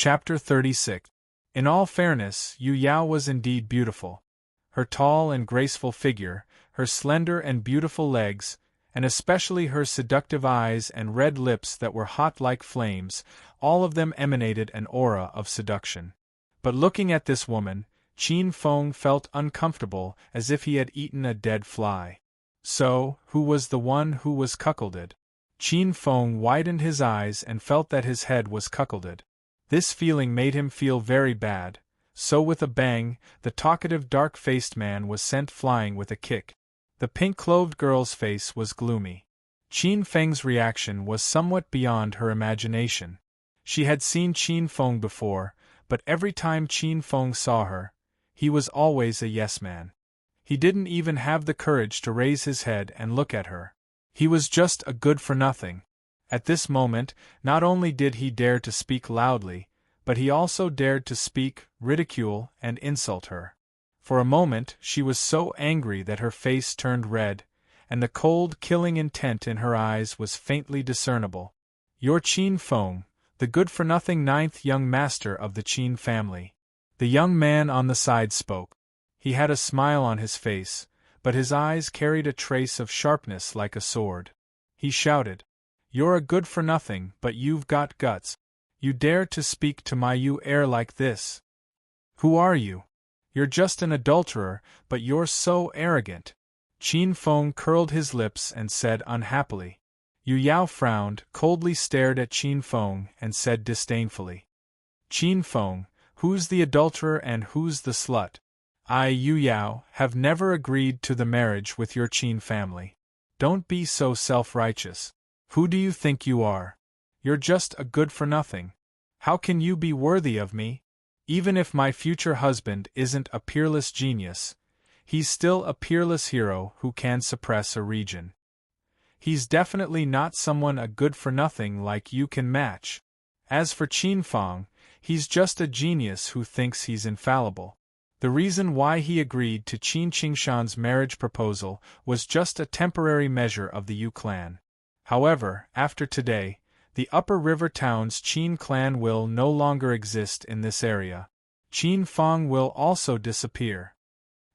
Chapter 36. In all fairness, Yu Yao was indeed beautiful. Her tall and graceful figure, her slender and beautiful legs, and especially her seductive eyes and red lips that were hot like flames, all of them emanated an aura of seduction. But looking at this woman, Qin Feng felt uncomfortable, as if he had eaten a dead fly. So, who was the one who was cuckolded? Qin Feng widened his eyes and felt that his head was cuckolded. This feeling made him feel very bad, so with a bang, the talkative dark-faced man was sent flying with a kick. The pink-clothed girl's face was gloomy. Qin Feng's reaction was somewhat beyond her imagination. She had seen Qin Feng before, but every time Qin Feng saw her, he was always a yes-man. He didn't even have the courage to raise his head and look at her. He was just a good-for-nothing. At this moment, not only did he dare to speak loudly, but he also dared to speak, ridicule, and insult her. For a moment she was so angry that her face turned red, and the cold, killing intent in her eyes was faintly discernible. "You're Qin Feng, the good-for-nothing ninth young master of the Qin family." The young man on the side spoke. He had a smile on his face, but his eyes carried a trace of sharpness like a sword. He shouted, "You're a good-for-nothing, but you've got guts. You dare to speak to my Yu heir like this? Who are you? You're just an adulterer, but you're so arrogant." Qin Feng curled his lips and said unhappily. Yu Yao frowned, coldly stared at Qin Feng, and said disdainfully, "Qin Feng, who's the adulterer and who's the slut? I, Yu Yao, have never agreed to the marriage with your Qin family. Don't be so self-righteous. Who do you think you are? You're just a good-for-nothing. How can you be worthy of me? Even if my future husband isn't a peerless genius, he's still a peerless hero who can suppress a region. He's definitely not someone a good-for-nothing like you can match. As for Qin Feng, he's just a genius who thinks he's infallible. The reason why he agreed to Qin Qingshan's marriage proposal was just a temporary measure of the Yu clan. However, after today, the Upper River Town's Qin clan will no longer exist in this area. Qin Feng will also disappear."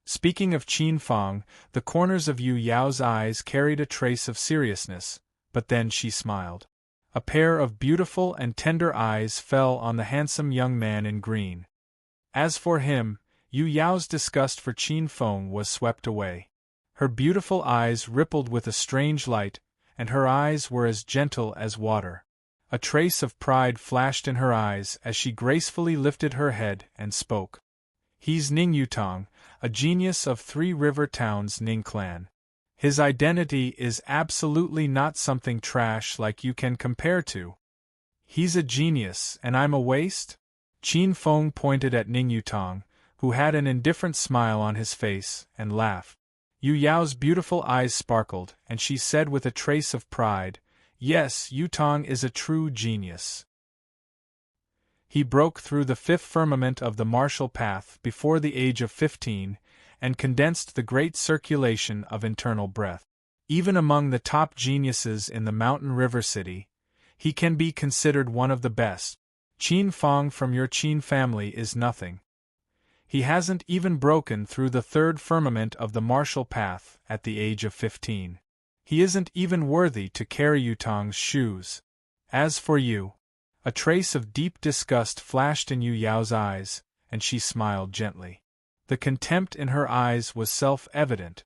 Speaking of Qin Feng, the corners of Yu Yao's eyes carried a trace of seriousness, but then she smiled. A pair of beautiful and tender eyes fell on the handsome young man in green. As for him, Yu Yao's disgust for Qin Feng was swept away. Her beautiful eyes rippled with a strange light, and her eyes were as gentle as water. A trace of pride flashed in her eyes as she gracefully lifted her head and spoke. "He's Ning Yutong, a genius of Three River Town's Ning clan. His identity is absolutely not something trash like you can compare to. He's a genius and I'm a waste?" Qin Feng pointed at Ning Yutong, who had an indifferent smile on his face, and laughed. Yu Yao's beautiful eyes sparkled, and she said with a trace of pride, "Yes, Yutong is a true genius. He broke through the fifth firmament of the martial path before the age of 15, and condensed the great circulation of internal breath. Even among the top geniuses in the mountain river city, he can be considered one of the best. Qin Feng from your Qin family is nothing. He hasn't even broken through the third firmament of the martial path at the age of 15. He isn't even worthy to carry Yutong's shoes. As for you..." A trace of deep disgust flashed in Yu Yao's eyes, and she smiled gently. The contempt in her eyes was self-evident.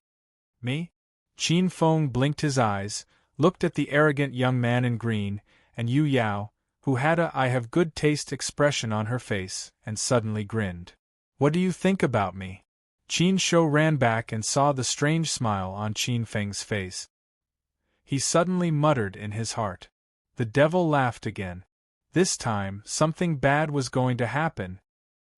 "Me?" Qin Feng blinked his eyes, looked at the arrogant young man in green, and Yu Yao, who had a "I have good taste" expression on her face, and suddenly grinned. "What do you think about me?" Qin Shou ran back and saw the strange smile on Qin Feng's face. He suddenly muttered in his heart. The devil laughed again. This time, something bad was going to happen.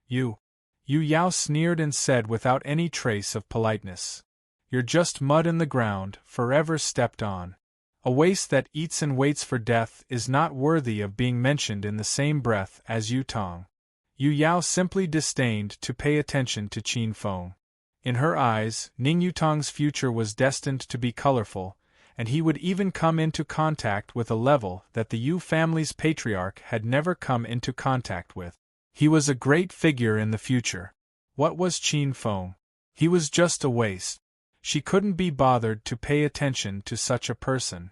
Yu Yao sneered and said without any trace of politeness, "You're just mud in the ground, forever stepped on. A waste that eats and waits for death is not worthy of being mentioned in the same breath as Yutong." Yu Yao simply disdained to pay attention to Qin Feng. In her eyes, Ning Yutong's future was destined to be colorful, and he would even come into contact with a level that the Yu family's patriarch had never come into contact with. He was a great figure in the future. What was Qin Feng? He was just a waste. She couldn't be bothered to pay attention to such a person.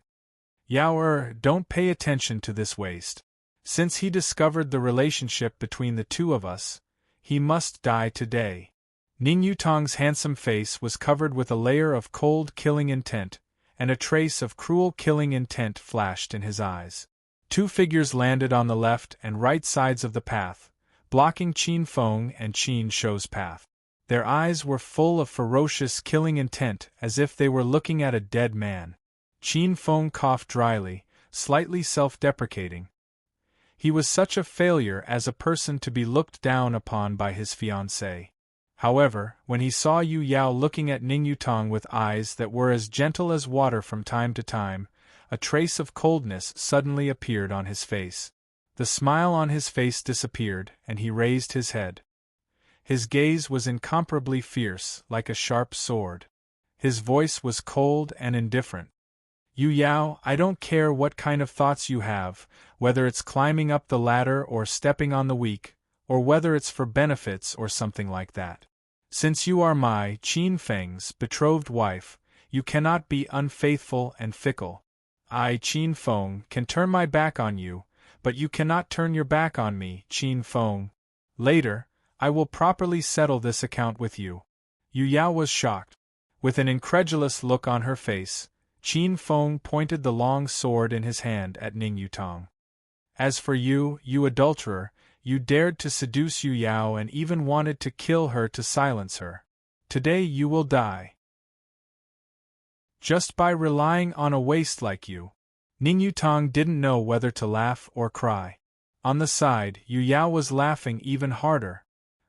Yao don't pay attention to this waste. Since he discovered the relationship between the two of us, he must die today. Ning Yutong's handsome face was covered with a layer of cold killing intent, and a trace of cruel killing intent flashed in his eyes. Two figures landed on the left and right sides of the path, blocking Qin Feng and Qin Shou's path. Their eyes were full of ferocious killing intent, as if they were looking at a dead man. Qin Feng coughed dryly, slightly self-deprecating. He was such a failure as a person to be looked down upon by his fiancée. However, when he saw Yu Yao looking at Ning Yutong with eyes that were as gentle as water from time to time, a trace of coldness suddenly appeared on his face. The smile on his face disappeared, and he raised his head. His gaze was incomparably fierce, like a sharp sword. His voice was cold and indifferent. Yu Yao, I don't care what kind of thoughts you have, whether it's climbing up the ladder or stepping on the weak, or whether it's for benefits or something like that. Since you are my, Qin Feng's, betrothed wife, you cannot be unfaithful and fickle. I, Qin Feng, can turn my back on you, but you cannot turn your back on me, Qin Feng. Later, I will properly settle this account with you. Yu Yao was shocked. With an incredulous look on her face, Qin Feng pointed the long sword in his hand at Ning Yutong. As for you, you adulterer, you dared to seduce Yu Yao and even wanted to kill her to silence her. Today you will die. Just by relying on a waste like you. Ning Yutong didn't know whether to laugh or cry. On the side, Yu Yao was laughing even harder.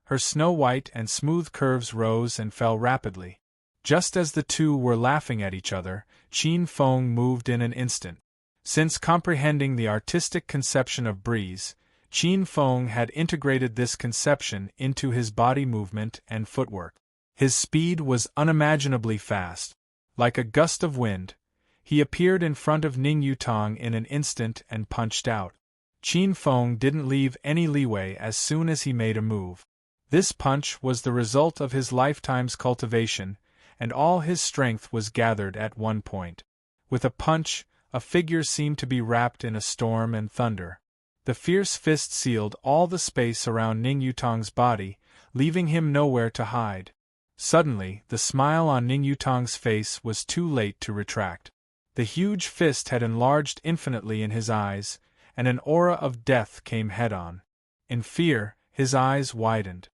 Her snow-white and smooth curves rose and fell rapidly. Just as the two were laughing at each other, Qin Feng moved in an instant. Since comprehending the artistic conception of breeze, Qin Feng had integrated this conception into his body movement and footwork. His speed was unimaginably fast. Like a gust of wind, he appeared in front of Ning Yutong in an instant and punched out. Qin Feng didn't leave any leeway as soon as he made a move. This punch was the result of his lifetime's cultivation, and all his strength was gathered at one point. With a punch, a figure seemed to be wrapped in a storm and thunder. The fierce fist sealed all the space around Ning Yutong's body, leaving him nowhere to hide. Suddenly, the smile on Ning Yutong's face was too late to retract. The huge fist had enlarged infinitely in his eyes, and an aura of death came head-on. In fear, his eyes widened.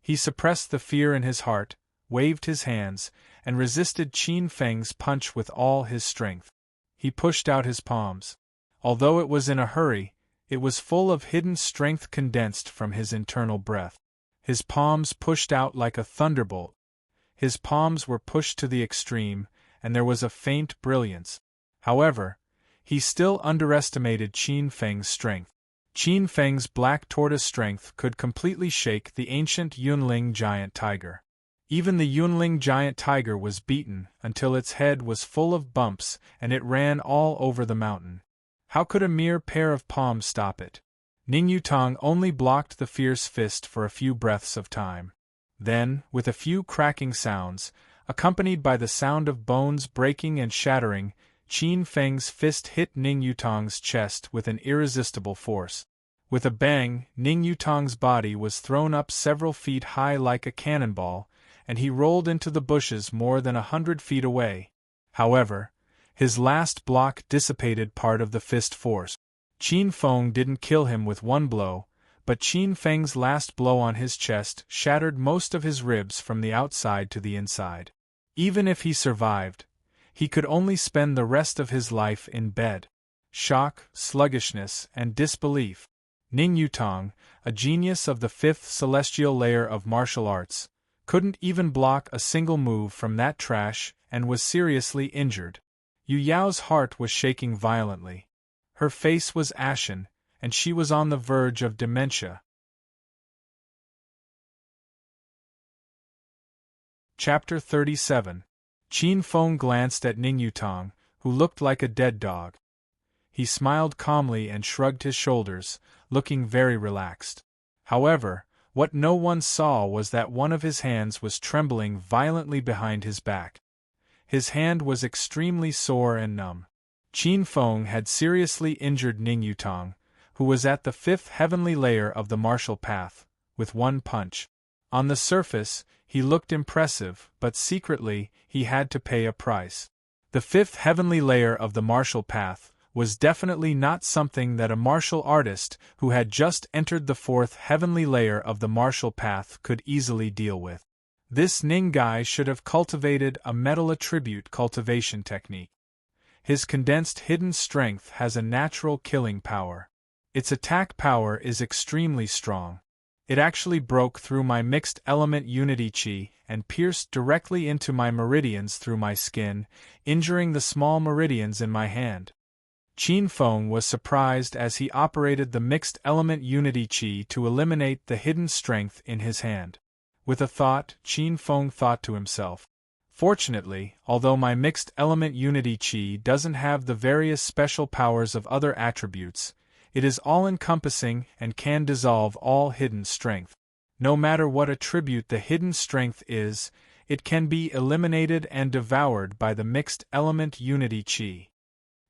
He suppressed the fear in his heart, waved his hands, and resisted Qin Feng's punch with all his strength. He pushed out his palms. Although it was in a hurry, it was full of hidden strength condensed from his internal breath. His palms pushed out like a thunderbolt. His palms were pushed to the extreme, and there was a faint brilliance. However, he still underestimated Qin Feng's strength. Qin Feng's black tortoise strength could completely shake the ancient Yunling giant tiger. Even the Yunling giant tiger was beaten until its head was full of bumps and it ran all over the mountain. How could a mere pair of palms stop it? Ning Yutong only blocked the fierce fist for a few breaths of time. Then, with a few cracking sounds, accompanied by the sound of bones breaking and shattering, Qin Feng's fist hit Ning Yutong's chest with an irresistible force. With a bang, Ning Yutong's body was thrown up several feet high like a cannonball, and he rolled into the bushes more than 100 feet away. However, his last block dissipated part of the fist force. Qin Feng didn't kill him with one blow, but Qin Feng's last blow on his chest shattered most of his ribs from the outside to the inside. Even if he survived, he could only spend the rest of his life in bed. Shock, sluggishness, and disbelief. Ning Yutong, a genius of the fifth celestial layer of martial arts, couldn't even block a single move from that trash and was seriously injured. Yu Yao's heart was shaking violently. Her face was ashen, and she was on the verge of dementia. Chapter 37. Qin Feng glanced at Ning Yutong, who looked like a dead dog. He smiled calmly and shrugged his shoulders, looking very relaxed. However, what no one saw was that one of his hands was trembling violently behind his back. His hand was extremely sore and numb. Qin Feng had seriously injured Ning Yutong, who was at the 5th heavenly layer of the martial path, with one punch. On the surface, he looked impressive, but secretly, he had to pay a price. The 5th heavenly layer of the martial path was definitely not something that a martial artist who had just entered the 4th heavenly layer of the martial path could easily deal with. This Ning guy should have cultivated a metal attribute cultivation technique. His condensed hidden strength has a natural killing power. Its attack power is extremely strong. It actually broke through my mixed element unity chi and pierced directly into my meridians through my skin, injuring the small meridians in my hand. Qin Feng was surprised as he operated the mixed element unity chi to eliminate the hidden strength in his hand. With a thought, Qin Feng thought to himself, "Fortunately, although my mixed element unity chi doesn't have the various special powers of other attributes, it is all-encompassing and can dissolve all hidden strength. No matter what attribute the hidden strength is, it can be eliminated and devoured by the mixed element unity chi."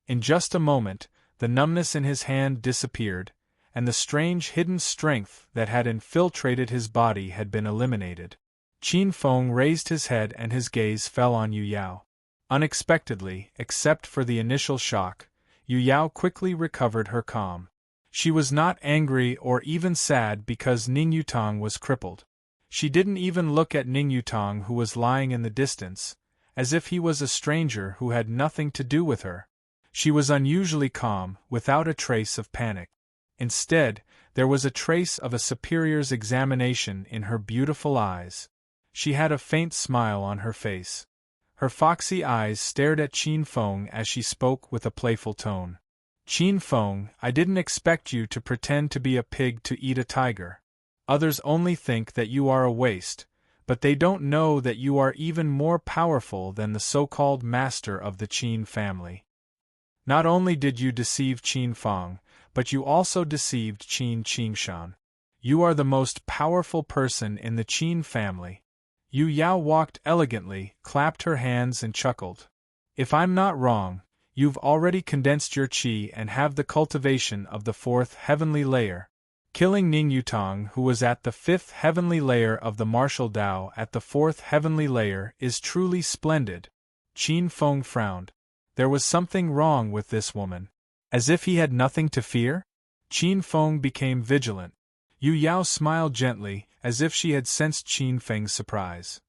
In just a moment, the numbness in his hand disappeared, and the strange hidden strength that had infiltrated his body had been eliminated. Qin Feng raised his head and his gaze fell on Yu Yao. Unexpectedly, except for the initial shock, Yu Yao quickly recovered her calm. She was not angry or even sad because Ning Yutong was crippled. She didn't even look at Ning Yutong, who was lying in the distance, as if he was a stranger who had nothing to do with her. She was unusually calm, without a trace of panic. Instead, there was a trace of a superior's examination in her beautiful eyes. She had a faint smile on her face. Her foxy eyes stared at Qin Feng as she spoke with a playful tone. "Qin Feng, I didn't expect you to pretend to be a pig to eat a tiger. Others only think that you are a waste, but they don't know that you are even more powerful than the so-called master of the Qin family. Not only did you deceive Qin Feng, but you also deceived Qin Qingshan. You are the most powerful person in the Qin family." Yu Yao walked elegantly, clapped her hands and chuckled. "If I'm not wrong, you've already condensed your qi and have the cultivation of the 4th heavenly layer. Killing Ning Yutong, who was at the 5th heavenly layer of the martial Dao at the 4th heavenly layer, is truly splendid." Qin Feng frowned. There was something wrong with this woman. As if he had nothing to fear? Qin Feng became vigilant. Yu Yao smiled gently, as if she had sensed Qin Feng's surprise.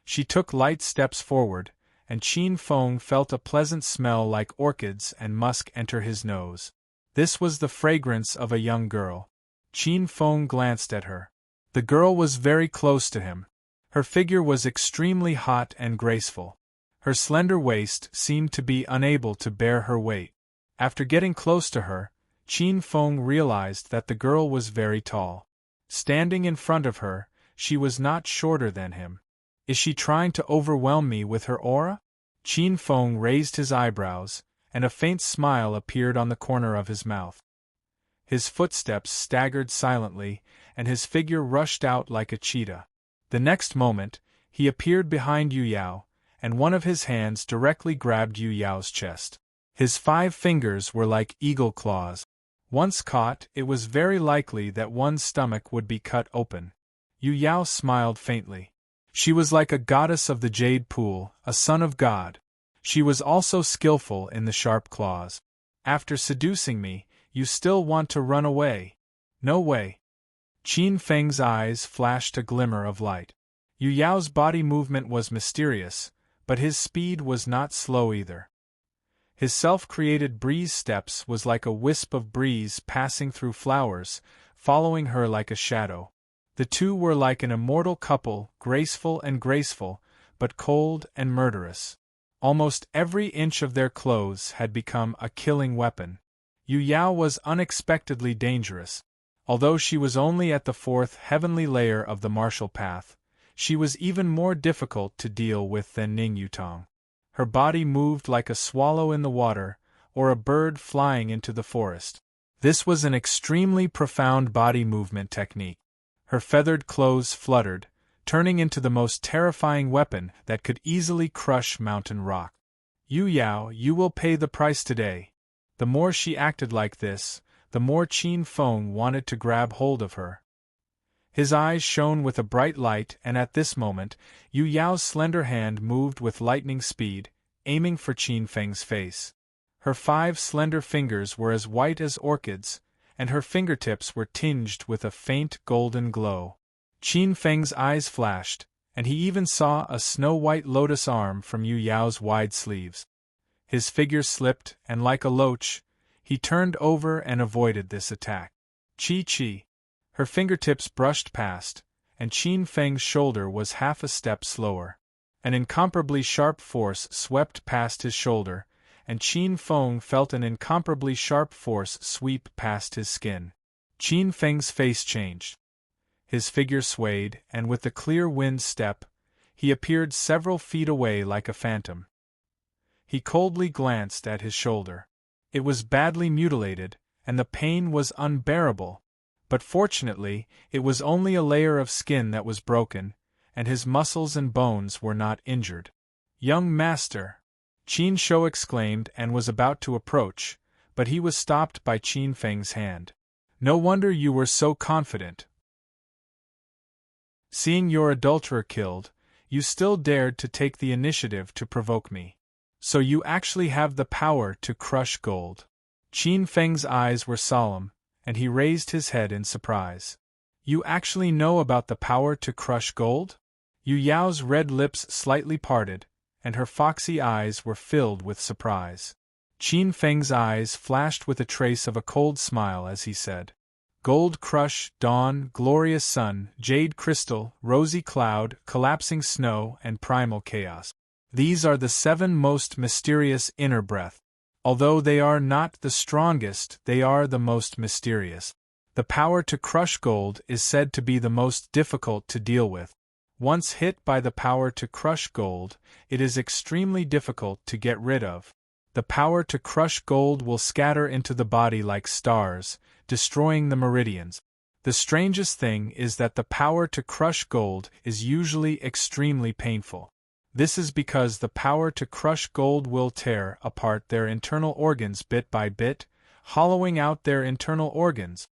She took light steps forward, and Qin Feng felt a pleasant smell like orchids and musk enter his nose. This was the fragrance of a young girl. Qin Feng glanced at her. The girl was very close to him. Her figure was extremely hot and graceful. Her slender waist seemed to be unable to bear her weight. After getting close to her, Qin Feng realized that the girl was very tall. Standing in front of her, she was not shorter than him. Is she trying to overwhelm me with her aura? Qin Feng raised his eyebrows, and a faint smile appeared on the corner of his mouth. His footsteps staggered silently, and his figure rushed out like a cheetah. The next moment, he appeared behind Yu Yao, and one of his hands directly grabbed Yu Yao's chest. His 5 fingers were like eagle claws. Once caught, it was very likely that one's stomach would be cut open. Yu Yao smiled faintly. She was like a goddess of the jade pool, a son of God. She was also skillful in the sharp claws. After seducing me, you still want to run away? No way. Qin Feng's eyes flashed a glimmer of light. Yu Yao's body movement was mysterious, but his speed was not slow either. His self-created breeze steps was like a wisp of breeze passing through flowers, following her like a shadow. The two were like an immortal couple, graceful, but cold and murderous. Almost every inch of their clothes had become a killing weapon. Yu Yao was unexpectedly dangerous. Although she was only at the 4th heavenly layer of the martial path, she was even more difficult to deal with than Ning Yutong. Her body moved like a swallow in the water, or a bird flying into the forest. This was an extremely profound body movement technique. Her feathered clothes fluttered, turning into the most terrifying weapon that could easily crush mountain rock. Yu Yao, you will pay the price today. The more she acted like this, the more Qin Feng wanted to grab hold of her. His eyes shone with a bright light, and at this moment, Yu Yao's slender hand moved with lightning speed, aiming for Qin Feng's face. Her 5 slender fingers were as white as orchids, and her fingertips were tinged with a faint golden glow. Qin Feng's eyes flashed, and he even saw a snow-white lotus arm from Yu Yao's wide sleeves. His figure slipped, and like a loach, he turned over and avoided this attack. Chi. Her fingertips brushed past, and Qin Feng's shoulder was half a step slower. An incomparably sharp force swept past his shoulder, and Qin Feng felt an incomparably sharp force sweep past his skin. Qin Feng's face changed. His figure swayed, and with the clear wind step, he appeared several feet away like a phantom. He coldly glanced at his shoulder. It was badly mutilated, and the pain was unbearable. But fortunately, it was only a layer of skin that was broken, and his muscles and bones were not injured. "Young master!" Qin Shou exclaimed and was about to approach, but he was stopped by Qin Feng's hand. "No wonder you were so confident. Seeing your adulterer killed, you still dared to take the initiative to provoke me. So you actually have the power to crush gold." Qin Feng's eyes were solemn, and he raised his head in surprise. "You actually know about the power to crush gold?" Yu Yao's red lips slightly parted, and her foxy eyes were filled with surprise. Qin Feng's eyes flashed with a trace of a cold smile as he said, "Gold crush, dawn, glorious sun, jade crystal, rosy cloud, collapsing snow, and primal chaos. These are the 7 most mysterious inner breath. Although they are not the strongest, they are the most mysterious. The power to crush gold is said to be the most difficult to deal with. Once hit by the power to crush gold, it is extremely difficult to get rid of. The power to crush gold will scatter into the body like stars, destroying the meridians. The strangest thing is that the power to crush gold is usually extremely painful. This is because the power to crush gold will tear apart their internal organs bit by bit, hollowing out their internal organs.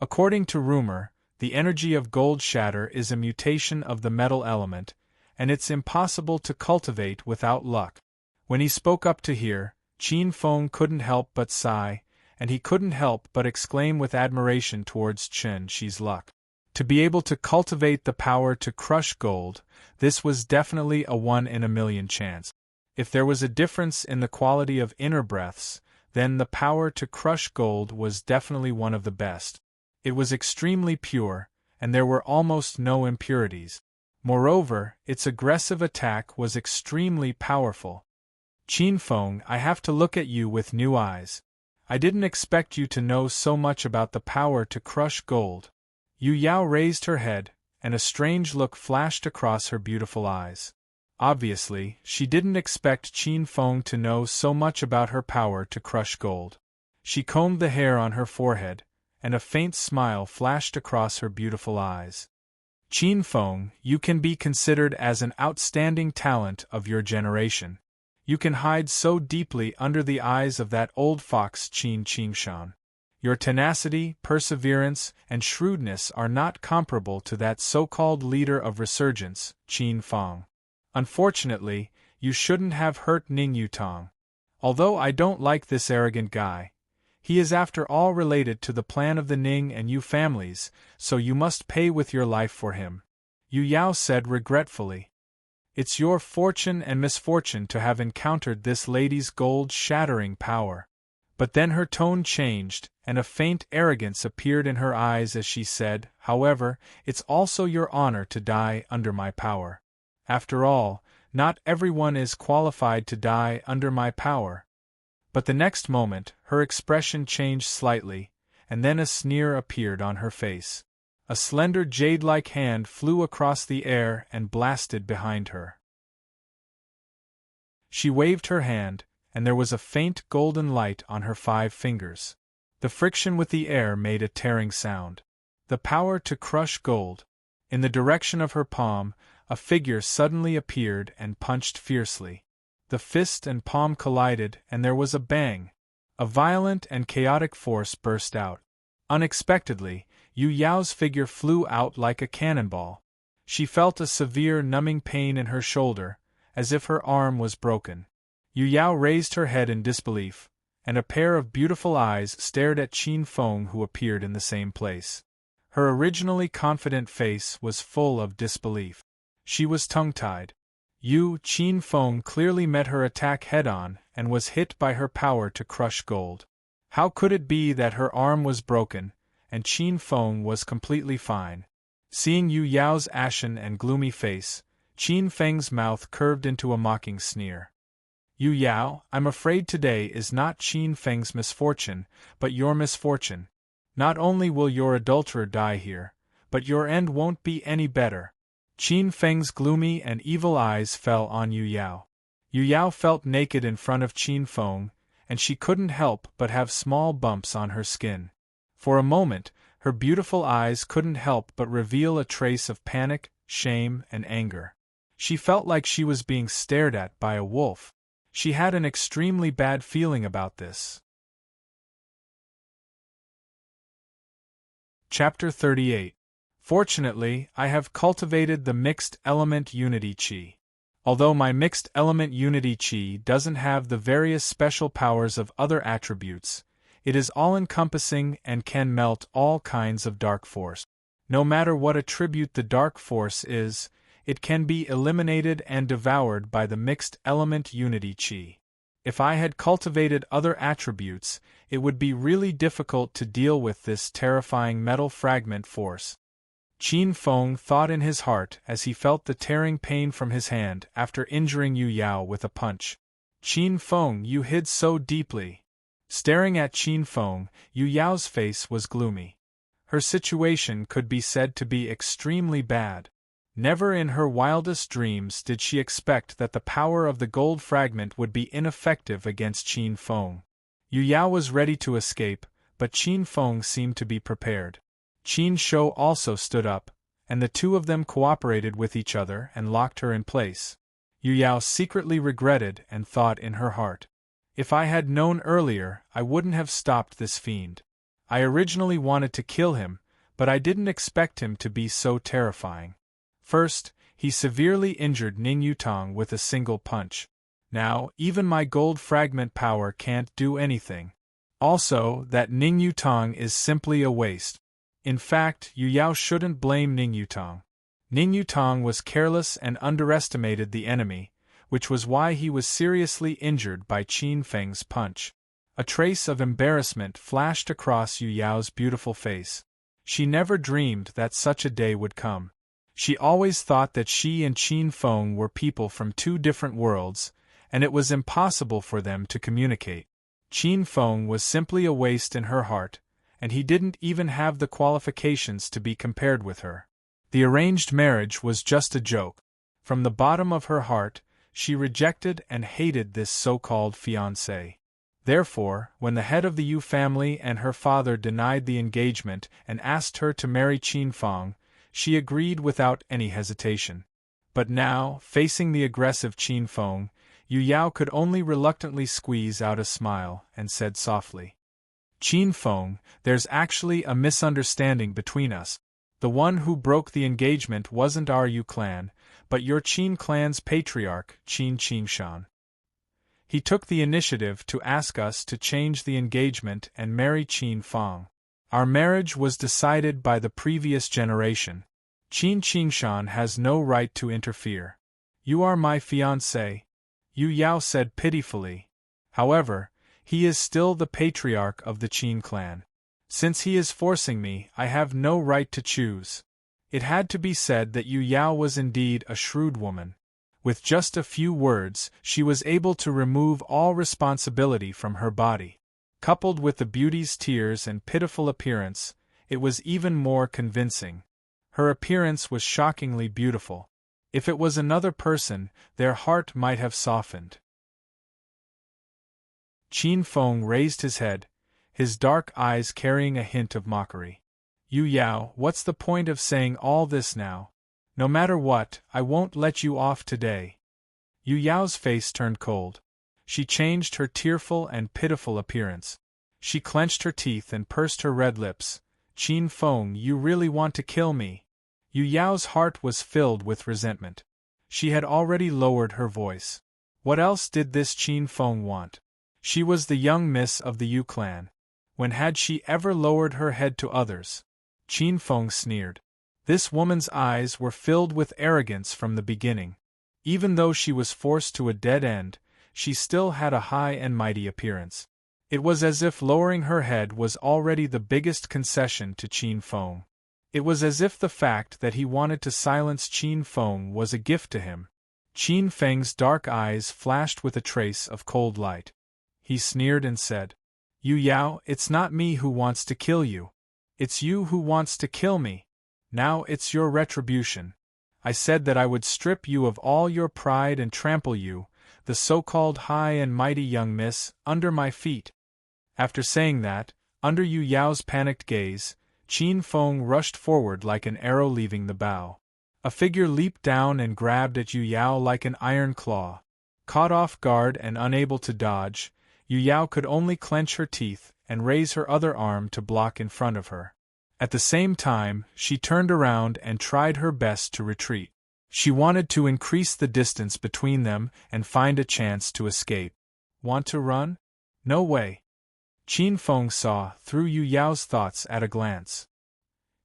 According to rumor, the energy of gold shatter is a mutation of the metal element, and it's impossible to cultivate without luck. When he spoke up to hear, Qin Feng couldn't help but sigh, and he couldn't help but exclaim with admiration towards Chen Shi's luck. To be able to cultivate the power to crush gold, this was definitely a 1 in a million chance. If there was a difference in the quality of inner breaths, then the power to crush gold was definitely one of the best. It was extremely pure, and there were almost no impurities. Moreover, its aggressive attack was extremely powerful. "Qin Feng, I have to look at you with new eyes. I didn't expect you to know so much about the power to crush gold." Yu Yao raised her head, and a strange look flashed across her beautiful eyes. Obviously, she didn't expect Qin Feng to know so much about her power to crush gold. She combed the hair on her forehead, and a faint smile flashed across her beautiful eyes. "Qin Feng, you can be considered as an outstanding talent of your generation. You can hide so deeply under the eyes of that old fox Qin Qingshan. Your tenacity, perseverance, and shrewdness are not comparable to that so-called leader of resurgence, Qin Feng. Unfortunately, you shouldn't have hurt Ning Yutong. Although I don't like this arrogant guy, he is after all related to the plan of the Ning and Yu families, so you must pay with your life for him," Yu Yao said regretfully. "It's your fortune and misfortune to have encountered this lady's gold-shattering power." But then her tone changed, and a faint arrogance appeared in her eyes as she said, "However, it's also your honor to die under my power. After all, not everyone is qualified to die under my power." But the next moment, her expression changed slightly, and then a sneer appeared on her face. A slender jade-like hand flew across the air and blasted behind her. She waved her hand, and there was a faint golden light on her 5 fingers. The friction with the air made a tearing sound. The power to crush gold. In the direction of her palm, a figure suddenly appeared and punched fiercely. The fist and palm collided, and there was a bang. A violent and chaotic force burst out. Unexpectedly, Yu Yao's figure flew out like a cannonball. She felt a severe numbing pain in her shoulder, as if her arm was broken. Yu Yao raised her head in disbelief, and a pair of beautiful eyes stared at Qin Feng, who appeared in the same place. Her originally confident face was full of disbelief. She was tongue-tied. Qin Feng clearly met her attack head-on and was hit by her power to crush gold. How could it be that her arm was broken, and Qin Feng was completely fine? Seeing Yu Yao's ashen and gloomy face, Qin Feng's mouth curved into a mocking sneer. Yu Yao, I'm afraid today is not Qin Feng's misfortune, but your misfortune. Not only will your adulterer die here, but your end won't be any better. Qin Feng's gloomy and evil eyes fell on Yu Yao. Yu Yao felt naked in front of Qin Feng, and she couldn't help but have small bumps on her skin. For a moment, her beautiful eyes couldn't help but reveal a trace of panic, shame, and anger. She felt like she was being stared at by a wolf. She had an extremely bad feeling about this. Chapter 38. Fortunately, I have cultivated the mixed element unity chi. Although my mixed element unity chi doesn't have the various special powers of other attributes, it is all-encompassing and can melt all kinds of dark force. No matter what attribute the dark force is, it can be eliminated and devoured by the mixed element unity chi. If I had cultivated other attributes, it would be really difficult to deal with this terrifying metal fragment force. Qin Feng thought in his heart as he felt the tearing pain from his hand after injuring Yu Yao with a punch. Qin Feng, you hid so deeply. Staring at Qin Feng, Yu Yao's face was gloomy. Her situation could be said to be extremely bad. Never in her wildest dreams did she expect that the power of the gold fragment would be ineffective against Qin Feng. Yu Yao was ready to escape, but Qin Feng seemed to be prepared. Qin Shou also stood up, and the two of them cooperated with each other and locked her in place. Yu Yao secretly regretted and thought in her heart, if I had known earlier, I wouldn't have stopped this fiend. I originally wanted to kill him, but I didn't expect him to be so terrifying. First, he severely injured Ning Yutong with a single punch. Now, even my gold fragment power can't do anything. Also, that Ning Yutong is simply a waste. In fact, Yu Yao shouldn't blame Ning Yutong. Ning Yutong was careless and underestimated the enemy, which was why he was seriously injured by Qin Feng's punch. A trace of embarrassment flashed across Yu Yao's beautiful face. She never dreamed that such a day would come. She always thought that she and Qin Feng were people from two different worlds, and it was impossible for them to communicate. Qin Feng was simply a waste in her heart, and he didn't even have the qualifications to be compared with her. The arranged marriage was just a joke. From the bottom of her heart, she rejected and hated this so-called fiancé. Therefore, when the head of the Yu family and her father denied the engagement and asked her to marry Qin Feng, she agreed without any hesitation. But now, facing the aggressive Qin Feng, Yu Yao could only reluctantly squeeze out a smile and said softly, Qin Feng, there's actually a misunderstanding between us. The one who broke the engagement wasn't our Yu clan, but your Qin clan's patriarch, Qin Qingshan. He took the initiative to ask us to change the engagement and marry Qin Feng. Our marriage was decided by the previous generation. Qin Qingshan has no right to interfere. You are my fiancé, Yu Yao said pitifully. However, he is still the patriarch of the Qin clan. Since he is forcing me, I have no right to choose. It had to be said that Yu Yao was indeed a shrewd woman. With just a few words, she was able to remove all responsibility from her body. Coupled with the beauty's tears and pitiful appearance, it was even more convincing. Her appearance was shockingly beautiful. If it was another person, their heart might have softened. Qin Feng raised his head, his dark eyes carrying a hint of mockery. Yu Yao, what's the point of saying all this now? No matter what, I won't let you off today. Yu Yao's face turned cold. She changed her tearful and pitiful appearance. She clenched her teeth and pursed her red lips. Qin Feng, you really want to kill me? Yu Yao's heart was filled with resentment. She had already lowered her voice. What else did this Qin Feng want? She was the young miss of the Yu clan. When had she ever lowered her head to others? Qin Feng sneered. This woman's eyes were filled with arrogance from the beginning. Even though she was forced to a dead end, she still had a high and mighty appearance. It was as if lowering her head was already the biggest concession to Qin Feng. It was as if the fact that he wanted to silence Qin Feng was a gift to him. Qin Feng's dark eyes flashed with a trace of cold light. He sneered and said, Yu Yao, it's not me who wants to kill you. It's you who wants to kill me. Now it's your retribution. I said that I would strip you of all your pride and trample you, the so-called high and mighty young miss, under my feet. After saying that, under Yu Yao's panicked gaze, Qin Feng rushed forward like an arrow leaving the bow. A figure leaped down and grabbed at Yu Yao like an iron claw. Caught off guard and unable to dodge, Yu Yao could only clench her teeth and raise her other arm to block in front of her. At the same time, she turned around and tried her best to retreat. She wanted to increase the distance between them and find a chance to escape. Want to run? No way. Qin Feng saw through Yu Yao's thoughts at a glance.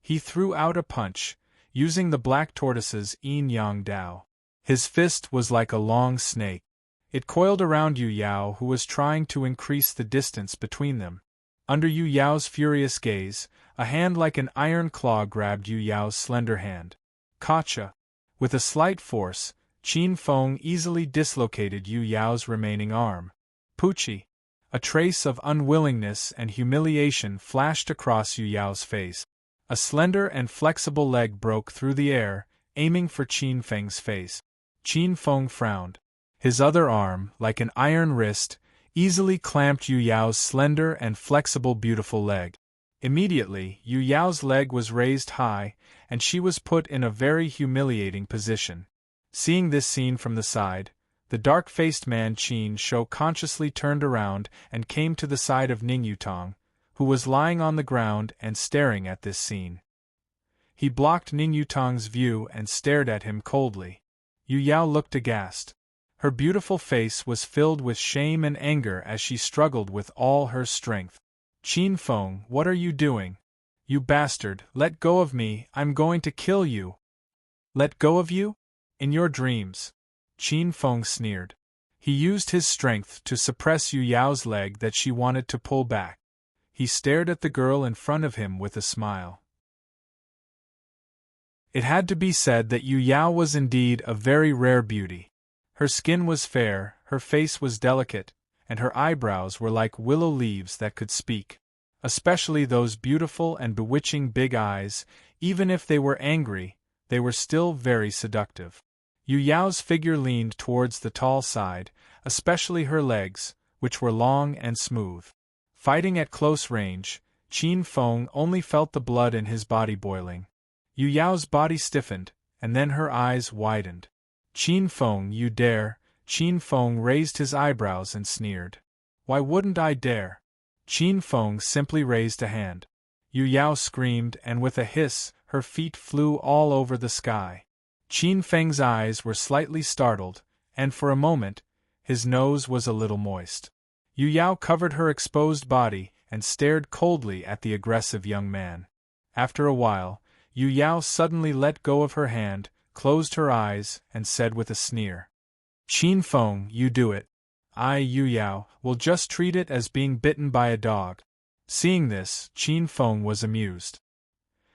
He threw out a punch, using the black tortoise's yin-yang dao. His fist was like a long snake. It coiled around Yu Yao, who was trying to increase the distance between them. Under Yu Yao's furious gaze, a hand like an iron claw grabbed Yu Yao's slender hand. Gotcha! With a slight force, Qin Feng easily dislocated Yu Yao's remaining arm. Poochie! A trace of unwillingness and humiliation flashed across Yu Yao's face. A slender and flexible leg broke through the air, aiming for Qin Feng's face. Qin Feng frowned. His other arm, like an iron wrist, easily clamped Yu Yao's slender and flexible beautiful leg. Immediately, Yu Yao's leg was raised high, and she was put in a very humiliating position. Seeing this scene from the side, the dark-faced man Qin Shou consciously turned around and came to the side of Ning Yutong, who was lying on the ground and staring at this scene. He blocked Ning Yutong's view and stared at him coldly. Yu Yao looked aghast. Her beautiful face was filled with shame and anger as she struggled with all her strength. Qin Feng, what are you doing? You bastard, let go of me, I'm going to kill you. Let go of you? In your dreams. Qin Feng sneered. He used his strength to suppress Yu Yao's leg that she wanted to pull back. He stared at the girl in front of him with a smile. It had to be said that Yu Yao was indeed a very rare beauty. Her skin was fair, her face was delicate, and her eyebrows were like willow leaves that could speak. Especially those beautiful and bewitching big eyes, even if they were angry, they were still very seductive. Yu Yao's figure leaned towards the tall side, especially her legs, which were long and smooth. Fighting at close range, Qin Feng only felt the blood in his body boiling. Yu Yao's body stiffened, and then her eyes widened. Qin Feng, you dare? Qin Feng raised his eyebrows and sneered. Why wouldn't I dare? Qin Feng simply raised a hand. Yu Yao screamed, and with a hiss, her feet flew all over the sky. Qin Feng's eyes were slightly startled, and for a moment, his nose was a little moist. Yu Yao covered her exposed body and stared coldly at the aggressive young man. After a while, Yu Yao suddenly let go of her hand, closed her eyes, and said with a sneer, Qin Feng, you do it. I, Yu Yao, will just treat it as being bitten by a dog. Seeing this, Qin Feng was amused.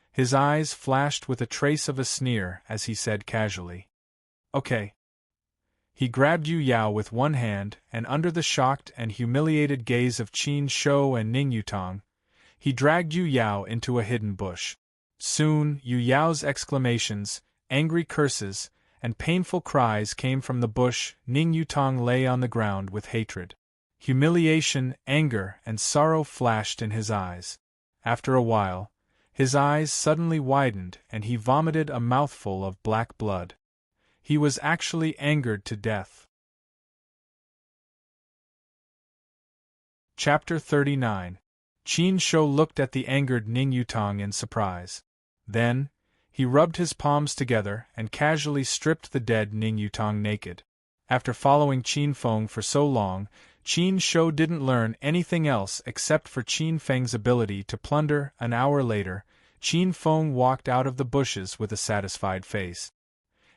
His eyes flashed with a trace of a sneer as he said casually, Okay. He grabbed Yu Yao with one hand, and under the shocked and humiliated gaze of Qin Shou and Ning Yutong, he dragged Yu Yao into a hidden bush. Soon, Yu Yao's exclamations, angry curses, and painful cries came from the bush. Ning Yutong lay on the ground with hatred. Humiliation, anger, and sorrow flashed in his eyes. After a while, his eyes suddenly widened and he vomited a mouthful of black blood. He was actually angered to death. Chapter 39. Qin Shou looked at the angered Ning Yutang in surprise. Then, he rubbed his palms together and casually stripped the dead Ning Yutang naked. After following Qin Feng for so long, Qin Shou didn't learn anything else except for Qin Feng's ability to plunder. An hour later, Qin Feng walked out of the bushes with a satisfied face.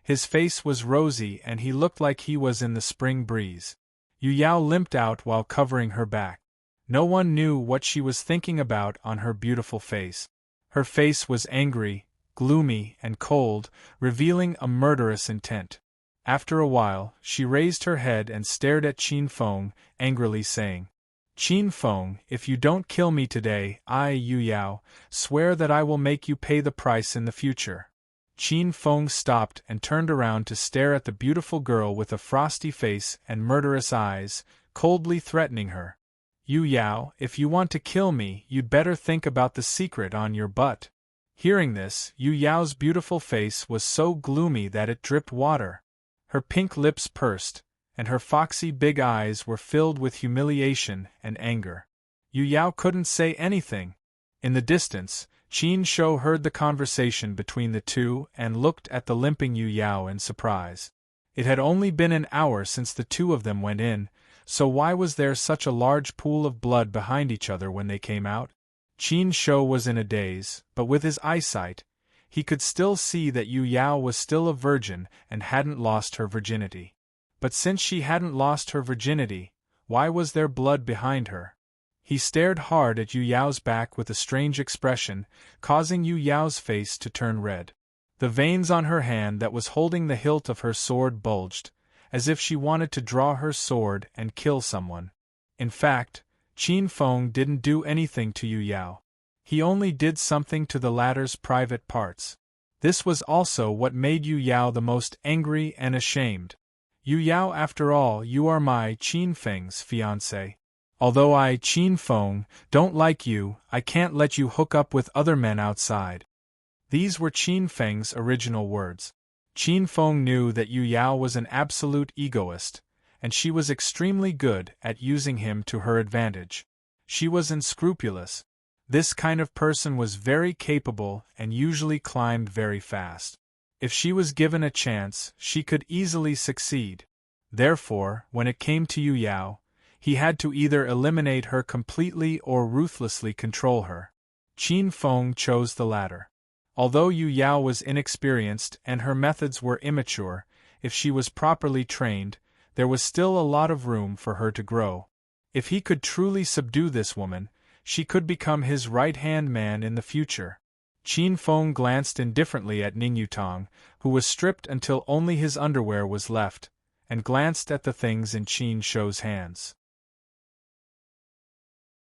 His face was rosy and he looked like he was in the spring breeze. Yu Yao limped out while covering her back. No one knew what she was thinking about on her beautiful face. Her face was angry, gloomy, and cold, revealing a murderous intent. After a while, she raised her head and stared at Qin Feng, angrily saying, "Qin Feng, if you don't kill me today, I, Yu Yao, swear that I will make you pay the price in the future." Qin Feng stopped and turned around to stare at the beautiful girl with a frosty face and murderous eyes, coldly threatening her. "Yu Yao, if you want to kill me, you'd better think about the secret on your butt." Hearing this, Yu Yao's beautiful face was so gloomy that it dripped water. Her pink lips pursed, and her foxy big eyes were filled with humiliation and anger. Yu Yao couldn't say anything. In the distance, Qin Shou heard the conversation between the two and looked at the limping Yu Yao in surprise. It had only been an hour since the two of them went in, so why was there such a large pool of blood behind each other when they came out? Qin Shou was in a daze, but with his eyesight, he could still see that Yu Yao was still a virgin and hadn't lost her virginity. But since she hadn't lost her virginity, why was there blood behind her? He stared hard at Yu Yao's back with a strange expression, causing Yu Yao's face to turn red. The veins on her hand that was holding the hilt of her sword bulged, as if she wanted to draw her sword and kill someone. In fact, Qin Feng didn't do anything to Yu Yao. He only did something to the latter's private parts. This was also what made Yu Yao the most angry and ashamed. "Yu Yao, after all, you are my Qin Feng's fiancé. Although I, Qin Feng, don't like you, I can't let you hook up with other men outside." These were Qin Feng's original words. Qin Feng knew that Yu Yao was an absolute egoist, and she was extremely good at using him to her advantage. She was unscrupulous. This kind of person was very capable and usually climbed very fast. If she was given a chance, she could easily succeed. Therefore, when it came to Yu Yao, he had to either eliminate her completely or ruthlessly control her. Qin Feng chose the latter. Although Yu Yao was inexperienced and her methods were immature, if she was properly trained, there was still a lot of room for her to grow. If he could truly subdue this woman, she could become his right-hand man in the future. Qin Feng glanced indifferently at Ning Yutang, who was stripped until only his underwear was left, and glanced at the things in Qin Shou's hands.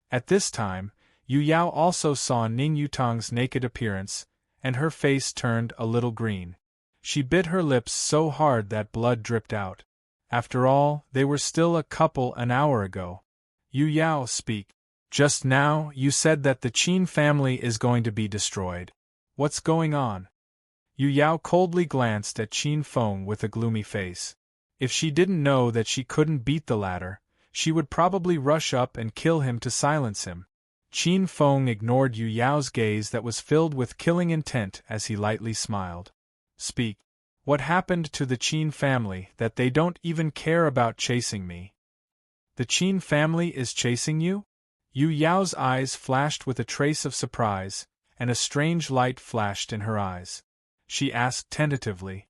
At this time, Yu Yao also saw Ning Yutang's naked appearance, and her face turned a little green. She bit her lips so hard that blood dripped out. After all, they were still a couple an hour ago. "Yu Yao, speak. Just now, you said that the Qin family is going to be destroyed. What's going on?" Yu Yao coldly glanced at Qin Feng with a gloomy face. If she didn't know that she couldn't beat the latter, she would probably rush up and kill him to silence him. Qin Feng ignored Yu Yao's gaze that was filled with killing intent as he lightly smiled. "Speak. What happened to the Qin family that they don't even care about chasing me?" "The Qin family is chasing you?" Yu Yao's eyes flashed with a trace of surprise, and a strange light flashed in her eyes. She asked tentatively,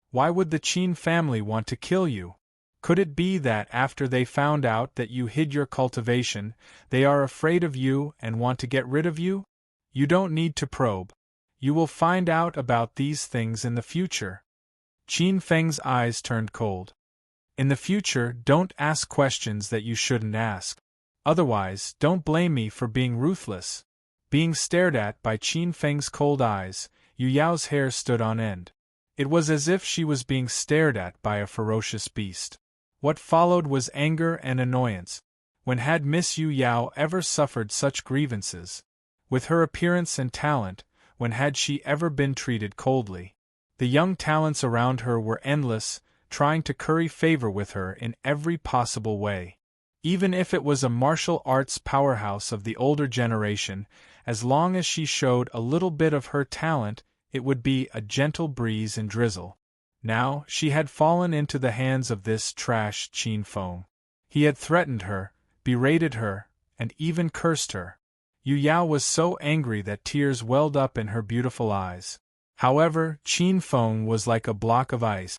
"Why would the Qin family want to kill you? Could it be that after they found out that you hid your cultivation, they are afraid of you and want to get rid of you? You don't need to probe. You will find out about these things in the future." Qin Feng's eyes turned cold. "In the future, don't ask questions that you shouldn't ask. Otherwise, don't blame me for being ruthless." Being stared at by Qin Feng's cold eyes, Yu Yao's hair stood on end. It was as if she was being stared at by a ferocious beast. What followed was anger and annoyance. When had Miss Yu Yao ever suffered such grievances? With her appearance and talent, when had she ever been treated coldly? The young talents around her were endless, trying to curry favor with her in every possible way. Even if it was a martial arts powerhouse of the older generation, as long as she showed a little bit of her talent, it would be a gentle breeze and drizzle. Now, she had fallen into the hands of this trash Qin Feng. He had threatened her, berated her, and even cursed her. Yu Yao was so angry that tears welled up in her beautiful eyes. However, Qin Feng was like a block of ice.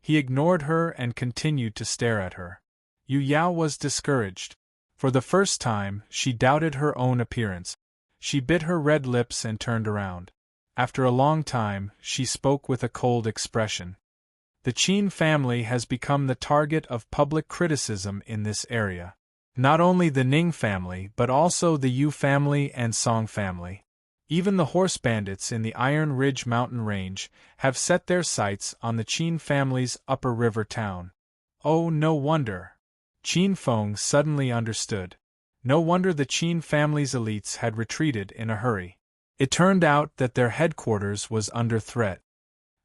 He ignored her and continued to stare at her. Yu Yao was discouraged. For the first time, she doubted her own appearance. She bit her red lips and turned around. After a long time, she spoke with a cold expression. The Qin family has become the target of public criticism in this area. Not only the Ning family but also the Yu family and Song family. Even the horse bandits in the Iron Ridge mountain range have set their sights on the Qin family's upper river town. Oh, no wonder. Qin Feng suddenly understood. No wonder the Qin family's elites had retreated in a hurry. It turned out that their headquarters was under threat.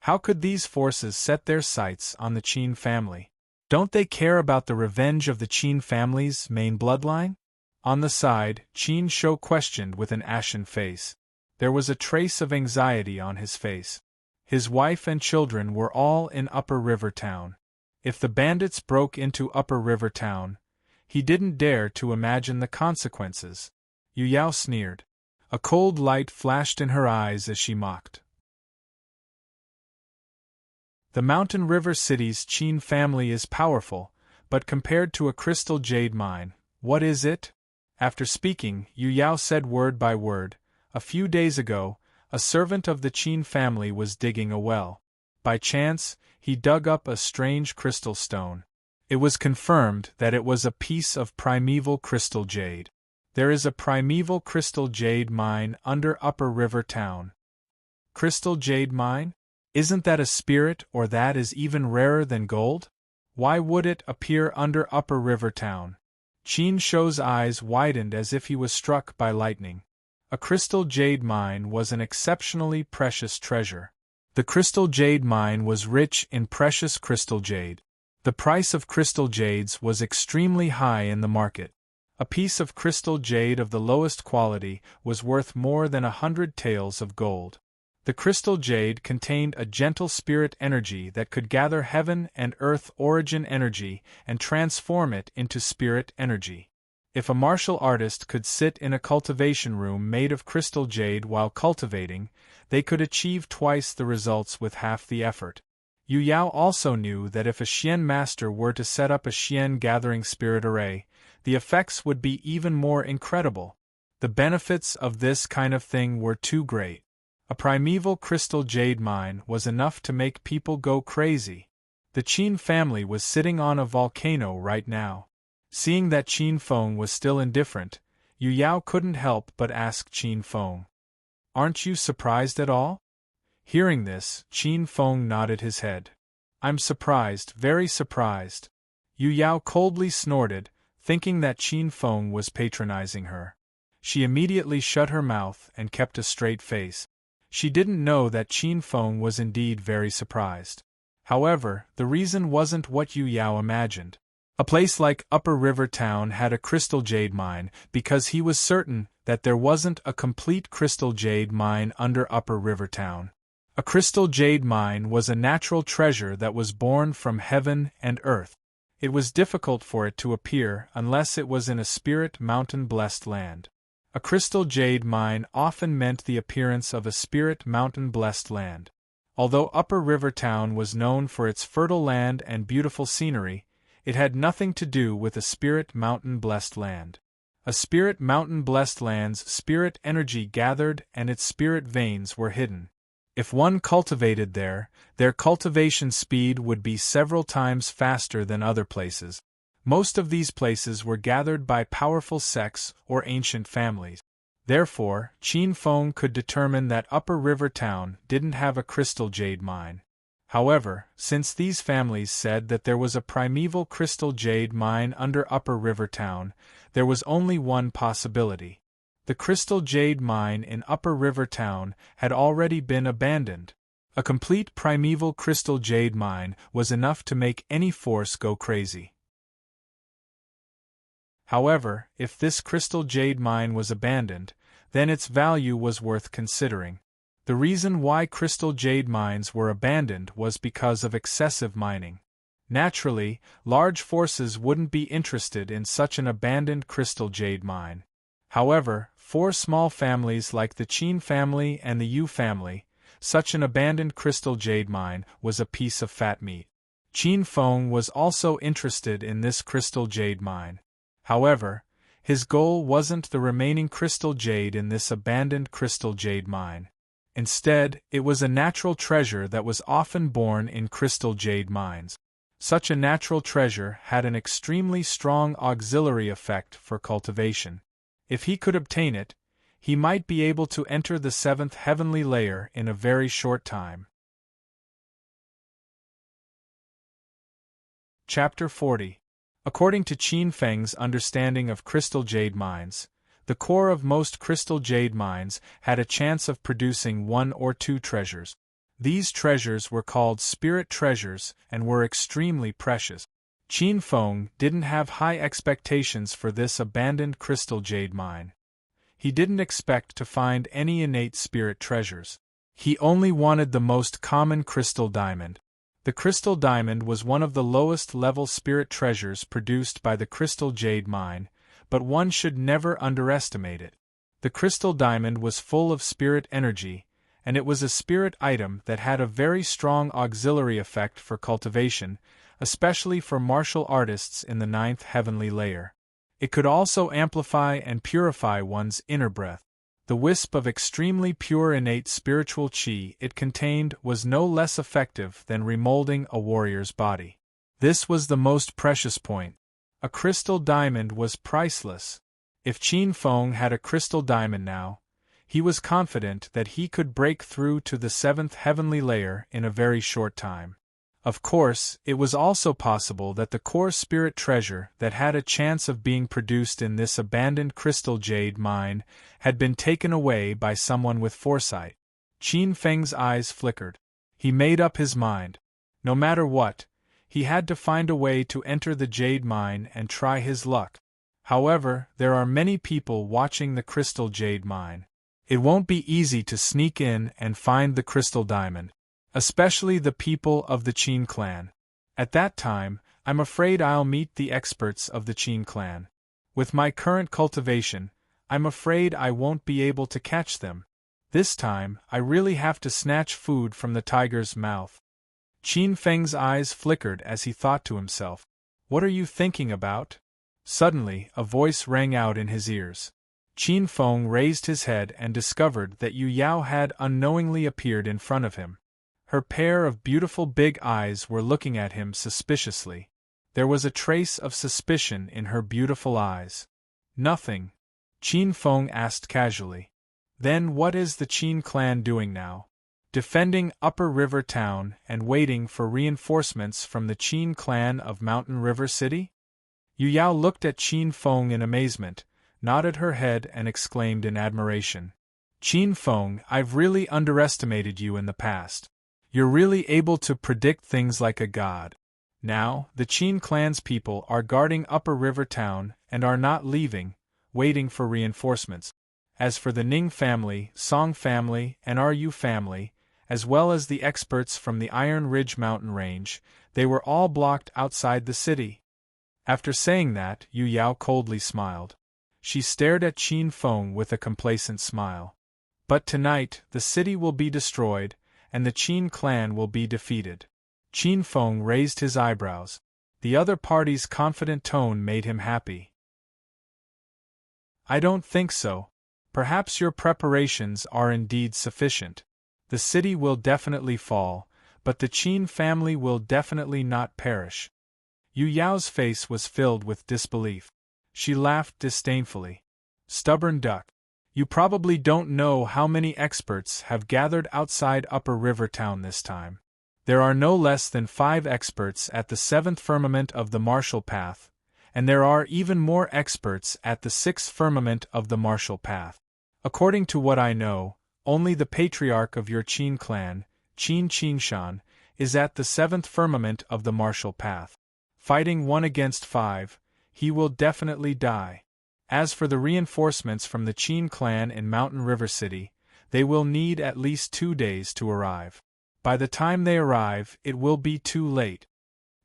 How could these forces set their sights on the Qin family? Don't they care about the revenge of the Qin family's main bloodline? On the side, Qin Shou questioned with an ashen face. There was a trace of anxiety on his face. His wife and children were all in Upper River Town. If the bandits broke into Upper River Town, he didn't dare to imagine the consequences. Yu Yao sneered. A cold light flashed in her eyes as she mocked. The Mountain River City's Qin family is powerful, but compared to a crystal jade mine, what is it? After speaking, Yu Yao said word by word, a few days ago, a servant of the Qin family was digging a well. By chance, he dug up a strange crystal stone. It was confirmed that it was a piece of primeval crystal jade. There is a primeval crystal jade mine under Upper River Town. Crystal jade mine? Isn't that a spirit, or that is even rarer than gold? Why would it appear under Upper River Town? Qin Shou's eyes widened as if he was struck by lightning. A crystal jade mine was an exceptionally precious treasure. The crystal jade mine was rich in precious crystal jade. The price of crystal jades was extremely high in the market. A piece of crystal jade of the lowest quality was worth more than 100 taels of gold. The crystal jade contained a gentle spirit energy that could gather heaven and earth origin energy and transform it into spirit energy. If a martial artist could sit in a cultivation room made of crystal jade while cultivating, they could achieve twice the results with half the effort. Yu Yao also knew that if a Xian master were to set up a Xian gathering spirit array, the effects would be even more incredible. The benefits of this kind of thing were too great. A primeval crystal jade mine was enough to make people go crazy. The Qin family was sitting on a volcano right now. Seeing that Qin Feng was still indifferent, Yu Yao couldn't help but ask Qin Feng, "Aren't you surprised at all?" Hearing this, Qin Feng nodded his head. "I'm surprised, very surprised." Yu Yao coldly snorted, thinking that Qin Feng was patronizing her. She immediately shut her mouth and kept a straight face. She didn't know that Qin Feng was indeed very surprised. However, the reason wasn't what Yu Yao imagined. A place like Upper River Town had a crystal jade mine because he was certain that there wasn't a complete crystal jade mine under Upper River Town. A crystal jade mine was a natural treasure that was born from heaven and earth. It was difficult for it to appear unless it was in a spirit mountain-blessed land. A crystal jade mine often meant the appearance of a spirit mountain-blessed land. Although Upper River Town was known for its fertile land and beautiful scenery, it had nothing to do with a spirit mountain-blessed land. A spirit mountain-blessed land's spirit energy gathered and its spirit veins were hidden. If one cultivated there, their cultivation speed would be several times faster than other places. Most of these places were gathered by powerful sects or ancient families. Therefore, Qin Feng could determine that Upper River Town didn't have a crystal jade mine. However, since these families said that there was a primeval crystal jade mine under Upper River Town, there was only one possibility. The crystal jade mine in Upper River Town had already been abandoned. A complete primeval crystal jade mine was enough to make any force go crazy. However, if this crystal jade mine was abandoned, then its value was worth considering. The reason why crystal jade mines were abandoned was because of excessive mining. Naturally, large forces wouldn't be interested in such an abandoned crystal jade mine. However, for small families like the Qin family and the Yu family, such an abandoned crystal jade mine was a piece of fat meat. Qin Feng was also interested in this crystal jade mine. However, his goal wasn't the remaining crystal jade in this abandoned crystal jade mine. Instead, it was a natural treasure that was often born in crystal jade mines. Such a natural treasure had an extremely strong auxiliary effect for cultivation. If he could obtain it, he might be able to enter the seventh heavenly layer in a very short time. Chapter 40. According to Qin Feng's understanding of crystal jade mines, the core of most crystal jade mines had a chance of producing one or two treasures. These treasures were called spirit treasures and were extremely precious. Qin Feng didn't have high expectations for this abandoned crystal jade mine. He didn't expect to find any innate spirit treasures. He only wanted the most common crystal diamond. The crystal diamond was one of the lowest level spirit treasures produced by the crystal jade mine, but one should never underestimate it. The crystal diamond was full of spirit energy, and it was a spirit item that had a very strong auxiliary effect for cultivation, especially for martial artists in the ninth heavenly layer. It could also amplify and purify one's inner breath. The wisp of extremely pure innate spiritual qi it contained was no less effective than remolding a warrior's body. This was the most precious point. A crystal diamond was priceless. If Qin Feng had a crystal diamond now, he was confident that he could break through to the seventh heavenly layer in a very short time. Of course, it was also possible that the core spirit treasure that had a chance of being produced in this abandoned crystal jade mine had been taken away by someone with foresight. Qin Feng's eyes flickered. He made up his mind. No matter what, he had to find a way to enter the jade mine and try his luck. However, there are many people watching the crystal jade mine. It won't be easy to sneak in and find the crystal diamond. Especially the people of the Qin clan. At that time, I'm afraid I'll meet the experts of the Qin clan. With my current cultivation, I'm afraid I won't be able to catch them. This time, I really have to snatch food from the tiger's mouth. Qin Feng's eyes flickered as he thought to himself, "What are you thinking about?" Suddenly, a voice rang out in his ears. Qin Feng raised his head and discovered that Yu Yao had unknowingly appeared in front of him. Her pair of beautiful big eyes were looking at him suspiciously. There was a trace of suspicion in her beautiful eyes. "Nothing," Qin Feng asked casually. "Then what is the Qin clan doing now?" "Defending Upper River Town and waiting for reinforcements from the Qin clan of Mountain River City?" Yu Yao looked at Qin Feng in amazement, nodded her head and exclaimed in admiration. "Qin Feng, I've really underestimated you in the past. You're really able to predict things like a god. Now, the Qin clan's people are guarding Upper River Town and are not leaving, waiting for reinforcements. As for the Ning family, Song family, and Ru family, as well as the experts from the Iron Ridge mountain range, they were all blocked outside the city." After saying that, Yu Yao coldly smiled. She stared at Qin Feng with a complacent smile. "But tonight, the city will be destroyed, and the Qin clan will be defeated." Qin Feng raised his eyebrows. The other party's confident tone made him happy. "I don't think so. Perhaps your preparations are indeed sufficient. The city will definitely fall, but the Qin family will definitely not perish." Yu Yao's face was filled with disbelief. She laughed disdainfully. "Stubborn duck. You probably don't know how many experts have gathered outside Upper River Town this time. There are no less than 5 experts at the 7th firmament of the martial path, and there are even more experts at the 6th firmament of the martial path. According to what I know, only the patriarch of your Qin clan, Qin Qinshan, is at the 7th firmament of the martial path. Fighting 1 against 5, he will definitely die. As for the reinforcements from the Qin clan in Mountain River City, they will need at least 2 days to arrive. By the time they arrive, it will be too late.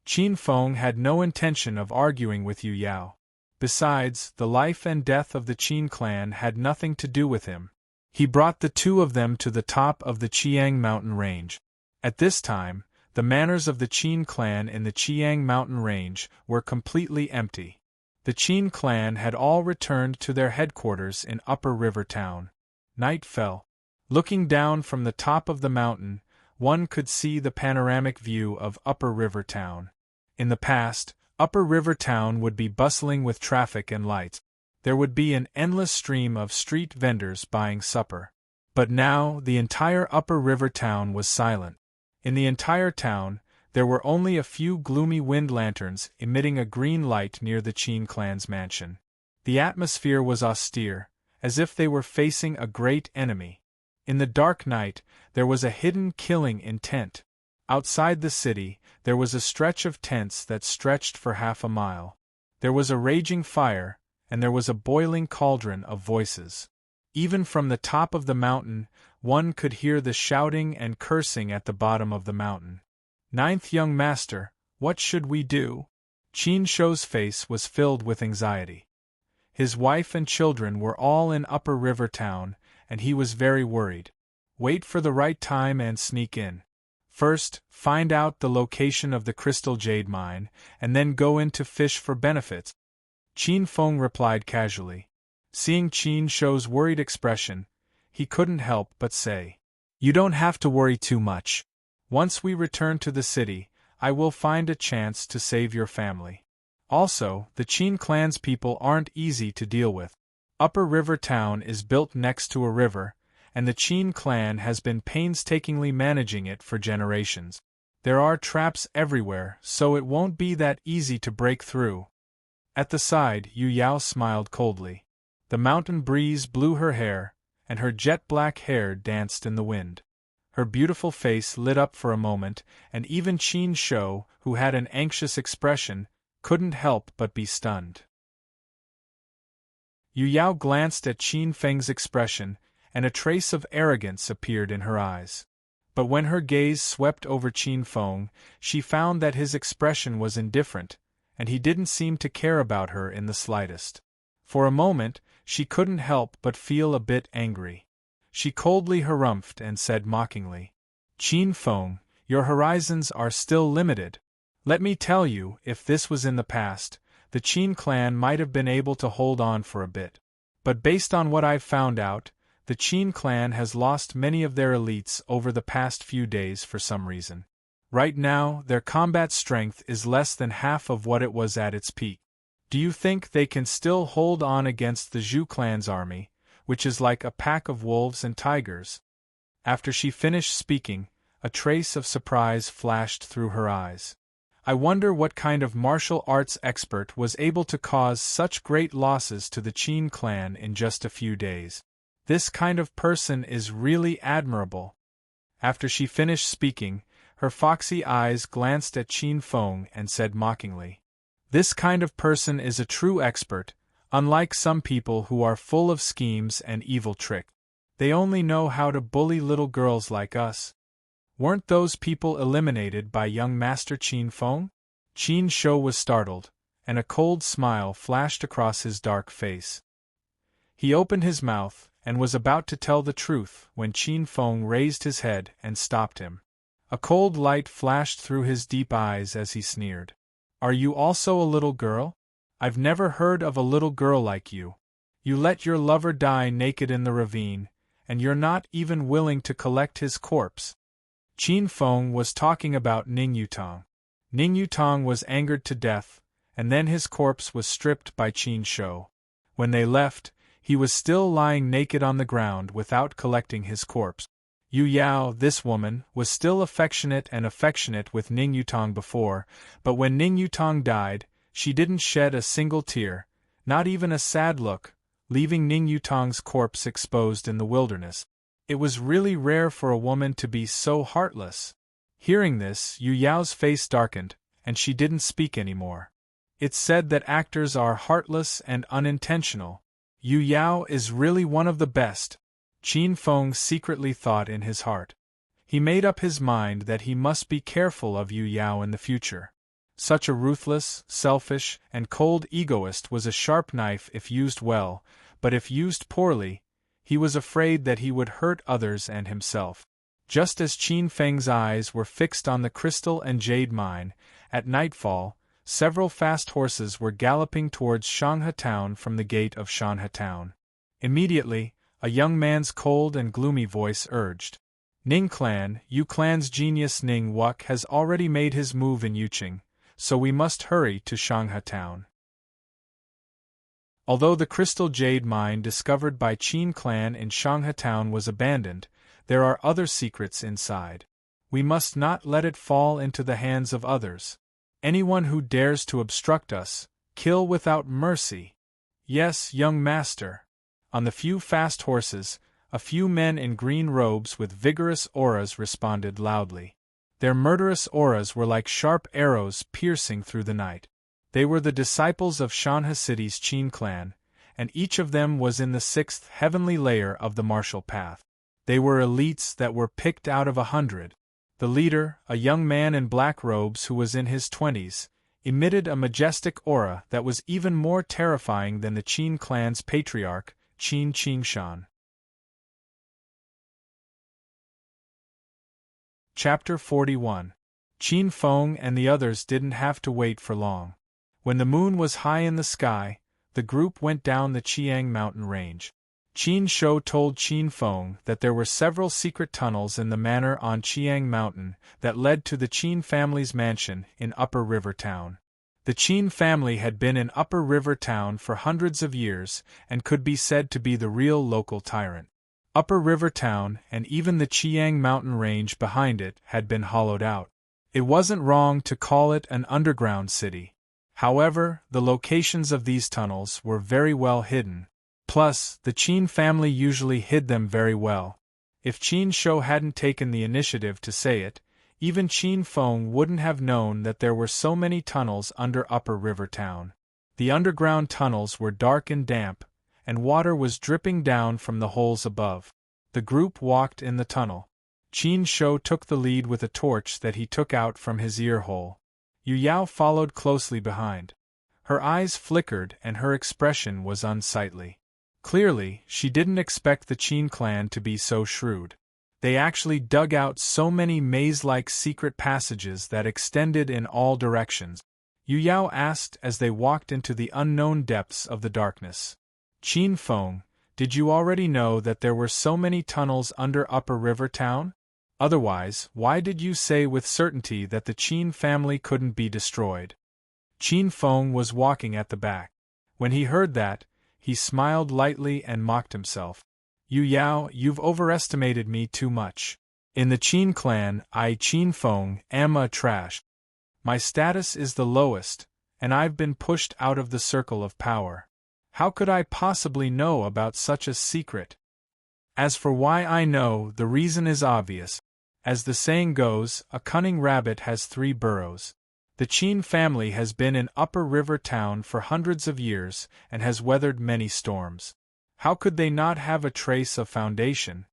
Qin Feng had no intention of arguing with Yu Yao. Besides, the life and death of the Qin clan had nothing to do with him. He brought the 2 of them to the top of the Qiang mountain range. At this time, the manors of the Qin clan in the Qiang mountain range were completely empty. The Qin clan had all returned to their headquarters in Upper River Town. Night fell. Looking down from the top of the mountain, one could see the panoramic view of Upper River Town. In the past, Upper River Town would be bustling with traffic and lights. There would be an endless stream of street vendors buying supper. But now the entire Upper River Town was silent. In the entire town, there were only a few gloomy wind lanterns emitting a green light near the Qin clan's mansion. The atmosphere was austere, as if they were facing a great enemy. In the dark night, there was a hidden killing intent. Outside the city, there was a stretch of tents that stretched for half a mile. There was a raging fire, and there was a boiling cauldron of voices. Even from the top of the mountain, one could hear the shouting and cursing at the bottom of the mountain. Ninth young master, what should we do? Qin Shou's face was filled with anxiety. His wife and children were all in Upper River Town, and he was very worried. Wait for the right time and sneak in. First, find out the location of the crystal jade mine, and then go in to fish for benefits. Qin Feng replied casually. Seeing Qin Shou's worried expression, he couldn't help but say, "You don't have to worry too much. Once we return to the city, I will find a chance to save your family. Also, the Qin clan's people aren't easy to deal with. Upper River Town is built next to a river, and the Qin clan has been painstakingly managing it for generations. There are traps everywhere, so it won't be that easy to break through." At the side, Yu Yao smiled coldly. The mountain breeze blew her hair, and her jet-black hair danced in the wind. Her beautiful face lit up for a moment, and even Qin Shou, who had an anxious expression, couldn't help but be stunned. Yu Yao glanced at Qin Feng's expression, and a trace of arrogance appeared in her eyes. But when her gaze swept over Qin Feng, she found that his expression was indifferent, and he didn't seem to care about her in the slightest. For a moment, she couldn't help but feel a bit angry. She coldly harumphed and said mockingly, "Qin Feng, your horizons are still limited. Let me tell you, if this was in the past, the Qin clan might have been able to hold on for a bit. But based on what I've found out, the Qin clan has lost many of their elites over the past few days for some reason. Right now, their combat strength is less than half of what it was at its peak. Do you think they can still hold on against the Zhu clan's army, which is like a pack of wolves and tigers?" After she finished speaking, a trace of surprise flashed through her eyes. "I wonder what kind of martial arts expert was able to cause such great losses to the Qin clan in just a few days. This kind of person is really admirable." After she finished speaking, her foxy eyes glanced at Qin Feng and said mockingly, "This kind of person is a true expert, unlike some people who are full of schemes and evil tricks. They only know how to bully little girls like us. Weren't those people eliminated by young Master Qin Feng?" Qin Shou was startled, and a cold smile flashed across his dark face. He opened his mouth, and was about to tell the truth when Qin Feng raised his head and stopped him. A cold light flashed through his deep eyes as he sneered. "Are you also a little girl? I've never heard of a little girl like you. You let your lover die naked in the ravine, and you're not even willing to collect his corpse." Qin Feng was talking about Ning Yutong. Ning Yutong was angered to death, and then his corpse was stripped by Qin Shou. When they left, he was still lying naked on the ground without collecting his corpse. Yu Yao, this woman, was still affectionate with Ning Yutong before, but when Ning Yutong died, she didn't shed a single tear, not even a sad look, leaving Ning Yutong's corpse exposed in the wilderness. It was really rare for a woman to be so heartless. Hearing this, Yu Yao's face darkened, and she didn't speak anymore. It's said that actors are heartless and unintentional. Yu Yao is really one of the best, Qin Feng secretly thought in his heart. He made up his mind that he must be careful of Yu Yao in the future. Such a ruthless, selfish, and cold egoist was a sharp knife if used well, but if used poorly, he was afraid that he would hurt others and himself. Just as Qin Feng's eyes were fixed on the crystal and jade mine, at nightfall, several fast horses were galloping towards Shanghe Town from the gate of Shanghe Town. Immediately, a young man's cold and gloomy voice urged, "Ning clan, Yu clan's genius Ning Wuk has already made his move in Yuqing, so we must hurry to Shanghe Town." Although the crystal jade mine discovered by Qin clan in Shanghe Town was abandoned, there are other secrets inside. We must not let it fall into the hands of others. Anyone who dares to obstruct us, kill without mercy. Yes, young master. On the few fast horses, a few men in green robes with vigorous auras responded loudly. Their murderous auras were like sharp arrows piercing through the night. They were the disciples of Shanghe City's Qin clan, and each of them was in the 6th heavenly layer of the martial path. They were elites that were picked out of 100. The leader, a young man in black robes who was in his 20s, emitted a majestic aura that was even more terrifying than the Qin clan's patriarch, Qin Qingshan. Chapter 41. Qin Feng and the others didn't have to wait for long. When the moon was high in the sky, the group went down the Qiang mountain range. Qin Shou told Qin Feng that there were several secret tunnels in the manor on Qiang Mountain that led to the Qin family's mansion in Upper River Town. The Qin family had been in Upper River Town for hundreds of years and could be said to be the real local tyrant. Upper River Town and even the Qiang mountain range behind it had been hollowed out. It wasn't wrong to call it an underground city. However, the locations of these tunnels were very well hidden. Plus, the Qin family usually hid them very well. If Qin Shou hadn't taken the initiative to say it, even Qin Feng wouldn't have known that there were so many tunnels under Upper River Town. The underground tunnels were dark and damp, and water was dripping down from the holes above. The group walked in the tunnel. Qin Shou took the lead with a torch that he took out from his ear hole. Yu Yao followed closely behind. Her eyes flickered and her expression was unsightly. Clearly, she didn't expect the Qin clan to be so shrewd. They actually dug out so many maze-like secret passages that extended in all directions. Yu Yao asked as they walked into the unknown depths of the darkness. "Qin Feng, did you already know that there were so many tunnels under Upper River Town? Otherwise, why did you say with certainty that the Qin family couldn't be destroyed?" Qin Feng was walking at the back. When he heard that, he smiled lightly and mocked himself. "Yu Yao, you've overestimated me too much. In the Qin clan, I, Qin Feng, am a trash. My status is the lowest, and I've been pushed out of the circle of power. How could I possibly know about such a secret? As for why I know, the reason is obvious. As the saying goes, a cunning rabbit has 3 burrows. The Qin family has been in Upper River Town for hundreds of years and has weathered many storms. How could they not have a trace of foundation?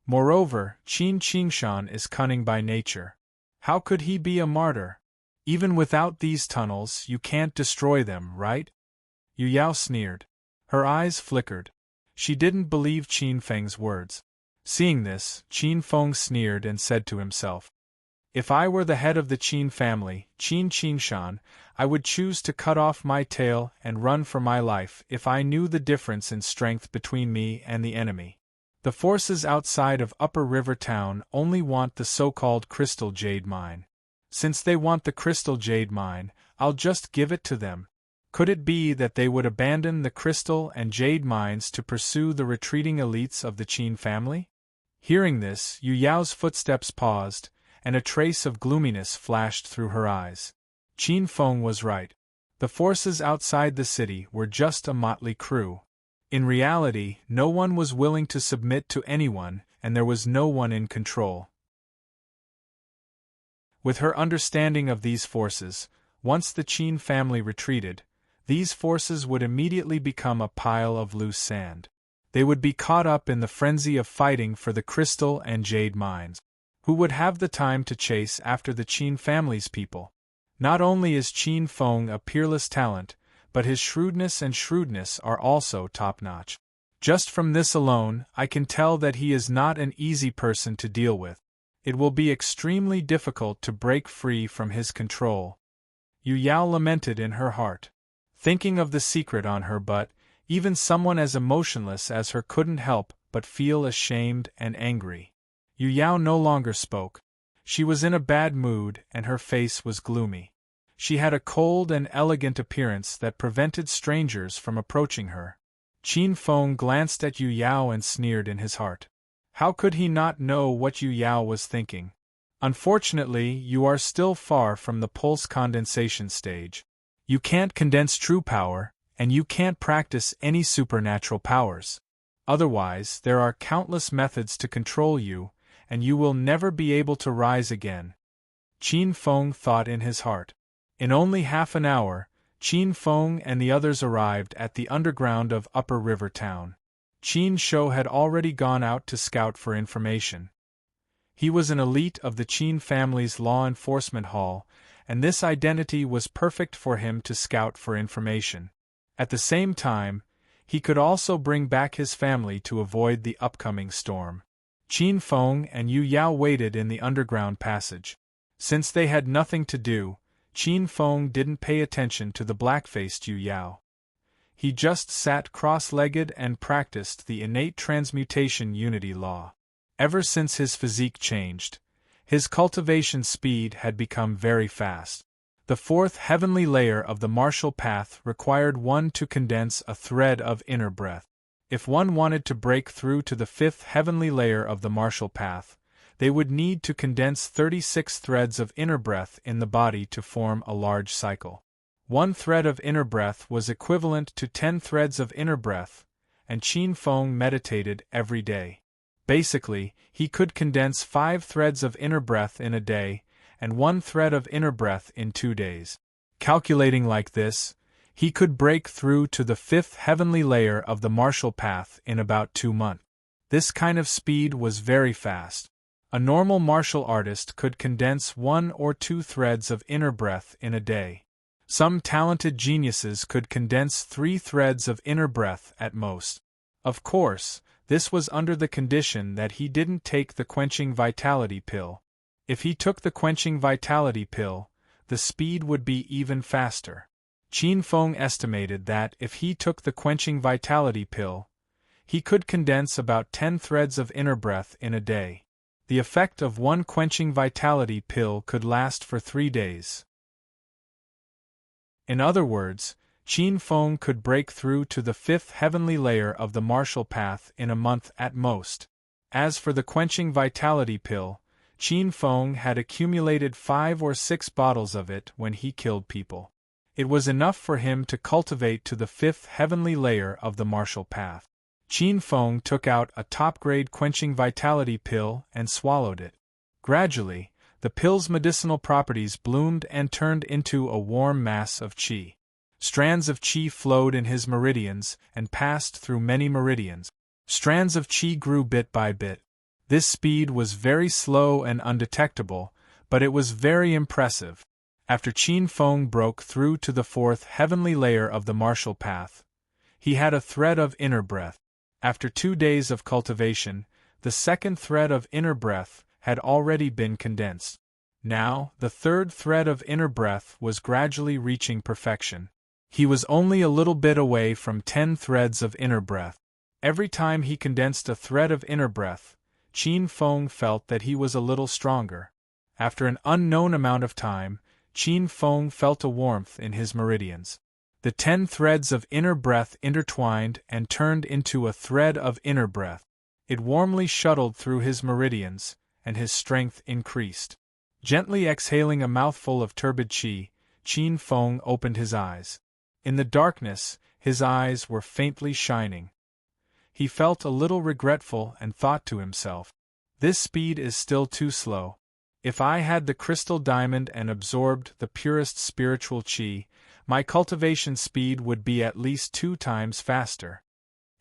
Moreover, Qin Qingshan is cunning by nature. How could he be a martyr? Even without these tunnels, you can't destroy them, right?" Yu Yao sneered. Her eyes flickered. She didn't believe Qin Feng's words. Seeing this, Qin Feng sneered and said to himself, "If I were the head of the Qin family, Qin Qingshan, I would choose to cut off my tail and run for my life if I knew the difference in strength between me and the enemy. The forces outside of Upper River Town only want the so-called Crystal Jade Mine. Since they want the Crystal Jade Mine, I'll just give it to them. Could it be that they would abandon the Crystal and Jade Mines to pursue the retreating elites of the Qin family?" Hearing this, Yu Yao's footsteps paused, and a trace of gloominess flashed through her eyes. Qin Feng was right. The forces outside the city were just a motley crew. In reality, no one was willing to submit to anyone, and there was no one in control. With her understanding of these forces, once the Qin family retreated, these forces would immediately become a pile of loose sand. They would be caught up in the frenzy of fighting for the crystal and jade mines. Who would have the time to chase after the Qin family's people? Not only is Qin Feng a peerless talent, but his shrewdness are also top-notch. Just from this alone, I can tell that he is not an easy person to deal with. It will be extremely difficult to break free from his control. Yu Yao lamented in her heart, thinking of the secret on her butt. Even someone as emotionless as her couldn't help but feel ashamed and angry. Yu Yao no longer spoke. She was in a bad mood and her face was gloomy. She had a cold and elegant appearance that prevented strangers from approaching her. Qin Feng glanced at Yu Yao and sneered in his heart. How could he not know what Yu Yao was thinking? Unfortunately, you are still far from the pulse condensation stage. You can't condense true power, and you can't practice any supernatural powers. Otherwise, there are countless methods to control you, and you will never be able to rise again. Qin Feng thought in his heart. In only half an hour, Qin Feng and the others arrived at the underground of Upper River Town. Qin Shou had already gone out to scout for information. He was an elite of the Qin family's law enforcement hall, and this identity was perfect for him to scout for information. At the same time, he could also bring back his family to avoid the upcoming storm. Qin Feng and Yu Yao waited in the underground passage. Since they had nothing to do, Qin Feng didn't pay attention to the black-faced Yu Yao. He just sat cross-legged and practiced the innate transmutation unity law. Ever since his physique changed, his cultivation speed had become very fast. The fourth heavenly layer of the martial path required one to condense a thread of inner breath. If one wanted to break through to the fifth heavenly layer of the martial path, they would need to condense 36 threads of inner breath in the body to form a large cycle. One thread of inner breath was equivalent to 10 threads of inner breath, and Qin Feng meditated every day. Basically, he could condense 5 threads of inner breath in a day, and 1 thread of inner breath in 2 days. Calculating like this, he could break through to the 5th heavenly layer of the martial path in about 2 months. This kind of speed was very fast. A normal martial artist could condense 1 or 2 threads of inner breath in a day. Some talented geniuses could condense 3 threads of inner breath at most. Of course, this was under the condition that he didn't take the quenching vitality pill. If he took the quenching vitality pill, the speed would be even faster. Qin Feng estimated that if he took the quenching vitality pill, he could condense about 10 threads of inner breath in a day. The effect of 1 quenching vitality pill could last for 3 days. In other words, Qin Feng could break through to the 5th heavenly layer of the martial path in a month at most. As for the quenching vitality pill, Qin Feng had accumulated 5 or 6 bottles of it when he killed people. It was enough for him to cultivate to the 5th heavenly layer of the martial path. Qin Feng took out a top-grade quenching vitality pill and swallowed it. Gradually, the pill's medicinal properties bloomed and turned into a warm mass of qi. Strands of qi flowed in his meridians and passed through many meridians. Strands of qi grew bit by bit. This speed was very slow and undetectable, but it was very impressive. After Qin Feng broke through to the 4th heavenly layer of the martial path, he had a thread of inner breath. After 2 days of cultivation, the 2nd thread of inner breath had already been condensed. Now, the 3rd thread of inner breath was gradually reaching perfection. He was only a little bit away from 10 threads of inner breath. Every time he condensed a thread of inner breath, Qin Feng felt that he was a little stronger. After an unknown amount of time, Qin Feng felt a warmth in his meridians. The 10 threads of inner breath intertwined and turned into a thread of inner breath. It warmly shuttled through his meridians, and his strength increased. Gently exhaling a mouthful of turbid qi, Qin Feng opened his eyes. In the darkness, his eyes were faintly shining. He felt a little regretful and thought to himself, "This speed is still too slow. If I had the crystal diamond and absorbed the purest spiritual qi, my cultivation speed would be at least 2 times faster."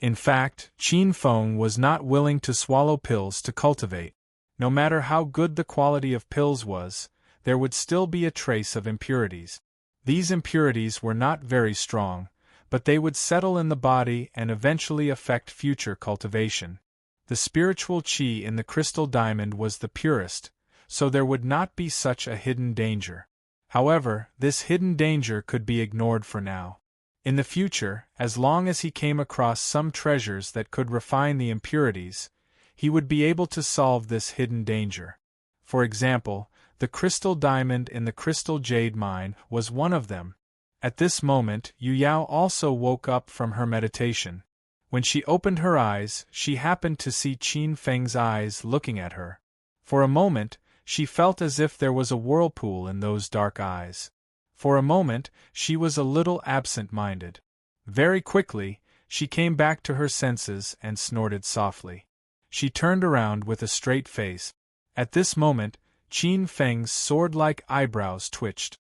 In fact, Qin Feng was not willing to swallow pills to cultivate. No matter how good the quality of pills was, there would still be a trace of impurities. These impurities were not very strong, but they would settle in the body and eventually affect future cultivation. The spiritual qi in the crystal diamond was the purest, so there would not be such a hidden danger. However, this hidden danger could be ignored for now. In the future, as long as he came across some treasures that could refine the impurities, he would be able to solve this hidden danger. For example, the crystal diamond in the crystal jade mine was one of them. At this moment, Yu Yao also woke up from her meditation. When she opened her eyes, she happened to see Qin Feng's eyes looking at her. For a moment, she felt as if there was a whirlpool in those dark eyes. For a moment, she was a little absent-minded. Very quickly, she came back to her senses and snorted softly. She turned around with a straight face. At this moment, Qin Feng's sword-like eyebrows twitched.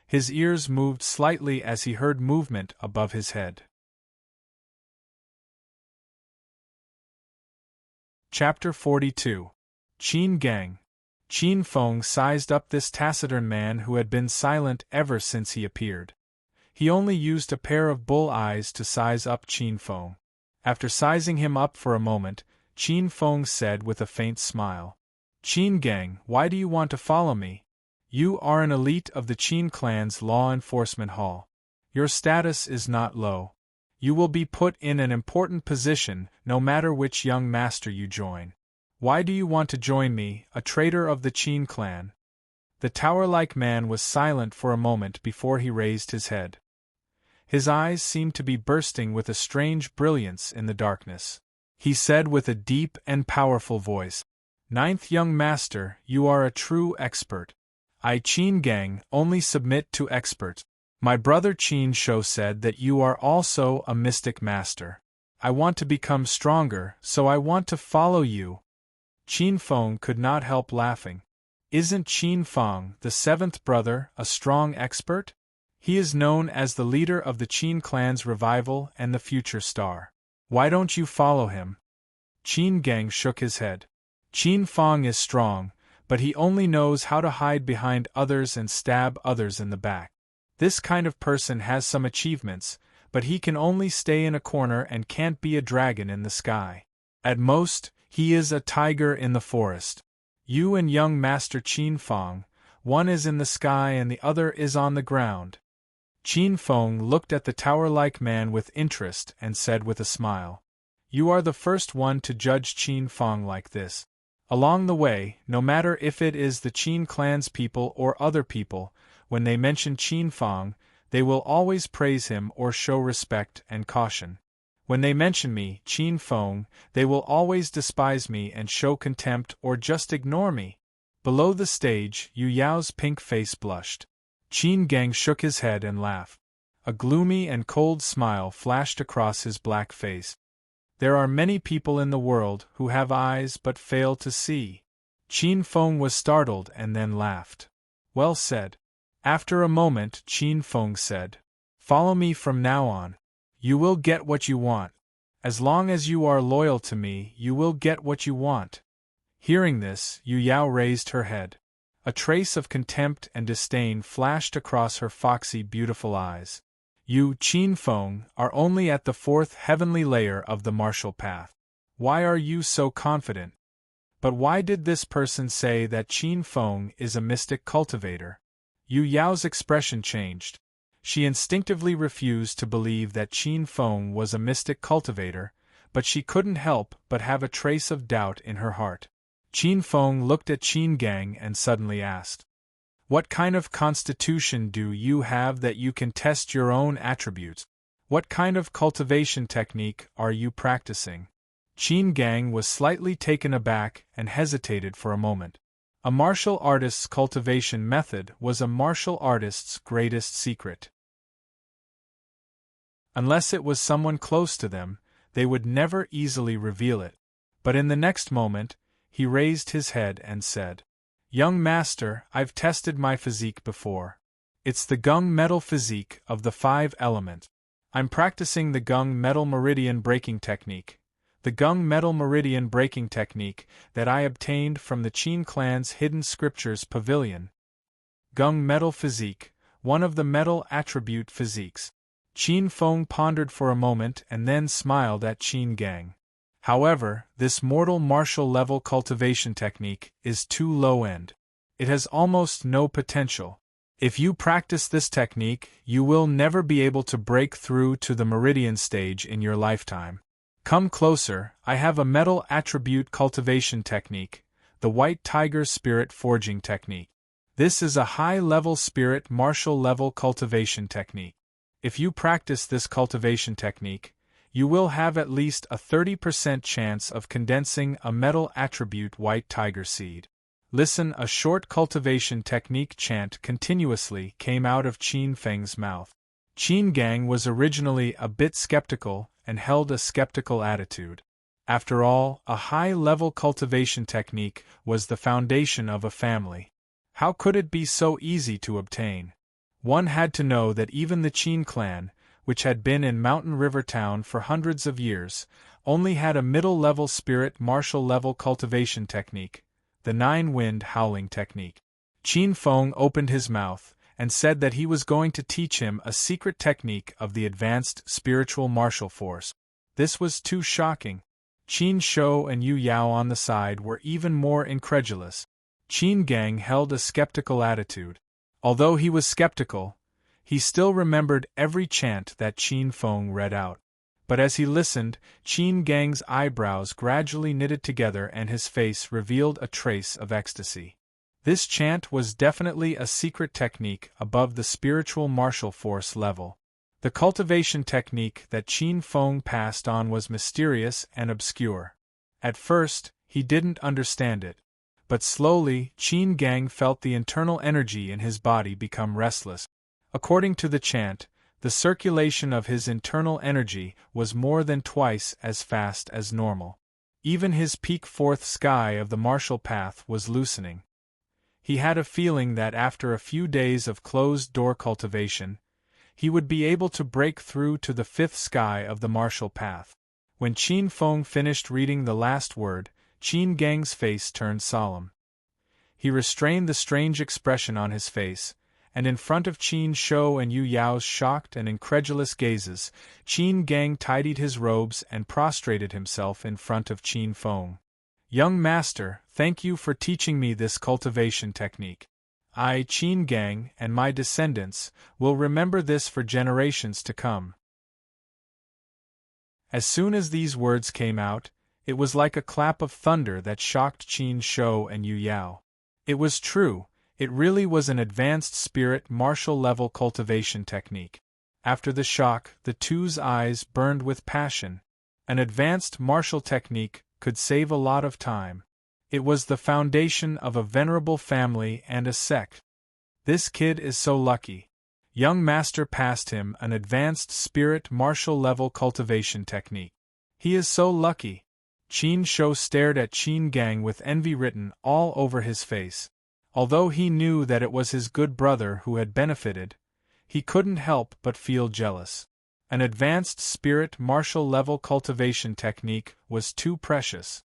His ears moved slightly as he heard movement above his head. Chapter 42. Qin Gang. Qin Feng sized up this taciturn man who had been silent ever since he appeared. He only used a pair of bull eyes to size up Qin Feng. After sizing him up for a moment, Qin Feng said with a faint smile, "Qin Gang, why do you want to follow me? You are an elite of the Qin clan's law enforcement hall. Your status is not low. You will be put in an important position no matter which young master you join. Why do you want to join me, a traitor of the Qin clan?" The tower-like man was silent for a moment before he raised his head. His eyes seemed to be bursting with a strange brilliance in the darkness. He said with a deep and powerful voice, "Ninth young master, you are a true expert. I Qin Gang only submit to experts. My brother Qin Shou said that you are also a mystic master. I want to become stronger, so I want to follow you." Qin Feng could not help laughing. Isn't Qin Feng, the 7th brother, a strong expert? He is known as the leader of the Qin clan's revival and the future star. Why don't you follow him? Qin Gang shook his head. Qin Feng is strong, but he only knows how to hide behind others and stab others in the back. This kind of person has some achievements, but he can only stay in a corner and can't be a dragon in the sky. At most, he is a tiger in the forest. You and young Master Qin Feng, one is in the sky and the other is on the ground. Qin Feng looked at the tower-like man with interest and said with a smile, "You are the first one to judge Qin Feng like this. Along the way, no matter if it is the Qin clan's people or other people, when they mention Qin Feng, they will always praise him or show respect and caution. When they mention me, Qin Feng, they will always despise me and show contempt or just ignore me." Below the stage, Yu Yao's pink face blushed. Qin Gang shook his head and laughed. A gloomy and cold smile flashed across his black face. "There are many people in the world who have eyes but fail to see." Qin Feng was startled and then laughed. "Well said." After a moment, Qin Feng said, "Follow me from now on. You will get what you want. As long as you are loyal to me, you will get what you want." Hearing this, Yu Yao raised her head. A trace of contempt and disdain flashed across her foxy, beautiful eyes. "You, Qin Feng, are only at the 4th heavenly layer of the martial path. Why are you so confident?" But why did this person say that Qin Feng is a mystic cultivator? Yu Yao's expression changed. She instinctively refused to believe that Qin Feng was a mystic cultivator, but she couldn't help but have a trace of doubt in her heart. Qin Feng looked at Qin Gang and suddenly asked, "What kind of constitution do you have that you can test your own attributes? What kind of cultivation technique are you practicing?" Qin Gang was slightly taken aback and hesitated for a moment. A martial artist's cultivation method was a martial artist's greatest secret. Unless it was someone close to them, they would never easily reveal it. But in the next moment, he raised his head and said, "Young master, I've tested my physique before. It's the gung metal physique of the 5 elements. I'm practicing the gung metal meridian breaking technique. The gung metal meridian breaking technique that I obtained from the Qin clan's hidden scriptures pavilion. Gung metal physique, one of the metal attribute physiques." Qin Feng pondered for a moment and then smiled at Qin Gang. "However, this mortal martial level cultivation technique is too low-end. It has almost no potential. If you practice this technique, you will never be able to break through to the meridian stage in your lifetime. Come closer, I have a metal attribute cultivation technique, the White Tiger Spirit Forging Technique. This is a high-level spirit martial level cultivation technique. If you practice this cultivation technique, you will have at least a 30% chance of condensing a metal attribute White Tiger seed." Listen, a short cultivation technique chant continuously came out of Qin Feng's mouth. Qin Gang was originally a bit skeptical and held a skeptical attitude. After all, a high-level cultivation technique was the foundation of a family. How could it be so easy to obtain? One had to know that even the Qin clan, which had been in Mountain River Town for hundreds of years, only had a middle-level spirit martial level cultivation technique, the 9-wind howling technique. Qin Feng opened his mouth and said that he was going to teach him a secret technique of the advanced spiritual martial force. This was too shocking. Qin Shou and Yu Yao on the side were even more incredulous. Qin Gang held a skeptical attitude. Although he was skeptical, he still remembered every chant that Qin Feng read out. But as he listened, Qin Gang's eyebrows gradually knitted together and his face revealed a trace of ecstasy. This chant was definitely a secret technique above the spiritual martial force level. The cultivation technique that Qin Feng passed on was mysterious and obscure. At first, he didn't understand it. But slowly, Qin Gang felt the internal energy in his body become restless. According to the chant, the circulation of his internal energy was more than twice as fast as normal. Even his peak fourth sky of the martial path was loosening. He had a feeling that after a few days of closed-door cultivation, he would be able to break through to the fifth sky of the martial path. When Qin Feng finished reading the last word, Qin Gang's face turned solemn. He restrained the strange expression on his face, and in front of Qin Shou and Yu Yao's shocked and incredulous gazes, Qin Gang tidied his robes and prostrated himself in front of Qin Feng. "Young master, thank you for teaching me this cultivation technique. I, Qin Gang, and my descendants, will remember this for generations to come." As soon as these words came out, it was like a clap of thunder that shocked Qin Shou and Yu Yao. It was true, it really was an advanced spirit martial level cultivation technique. After the shock, the two's eyes burned with passion. An advanced martial technique could save a lot of time. It was the foundation of a venerable family and a sect. This kid is so lucky. Young master passed him an advanced spirit martial level cultivation technique. He is so lucky. Qin Shou stared at Qin Gang with envy written all over his face. Although he knew that it was his good brother who had benefited, he couldn't help but feel jealous. An advanced spirit martial level cultivation technique was too precious.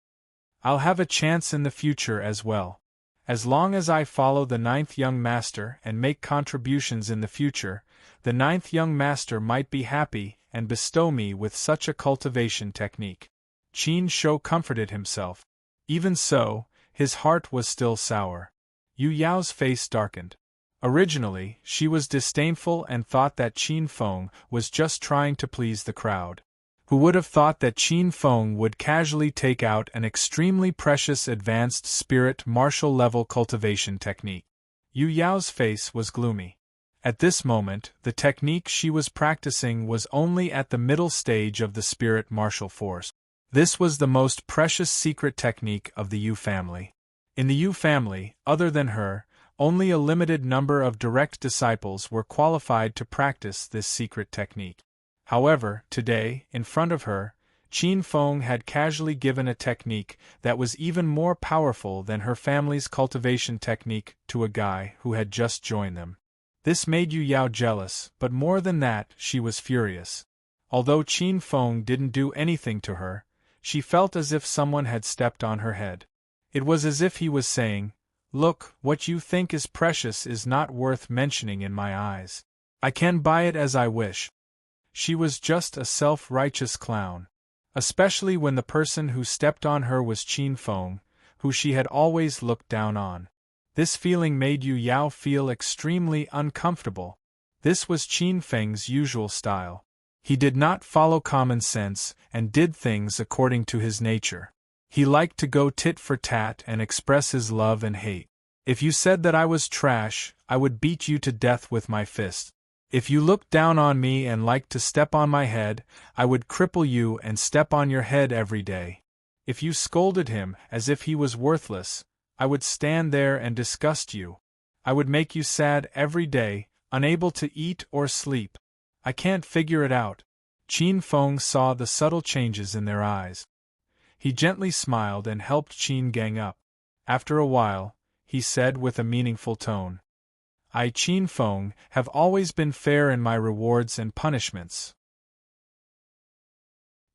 I'll have a chance in the future as well. As long as I follow the 9th young master and make contributions in the future, the 9th young master might be happy and bestow me with such a cultivation technique. Qin Shou comforted himself. Even so, his heart was still sour. Yu Yao's face darkened. Originally, she was disdainful and thought that Qin Feng was just trying to please the crowd. Who would have thought that Qin Feng would casually take out an extremely precious advanced spirit martial level cultivation technique? Yu Yao's face was gloomy. At this moment, the technique she was practicing was only at the middle stage of the spirit martial force. This was the most precious secret technique of the Yu family. In the Yu family, other than her, only a limited number of direct disciples were qualified to practice this secret technique. However, today, in front of her, Qin Feng had casually given a technique that was even more powerful than her family's cultivation technique to a guy who had just joined them. This made Yu Yao jealous, but more than that, she was furious. Although Qin Feng didn't do anything to her, she felt as if someone had stepped on her head. It was as if he was saying, "Look, what you think is precious is not worth mentioning in my eyes. I can buy it as I wish." She was just a self-righteous clown. Especially when the person who stepped on her was Qin Feng, who she had always looked down on. This feeling made Yu Yao feel extremely uncomfortable. This was Qin Feng's usual style. He did not follow common sense and did things according to his nature. He liked to go tit for tat and express his love and hate. If you said that I was trash, I would beat you to death with my fist. If you looked down on me and liked to step on my head, I would cripple you and step on your head every day. If you scolded him as if he was worthless, I would stand there and disgust you. I would make you sad every day, unable to eat or sleep. I can't figure it out. Qin Feng saw the subtle changes in their eyes. He gently smiled and helped Qin gang up. After a while, he said with a meaningful tone, "I, Qin Feng, have always been fair in my rewards and punishments.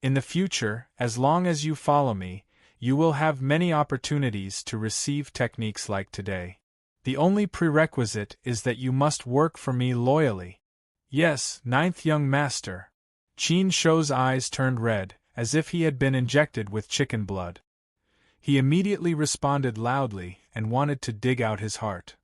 In the future, as long as you follow me, you will have many opportunities to receive techniques like today. The only prerequisite is that you must work for me loyally." "Yes, ninth young master." Qin Shou's eyes turned red, as if he had been injected with chicken blood. He immediately responded loudly and wanted to dig out his heart.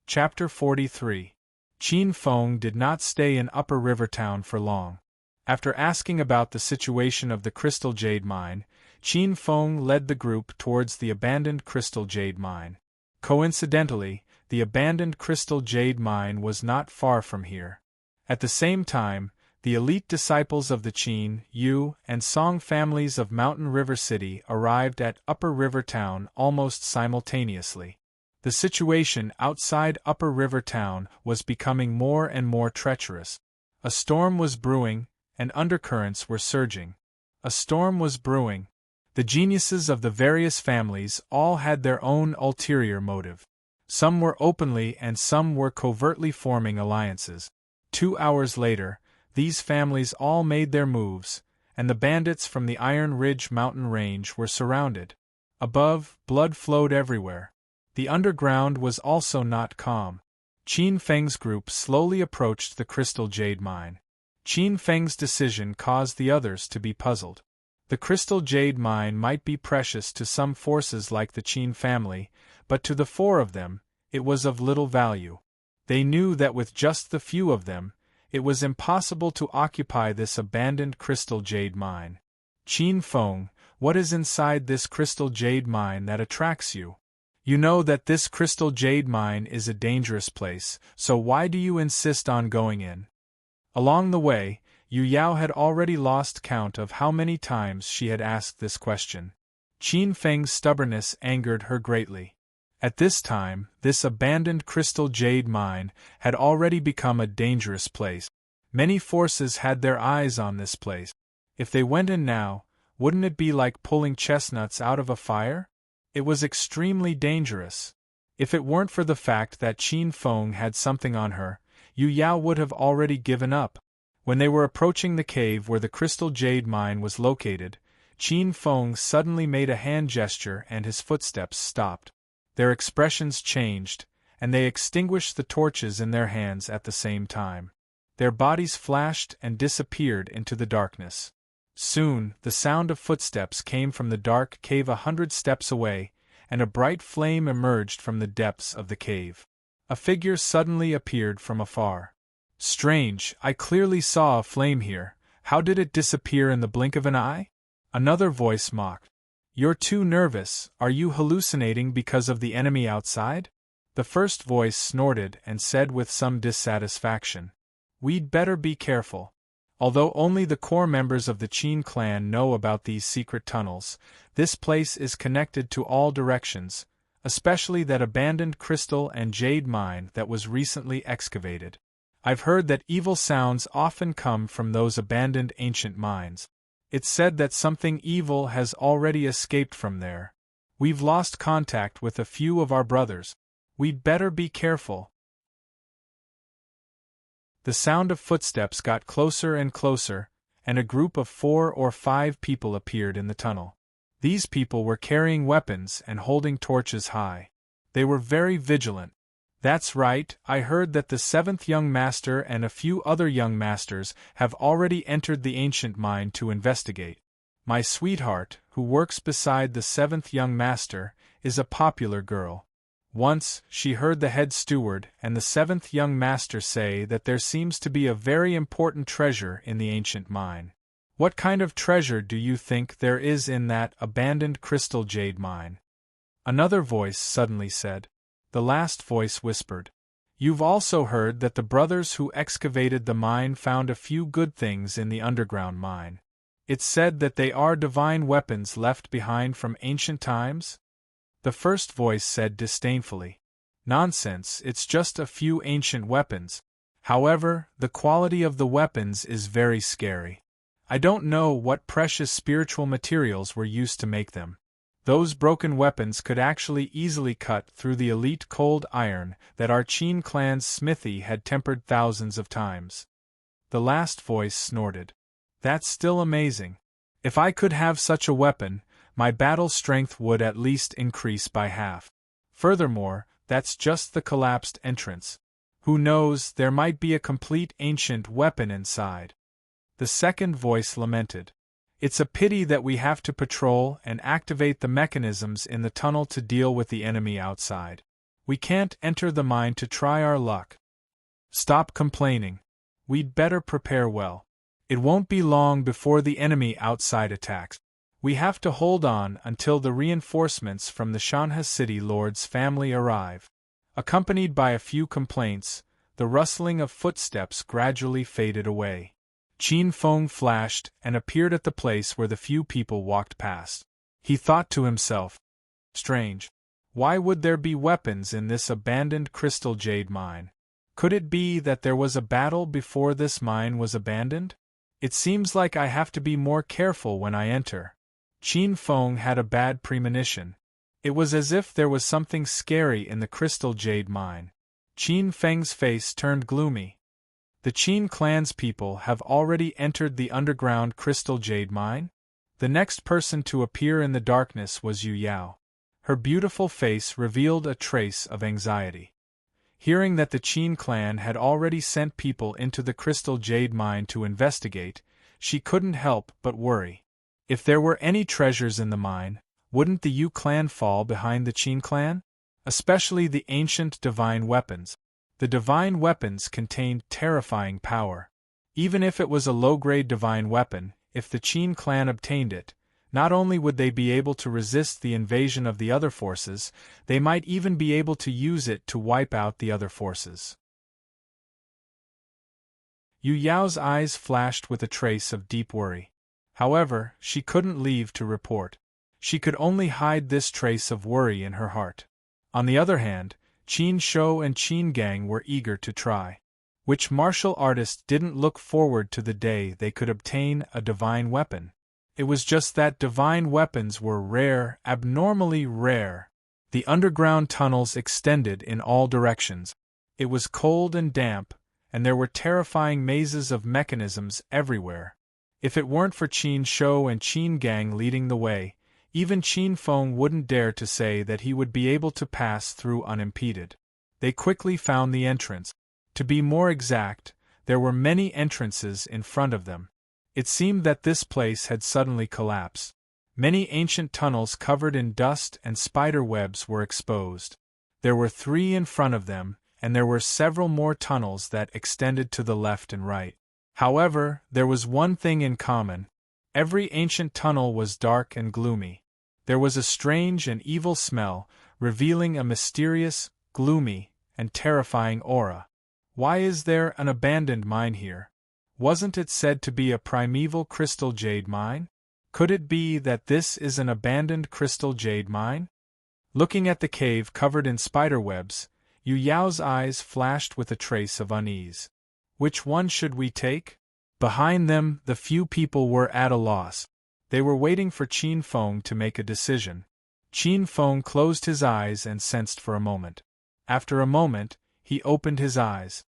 Chapter 43. Qin Feng did not stay in Upper River Town for long. After asking about the situation of the crystal jade mine, Qin Feng led the group towards the abandoned crystal jade mine. Coincidentally, the abandoned crystal jade mine was not far from here. At the same time, the elite disciples of the Qin, Yu, and Song families of Mountain River City arrived at Upper River Town almost simultaneously. The situation outside Upper River Town was becoming more and more treacherous. A storm was brewing, and undercurrents were surging. A storm was brewing. The geniuses of the various families all had their own ulterior motive. Some were openly and some were covertly forming alliances. 2 hours later, these families all made their moves, and the bandits from the Iron Ridge mountain range were surrounded. Above, blood flowed everywhere. The underground was also not calm. Qin Feng's group slowly approached the crystal jade mine. Qin Feng's decision caused the others to be puzzled. The crystal jade mine might be precious to some forces like the Qin family, but to the 4 of them, it was of little value. They knew that with just the few of them, it was impossible to occupy this abandoned crystal jade mine. "Qin Feng, what is inside this crystal jade mine that attracts you? You know that this crystal jade mine is a dangerous place, so why do you insist on going in?" Along the way, Yu Yao had already lost count of how many times she had asked this question. Qin Feng's stubbornness angered her greatly. At this time, this abandoned crystal jade mine had already become a dangerous place. Many forces had their eyes on this place. If they went in now, wouldn't it be like pulling chestnuts out of a fire? It was extremely dangerous. If it weren't for the fact that Qin Feng had something on her, Yu Yao would have already given up. When they were approaching the cave where the crystal jade mine was located, Qin Feng suddenly made a hand gesture and his footsteps stopped. Their expressions changed, and they extinguished the torches in their hands at the same time. Their bodies flashed and disappeared into the darkness. Soon, the sound of footsteps came from the dark cave 100 steps away, and a bright flame emerged from the depths of the cave. A figure suddenly appeared from afar. "Strange, I clearly saw a flame here. How did it disappear in the blink of an eye?" Another voice mocked. "You're too nervous. Are you hallucinating because of the enemy outside?" The first voice snorted and said with some dissatisfaction, We'd better be careful. Although only the core members of the Qin clan know about these secret tunnels, this place is connected to all directions, especially that abandoned crystal and jade mine that was recently excavated. I've heard that evil sounds often come from those abandoned ancient mines. It's said that something evil has already escaped from there. We've lost contact with a few of our brothers. We'd better be careful. The sound of footsteps got closer and closer, and a group of 4 or 5 people appeared in the tunnel. These people were carrying weapons and holding torches high. They were very vigilant. That's right, I heard that the 7th young master and a few other young masters have already entered the ancient mine to investigate. My sweetheart, who works beside the 7th young master, is a popular girl. Once, she heard the head steward and the 7th young master say that there seems to be a very important treasure in the ancient mine. What kind of treasure do you think there is in that abandoned crystal jade mine? Another voice suddenly said. The last voice whispered. You've also heard that the brothers who excavated the mine found a few good things in the underground mine. It's said that they are divine weapons left behind from ancient times? The first voice said disdainfully. Nonsense, it's just a few ancient weapons. However, the quality of the weapons is very scary. I don't know what precious spiritual materials were used to make them. Those broken weapons could actually easily cut through the elite cold iron that our Qin clan's smithy had tempered thousands of times. The last voice snorted. That's still amazing. If I could have such a weapon, my battle strength would at least increase by half. Furthermore, that's just the collapsed entrance. Who knows, there might be a complete ancient weapon inside. The second voice lamented. It's a pity that we have to patrol and activate the mechanisms in the tunnel to deal with the enemy outside. We can't enter the mine to try our luck. Stop complaining. We'd better prepare well. It won't be long before the enemy outside attacks. We have to hold on until the reinforcements from the Shanha City Lord's family arrive. Accompanied by a few complaints, the rustling of footsteps gradually faded away. Qin Feng flashed and appeared at the place where the few people walked past. He thought to himself, strange. Why would there be weapons in this abandoned crystal jade mine? Could it be that there was a battle before this mine was abandoned? It seems like I have to be more careful when I enter. Qin Feng had a bad premonition. It was as if there was something scary in the crystal jade mine. Qin Feng's face turned gloomy. The Qin clan's people have already entered the underground crystal jade mine? The next person to appear in the darkness was Yu Yao. Her beautiful face revealed a trace of anxiety. Hearing that the Qin clan had already sent people into the crystal jade mine to investigate, she couldn't help but worry. If there were any treasures in the mine, wouldn't the Yu clan fall behind the Qin clan? Especially the ancient divine weapons. The divine weapons contained terrifying power. Even if it was a low-grade divine weapon, if the Qin clan obtained it, not only would they be able to resist the invasion of the other forces, they might even be able to use it to wipe out the other forces. Yu Yao's eyes flashed with a trace of deep worry. However, she couldn't leave to report. She could only hide this trace of worry in her heart. On the other hand, Qin Shou and Qin Gang were eager to try. Which martial artist didn't look forward to the day they could obtain a divine weapon? It was just that divine weapons were rare, abnormally rare. The underground tunnels extended in all directions. It was cold and damp, and there were terrifying mazes of mechanisms everywhere. If it weren't for Qin Shou and Qin Gang leading the way, even Qin Feng wouldn't dare to say that he would be able to pass through unimpeded. They quickly found the entrance. To be more exact, there were many entrances in front of them. It seemed that this place had suddenly collapsed. Many ancient tunnels covered in dust and spider webs were exposed. There were 3 in front of them, and there were several more tunnels that extended to the left and right. However, there was one thing in common. Every ancient tunnel was dark and gloomy. There was a strange and evil smell, revealing a mysterious, gloomy, and terrifying aura. Why is there an abandoned mine here? Wasn't it said to be a primeval crystal jade mine? Could it be that this is an abandoned crystal jade mine? Looking at the cave covered in spiderwebs, Yu Yao's eyes flashed with a trace of unease. Which one should we take? Behind them, the few people were at a loss. They were waiting for Qin Feng to make a decision. Qin Feng closed his eyes and sensed for a moment. After a moment, he opened his eyes.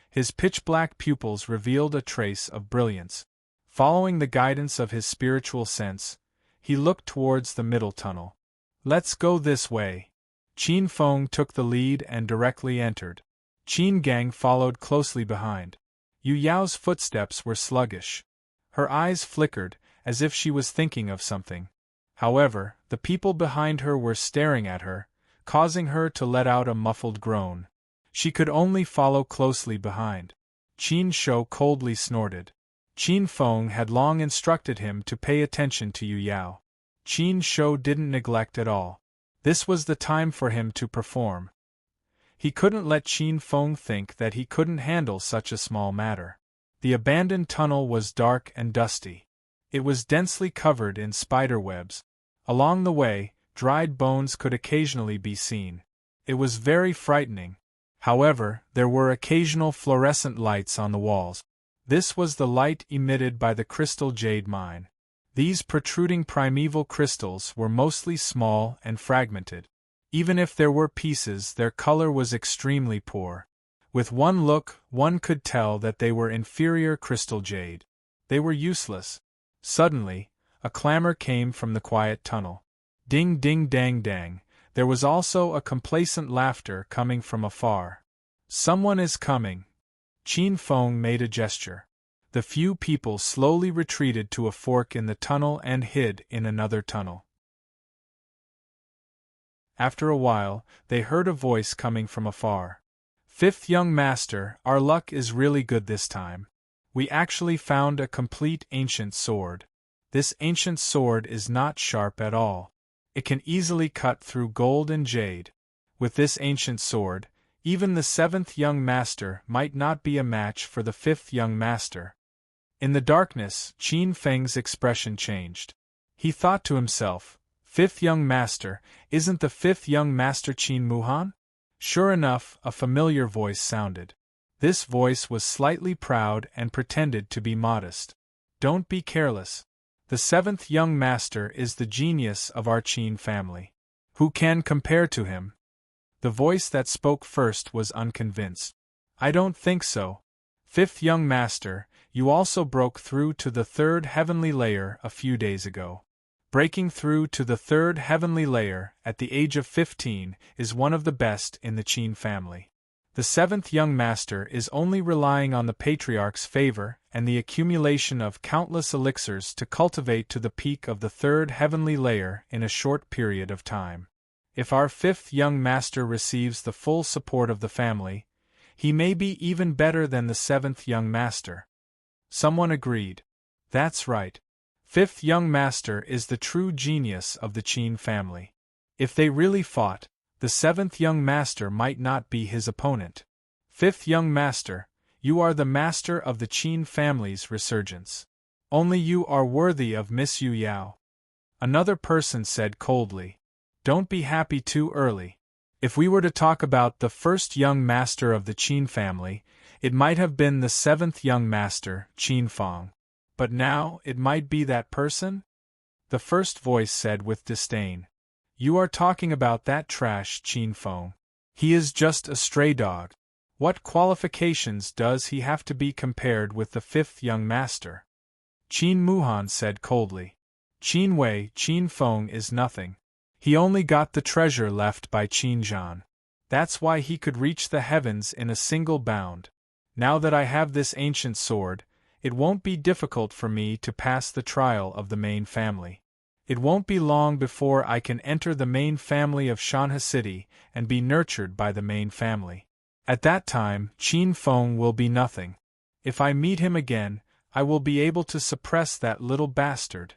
His pitch-black pupils revealed a trace of brilliance. Following the guidance of his spiritual sense, he looked towards the middle tunnel. Let's go this way. Qin Feng took the lead and directly entered. Qin Gang followed closely behind. Yu Yao's footsteps were sluggish. Her eyes flickered, as if she was thinking of something. However, the people behind her were staring at her, causing her to let out a muffled groan. She could only follow closely behind. Qin Shou coldly snorted. Qin Feng had long instructed him to pay attention to Yu Yao. Qin Shou didn't neglect at all. This was the time for him to perform. He couldn't let Qin Feng think that he couldn't handle such a small matter. The abandoned tunnel was dark and dusty. It was densely covered in spiderwebs. Along the way, dried bones could occasionally be seen. It was very frightening. However, there were occasional fluorescent lights on the walls. This was the light emitted by the crystal jade mine. These protruding primeval crystals were mostly small and fragmented. Even if there were pieces, their color was extremely poor. With one look, one could tell that they were inferior crystal jade. They were useless. Suddenly, a clamor came from the quiet tunnel. Ding ding dang dang. There was also a complacent laughter coming from afar. Someone is coming. Qin Feng made a gesture. The few people slowly retreated to a fork in the tunnel and hid in another tunnel. After a while, they heard a voice coming from afar. Fifth young master, our luck is really good this time. We actually found a complete ancient sword. This ancient sword is not sharp at all. It can easily cut through gold and jade. With this ancient sword, even the seventh young master might not be a match for the fifth young master. In the darkness, Qin Feng's expression changed. He thought to himself, Fifth young master, isn't the fifth young master Qin Muhan? Sure enough, a familiar voice sounded. This voice was slightly proud and pretended to be modest. Don't be careless. The seventh young master is the genius of our Qin family. Who can compare to him? The voice that spoke first was unconvinced. I don't think so. Fifth young master, you also broke through to the third heavenly layer a few days ago. Breaking through to the third heavenly layer at the age of 15 is one of the best in the Qin family. The seventh young master is only relying on the patriarch's favor and the accumulation of countless elixirs to cultivate to the peak of the third heavenly layer in a short period of time. If our fifth young master receives the full support of the family, he may be even better than the seventh young master. Someone agreed. That's right. Fifth young master is the true genius of the Qin family. If they really fought, the seventh young master might not be his opponent. Fifth young master, you are the master of the Qin family's resurgence. Only you are worthy of Miss Yu Yao. Another person said coldly. Don't be happy too early. If we were to talk about the first young master of the Qin family, it might have been the seventh young master, Qin Feng. But now, it might be that person? The first voice said with disdain. You are talking about that trash Qin Feng. He is just a stray dog. What qualifications does he have to be compared with the fifth young master? Qin Muhan said coldly. Qin Wei, Qin Feng is nothing. He only got the treasure left by Qin Zhan. That's why he could reach the heavens in a single bound. Now that I have this ancient sword, it won't be difficult for me to pass the trial of the main family. It won't be long before I can enter the main family of Shanhe City and be nurtured by the main family. At that time, Qin Feng will be nothing. If I meet him again, I will be able to suppress that little bastard.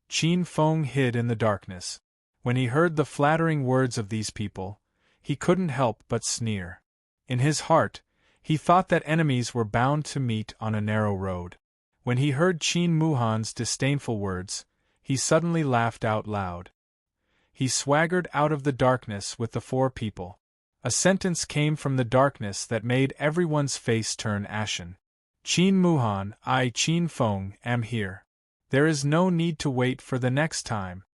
Qin Feng hid in the darkness. When he heard the flattering words of these people, he couldn't help but sneer. In his heart, He thought that enemies were bound to meet on a narrow road. When he heard Qin Muhan's disdainful words, he suddenly laughed out loud. He swaggered out of the darkness with the four people. A sentence came from the darkness that made everyone's face turn ashen. Qin Muhan, I Qin Feng, am here. There is no need to wait for the next time.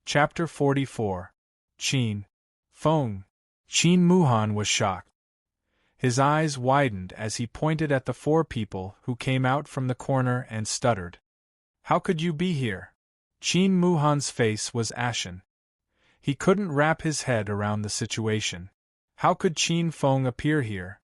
Chapter 44. Qin Feng. Qin Muhan was shocked. His eyes widened as he pointed at the four people who came out from the corner and stuttered. How could you be here? Qin Muhan's face was ashen. He couldn't wrap his head around the situation. How could Qin Feng appear here?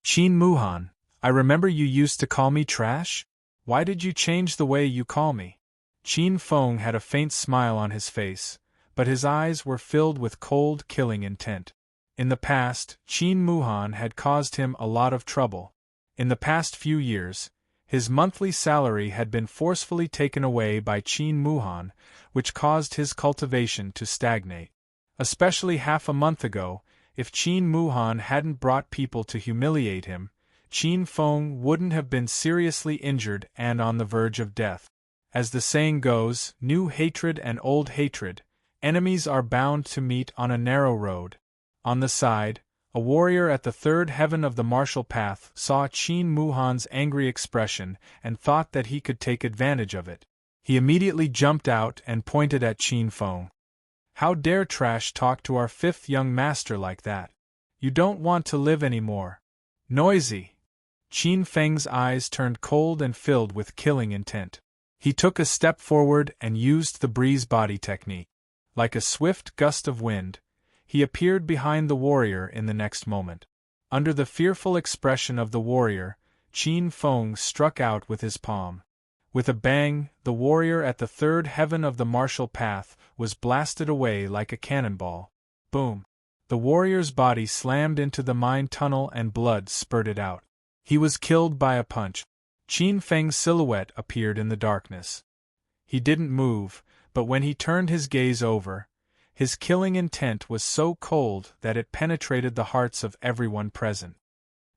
Qin Muhan, I remember you used to call me trash? Why did you change the way you call me? Qin Feng had a faint smile on his face, but his eyes were filled with cold, killing intent. In the past, Qin Muhan had caused him a lot of trouble. In the past few years, his monthly salary had been forcefully taken away by Qin Muhan, which caused his cultivation to stagnate. Especially half a month ago, if Qin Muhan hadn't brought people to humiliate him, Qin Feng wouldn't have been seriously injured and on the verge of death. As the saying goes, new hatred and old hatred, enemies are bound to meet on a narrow road. On the side, a warrior at the third heaven of the martial path saw Qin Muhan's angry expression and thought that he could take advantage of it. He immediately jumped out and pointed at Qin Feng. How dare Trash talk to our fifth young master like that? You don't want to live anymore. Noisy! Qin Feng's eyes turned cold and filled with killing intent. He took a step forward and used the breeze body technique. Like a swift gust of wind, he appeared behind the warrior in the next moment. Under the fearful expression of the warrior, Qin Feng struck out with his palm. With a bang, the warrior at the third heaven of the martial path was blasted away like a cannonball. Boom! The warrior's body slammed into the mine tunnel and blood spurted out. He was killed by a punch. Qin Feng's silhouette appeared in the darkness. He didn't move, but when he turned his gaze over, his killing intent was so cold that it penetrated the hearts of everyone present.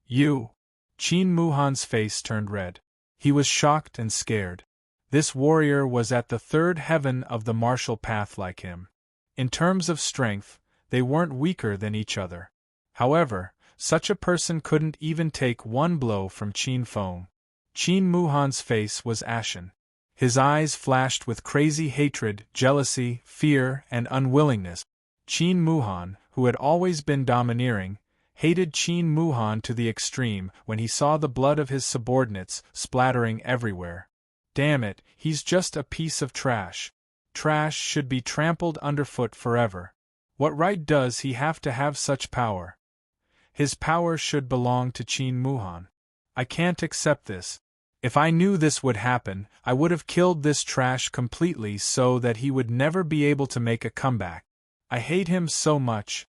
You! Qin Muhan's face turned red. He was shocked and scared. This warrior was at the third heaven of the martial path like him. In terms of strength, they weren't weaker than each other. However, such a person couldn't even take one blow from Qin Feng. Qin Muhan's face was ashen. His eyes flashed with crazy hatred, jealousy, fear, and unwillingness. Qin Muhan, who had always been domineering, hated Qin Muhan to the extreme when he saw the blood of his subordinates splattering everywhere. Damn it, he's just a piece of trash. Trash should be trampled underfoot forever. What right does he have to have such power? His power should belong to Qin Muhan. I can't accept this. If I knew this would happen, I would have killed this trash completely so that he would never be able to make a comeback. I hate him so much.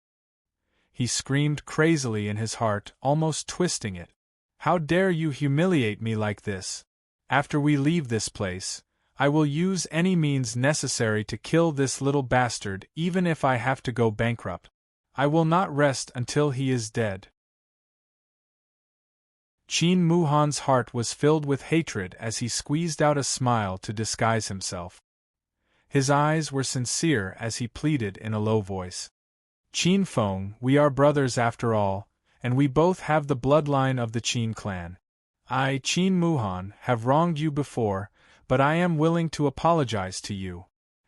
He screamed crazily in his heart, almost twisting it. How dare you humiliate me like this? After we leave this place, I will use any means necessary to kill this little bastard, even if I have to go bankrupt. I will not rest until he is dead. Qin Muhan's heart was filled with hatred as he squeezed out a smile to disguise himself. His eyes were sincere as he pleaded in a low voice. Qin Feng, we are brothers after all, and we both have the bloodline of the Qin clan. I, Qin Muhan, have wronged you before, but I am willing to apologize to you.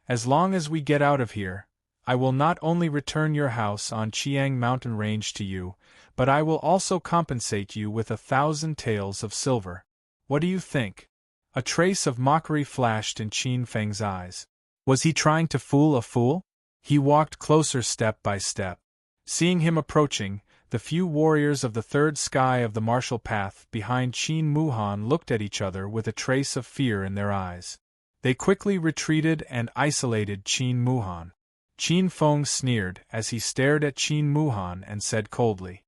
As long as we get out of here, I will not only return your house on Qiang mountain range to you, but I will also compensate you with 1,000 taels of silver. What do you think? A trace of mockery flashed in Qin Feng's eyes. Was he trying to fool a fool? He walked closer step by step. Seeing him approaching, the few warriors of the third sky of the martial path behind Qin Muhan looked at each other with a trace of fear in their eyes. They quickly retreated and isolated Qin Muhan. Qin Feng sneered as he stared at Qin Muhan and said coldly,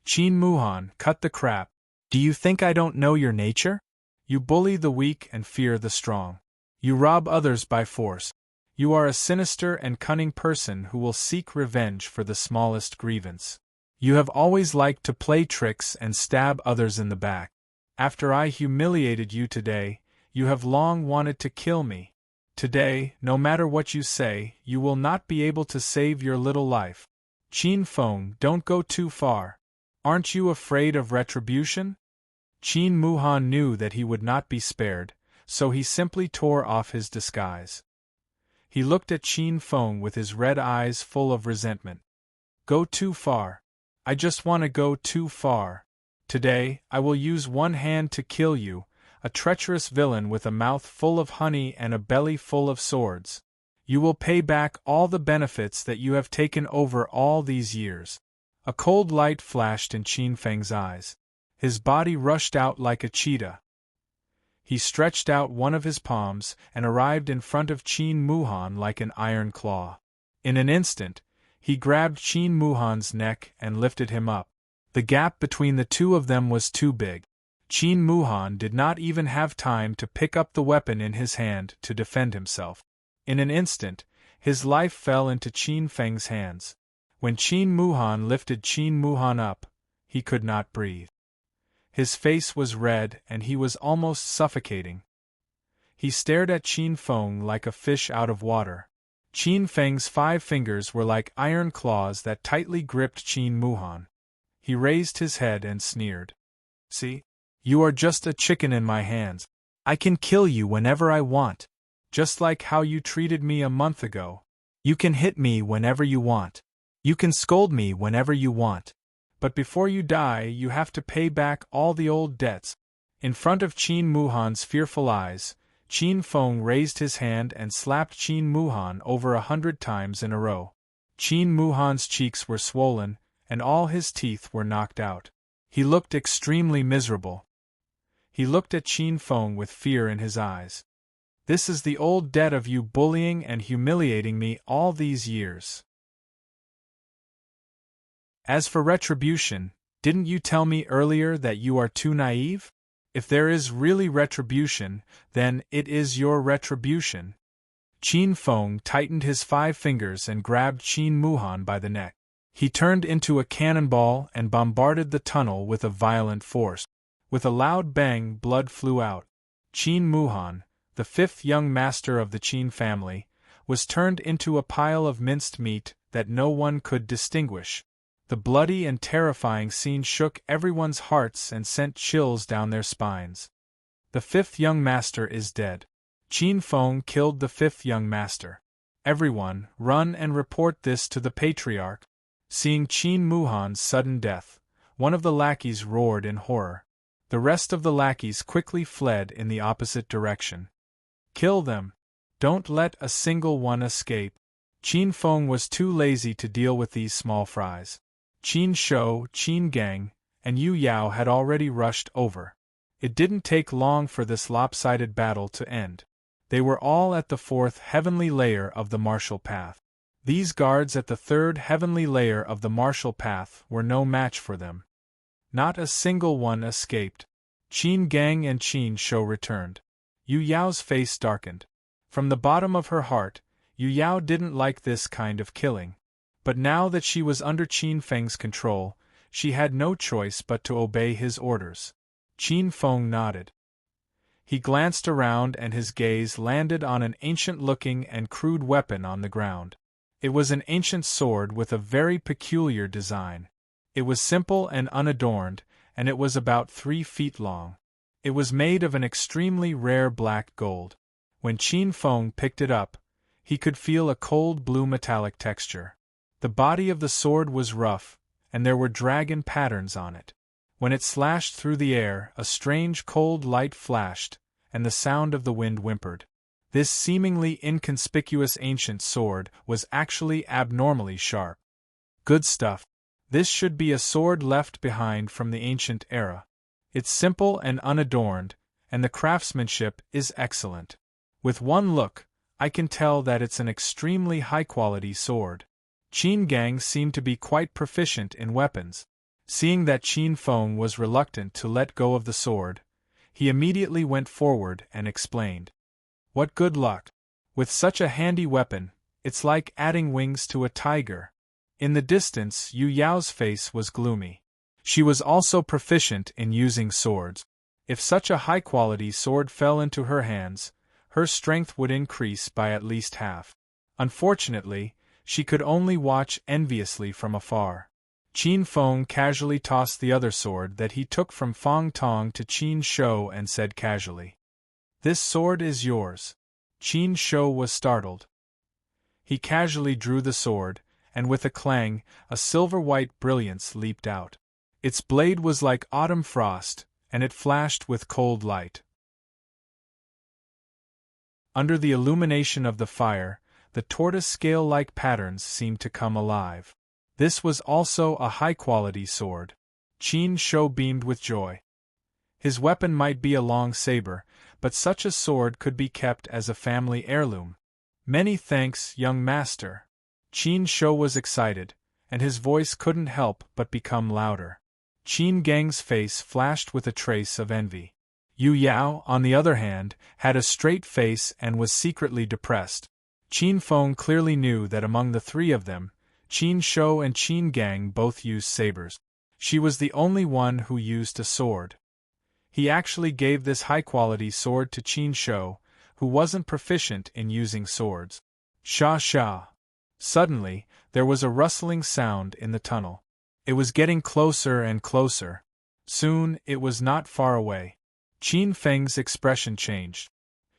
Qin Muhan, cut the crap. Do you think I don't know your nature? You bully the weak and fear the strong. You rob others by force. You are a sinister and cunning person who will seek revenge for the smallest grievance. You have always liked to play tricks and stab others in the back. After I humiliated you today, you have long wanted to kill me. Today, no matter what you say, you will not be able to save your little life. Qin Feng, don't go too far. Aren't you afraid of retribution? Qin Muhan knew that he would not be spared, so he simply tore off his disguise. He looked at Qin Feng with his red eyes full of resentment. Go too far. I just want to go too far. Today, I will use one hand to kill you, a treacherous villain with a mouth full of honey and a belly full of swords. You will pay back all the benefits that you have taken over all these years. A cold light flashed in Qin Feng's eyes. His body rushed out like a cheetah. He stretched out one of his palms and arrived in front of Qin Muhan like an iron claw. In an instant, he grabbed Qin Muhan's neck and lifted him up. The gap between the two of them was too big. Qin Muhan did not even have time to pick up the weapon in his hand to defend himself. In an instant, his life fell into Qin Feng's hands. When Qin Muhan lifted Qin Muhan up, he could not breathe. His face was red and he was almost suffocating. He stared at Qin Feng like a fish out of water. Qin Feng's 5 fingers were like iron claws that tightly gripped Qin Muhan. He raised his head and sneered. See? You are just a chicken in my hands. I can kill you whenever I want. Just like how you treated me a month ago. You can hit me whenever you want. You can scold me whenever you want. But before you die, you have to pay back all the old debts. In front of Qin Muhan's fearful eyes, Qin Feng raised his hand and slapped Qin Muhan over 100 times in a row. Qin Muhan's cheeks were swollen, and all his teeth were knocked out. He looked extremely miserable. He looked at Qin Feng with fear in his eyes. This is the old debt of you bullying and humiliating me all these years. As for retribution, didn't you tell me earlier that you are too naive? If there is really retribution, then it is your retribution. Qin Feng tightened his 5 fingers and grabbed Qin Muhan by the neck. He turned into a cannonball and bombarded the tunnel with a violent force. With a loud bang, blood flew out. Qin Muhan, the 5th young master of the Qin family, was turned into a pile of minced meat that no one could distinguish. The bloody and terrifying scene shook everyone's hearts and sent chills down their spines. The 5th young master is dead. Qin Feng killed the 5th young master. Everyone, run and report this to the patriarch. Seeing Qin Muhan's sudden death, one of the lackeys roared in horror. The rest of the lackeys quickly fled in the opposite direction. Kill them. Don't let a single one escape. Qin Feng was too lazy to deal with these small fries. Qin Shou, Qin Gang, and Yu Yao had already rushed over. It didn't take long for this lopsided battle to end. They were all at the 4th heavenly layer of the martial path. These guards at the 3rd heavenly layer of the martial path were no match for them. Not a single one escaped. Qin Gang and Qin Shou returned. Yu Yao's face darkened. From the bottom of her heart, Yu Yao didn't like this kind of killing. But now that she was under Qin Feng's control, she had no choice but to obey his orders. Qin Feng nodded. He glanced around and his gaze landed on an ancient-looking and crude weapon on the ground. It was an ancient sword with a very peculiar design. It was simple and unadorned, and it was about 3 feet long. It was made of an extremely rare black gold. When Qin Feng picked it up, he could feel a cold blue metallic texture. The body of the sword was rough, and there were dragon patterns on it. When it slashed through the air, a strange cold light flashed, and the sound of the wind whimpered. This seemingly inconspicuous ancient sword was actually abnormally sharp. Good stuff. This should be a sword left behind from the ancient era. It's simple and unadorned, and the craftsmanship is excellent. With one look, I can tell that it's an extremely high-quality sword. Qin Gang seemed to be quite proficient in weapons. Seeing that Qin Feng was reluctant to let go of the sword, he immediately went forward and explained. What good luck! With such a handy weapon, it's like adding wings to a tiger. In the distance, Yu Yao's face was gloomy. She was also proficient in using swords. If such a high-quality sword fell into her hands, her strength would increase by at least half. Unfortunately, she could only watch enviously from afar. Qin Feng casually tossed the other sword that he took from Fang Tong to Qin Shou and said casually, "This sword is yours." Qin Shou was startled. He casually drew the sword, and with a clang, a silver-white brilliance leaped out. Its blade was like autumn frost, and it flashed with cold light. Under the illumination of the fire, the tortoise-scale-like patterns seemed to come alive. This was also a high-quality sword. Qin Shou beamed with joy. His weapon might be a long saber, but such a sword could be kept as a family heirloom. "Many thanks, young master." Qin Shou was excited, and his voice couldn't help but become louder. Qin Gang's face flashed with a trace of envy. Yu Yao, on the other hand, had a straight face and was secretly depressed. Qin Feng clearly knew that among the three of them, Qin Shou and Qin Gang both used sabers. She was the only one who used a sword. He actually gave this high-quality sword to Qin Shou, who wasn't proficient in using swords. Sha sha. Suddenly, there was a rustling sound in the tunnel. It was getting closer and closer. Soon, it was not far away. Qin Feng's expression changed.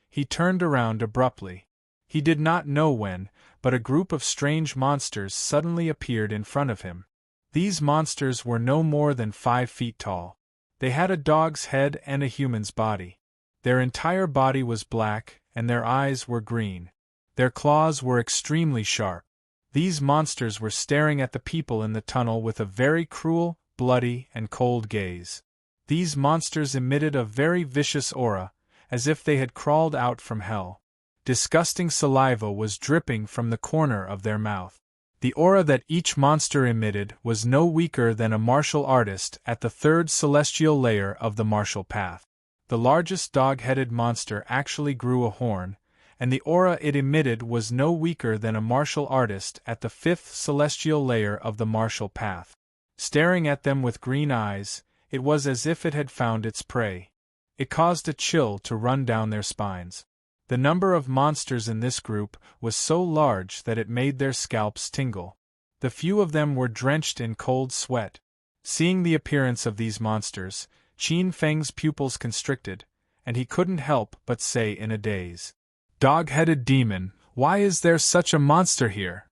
He turned around abruptly. He did not know when, but a group of strange monsters suddenly appeared in front of him. These monsters were no more than 5 feet tall. They had a dog's head and a human's body. Their entire body was black, and their eyes were green. Their claws were extremely sharp. These monsters were staring at the people in the tunnel with a very cruel, bloody, and cold gaze. These monsters emitted a very vicious aura, as if they had crawled out from hell. Disgusting saliva was dripping from the corner of their mouth. The aura that each monster emitted was no weaker than a martial artist at the 3rd celestial layer of the martial path. The largest dog-headed monster actually grew a horn, and the aura it emitted was no weaker than a martial artist at the 5th celestial layer of the martial path. Staring at them with green eyes, it was as if it had found its prey. It caused a chill to run down their spines. The number of monsters in this group was so large that it made their scalps tingle. The few of them were drenched in cold sweat. Seeing the appearance of these monsters, Qin Feng's pupils constricted, and he couldn't help but say in a daze, "Dog-headed demon, why is there such a monster here?"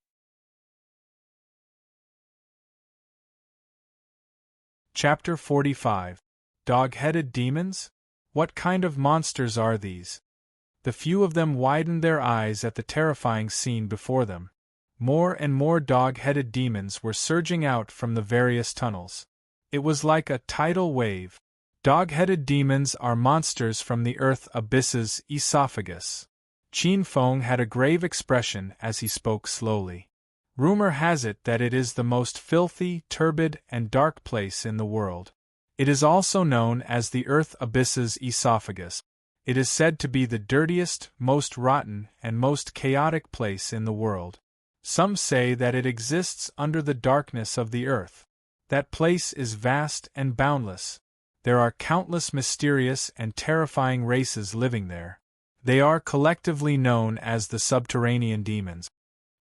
Chapter 45. Dog-headed demons? What kind of monsters are these? The few of them widened their eyes at the terrifying scene before them. More and more dog-headed demons were surging out from the various tunnels. It was like a tidal wave. Dog-headed demons are monsters from the earth abyss's esophagus. Qin Feng had a grave expression as he spoke slowly. Rumor has it that it is the most filthy, turbid, and dark place in the world. It is also known as the earth abyss's esophagus. It is said to be the dirtiest, most rotten, and most chaotic place in the world. Some say that it exists under the darkness of the earth. That place is vast and boundless. There are countless mysterious and terrifying races living there. They are collectively known as the subterranean demons.